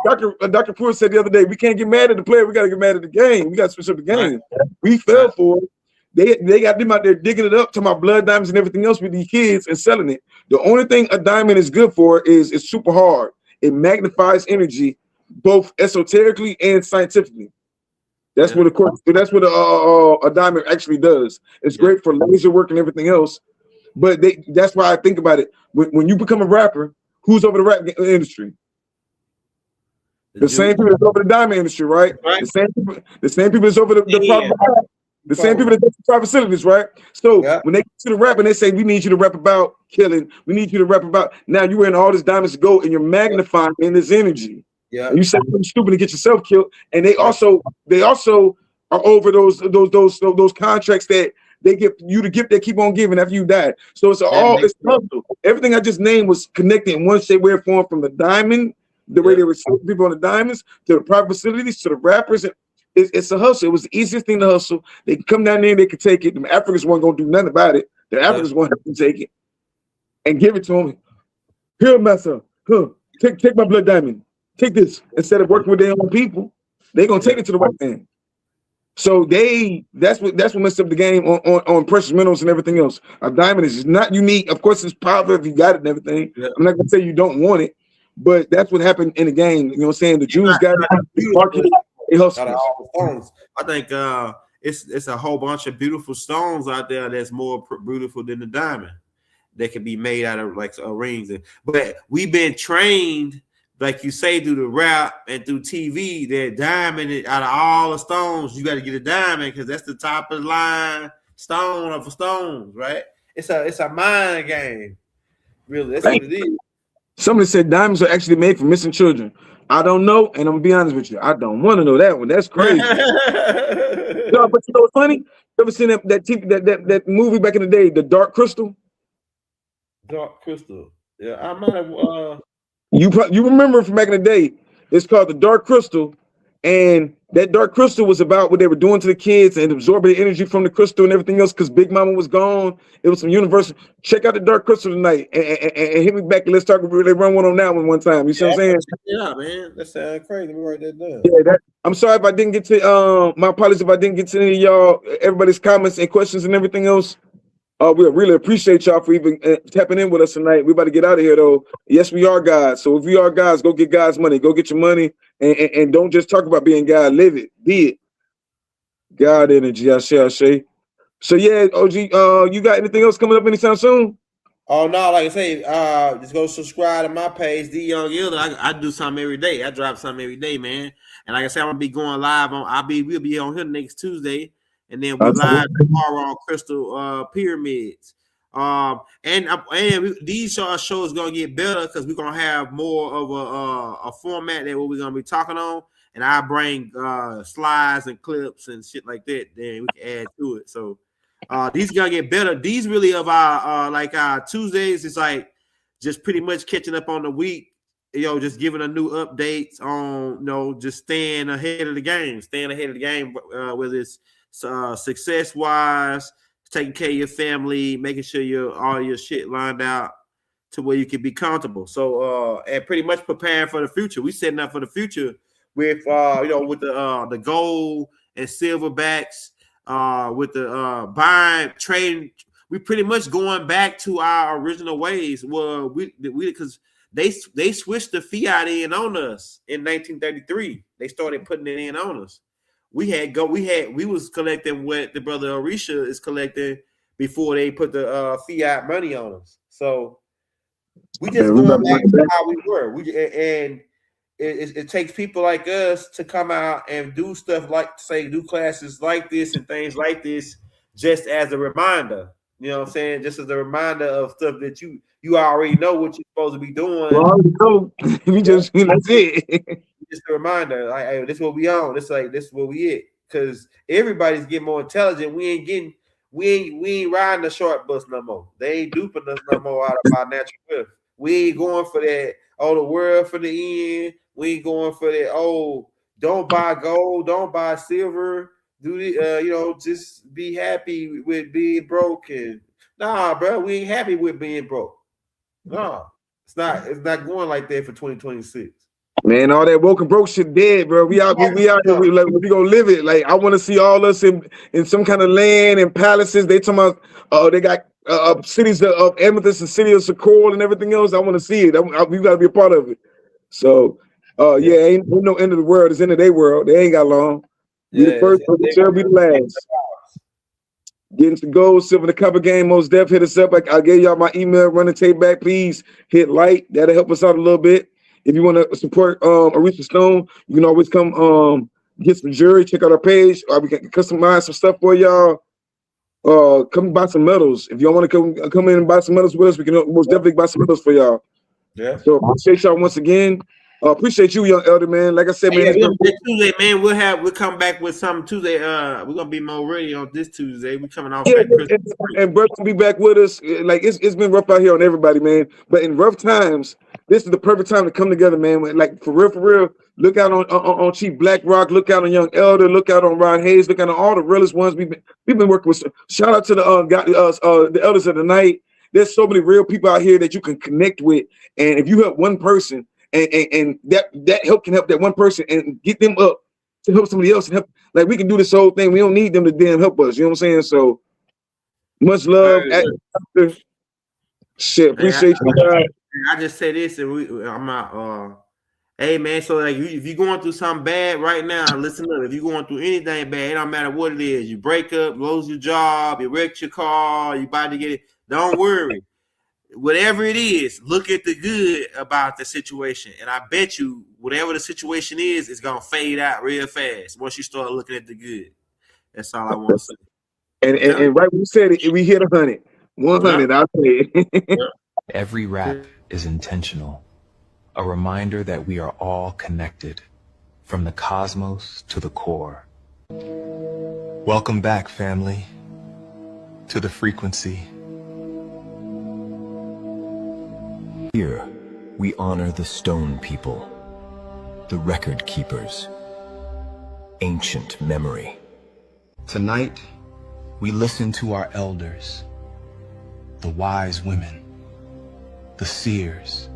Dr. Pruitt said the other day, we can't get mad at the player, we gotta get mad at the game. We gotta switch up the game. We fell for it. They got them out there digging it up, talking about blood diamonds and everything else with these kids and selling it. The only thing a diamond is good for is it's super hard. It magnifies energy, both esoterically and scientifically. That's what a diamond actually does. It's great for laser work and everything else. But that's why I think about it. When you become a rapper, who's over the rap industry? The same people that's over the diamond industry, right? The same people that's over the same people that do private facilities, right? So when they get to the rap and they say, we need you to rap about killing, we need you to rap about, now you're wearing all this diamonds to go and you're magnifying in this energy. Yeah, and you say something stupid to get yourself killed, and they also are over those contracts that they give you the gift they keep on giving after you die. So it's hustle. Everything I just named was connected in one shape, way, or form, from the diamond, the way they were selling people on the diamonds, to the private facilities, to the rappers. And it's a hustle. It was the easiest thing to hustle. They can come down there and they can take it. The Africans weren't going to do nothing about it. The Africans want to take it and give it to them. Here, Massa, take my blood diamond. Take this. Instead of working with their own people, they're gonna take it to the white man. So that's what messed up the game on precious minerals and everything else. A diamond is not unique. Of course, it's popular if you got it and everything. Yeah. I'm not gonna say you don't want it, but that's what happened in the game. You know what I'm saying? The Jews got it. Market, I think it's a whole bunch of beautiful stones out there that's more beautiful than the diamond. That can be made out of like rings. But we've been trained, like you say, through the rap and through TV, that diamond, out of all the stones, you got to get a diamond because that's the top of the line stone of stones, right? It's a mind game, really. That's what it is. Somebody said diamonds are actually made for missing children. I don't know, and I'm gonna be honest with you, I don't want to know that one. That's crazy. No, but you know what's funny? You ever seen that movie back in the day, The Dark Crystal? Dark Crystal. Yeah, I might have. You remember from back in the day? It's called The Dark Crystal, and that Dark Crystal was about what they were doing to the kids and absorbing the energy from the crystal and everything else. Because Big Mama was gone. It was some universal. Check out The Dark Crystal tonight and hit me back and let's talk. Really run one on that one time. You see what I'm saying? Yeah, man, that sounds crazy. Let me write that down. Yeah, I'm sorry if I didn't get to. My apologies if I didn't get to any of y'all, everybody's comments and questions and everything else. We really appreciate y'all for even tapping in with us tonight. We about to get out of here, though. Yes, we are God. So if we are gods, go get God's money. Go get your money, and don't just talk about being God. Live it. Be it. God energy. I say. So yeah, OG. You got anything else coming up anytime soon? Oh no, like I say, just go subscribe to my page, The Young Elder. I do something every day. I drop something every day, man. And like I said, I'm gonna be going live on. We'll be on here next Tuesday. And then we're live tomorrow on Crystal Pyramids. These shows gonna get better because we're gonna have more of a format that what we're gonna be talking on, and I bring slides and clips and shit like that. Then we can add to it. So these gonna get better. These really of our Tuesdays is like just pretty much catching up on the week. Just giving a new updates on just staying ahead of the game, whether it's success wise, taking care of your family, making sure all your shit lined out to where you can be comfortable. So and pretty much preparing for the future. We setting up for the future with with the gold and silverbacks, with the buying, trading. We pretty much going back to our original ways. Well, we because they switched the fiat in on us in 1933. They started putting it in on us. We was collecting what the brother Orisha is collecting before they put the fiat money on us. So we just going back to how we were. It takes people like us to come out and do stuff like do classes like this and things like this, just as a reminder. You know what I'm saying? Just as a reminder of stuff that you already know what you're supposed to be doing. Well, that's it. Just a reminder, like, hey, this is what we on. This is what we at. Because everybody's getting more intelligent. We ain't riding the short bus no more. They ain't duping us no more out of our natural wealth. We ain't going for that. The world for the end. We ain't going for that. Don't buy gold. Don't buy silver. Just be happy with being broke. And nah, bro, we ain't happy with being broke. No, it's not going like that for 2026. Man, all that woke and broke shit dead, bro. We out here. We gonna live it. Like, I want to see all us in some kind of land and palaces. They talking about they got cities of amethyst and city of Sakura and everything else. I want to see it. We got to be a part of it. So, ain't no end of the world. It's end of their world. They ain't got long. Be the first, but they shall be the last. Getting to gold, silver, the copper game. Most def, hit us up. I gave y'all my email. Run the tape back, please. Hit like. That'll help us out a little bit. If you want to support Orisha Stone, you can always come get some jewelry. Check out our page. We can customize some stuff for y'all. Come buy some medals. If y'all want to come in and buy some medals with us, we can most definitely buy some medals for y'all. Yeah. So appreciate y'all once again. Appreciate you, young elder, man. Like I said, man, Yeah, it's been Tuesday, man. We'll come back with something Tuesday. We're gonna be more ready on this Tuesday. We coming off yeah, that Christmas. and brother will be back with us. Like it's been rough out here on everybody, man. But in rough times, this is the perfect time to come together, man. Like for real. Look out on Chief Blackrock. Look out on Young Elder. Look out on Rod Hayes. Look out on all the realest ones we've been working with. Shout out to the elders of the night. There's so many real people out here that you can connect with, and if you help one person, and that help can help that one person and get them up to help somebody else and help. Like we can do this whole thing. We don't need them to damn help us. You know what I'm saying? So much love. Shit, appreciate you guys. I just say this, and I'm not. Hey man, so like if you're going through something bad right now, listen up. If you're going through anything bad, it don't matter what it is. You break up, lose your job, you wreck your car, you about to get it. Don't worry. Whatever it is, look at the good about the situation. And I bet you whatever the situation is, it's gonna fade out real fast once you start looking at the good. That's all I want to say. And right when you said it, we hit 100. 100, I'll say it. Every rap is intentional. A reminder that we are all connected, from the cosmos to the core. Welcome back, family, to the frequency. Here, we honor the stone people, the record keepers, ancient memory. Tonight, we listen to our elders, the wise women, the seers,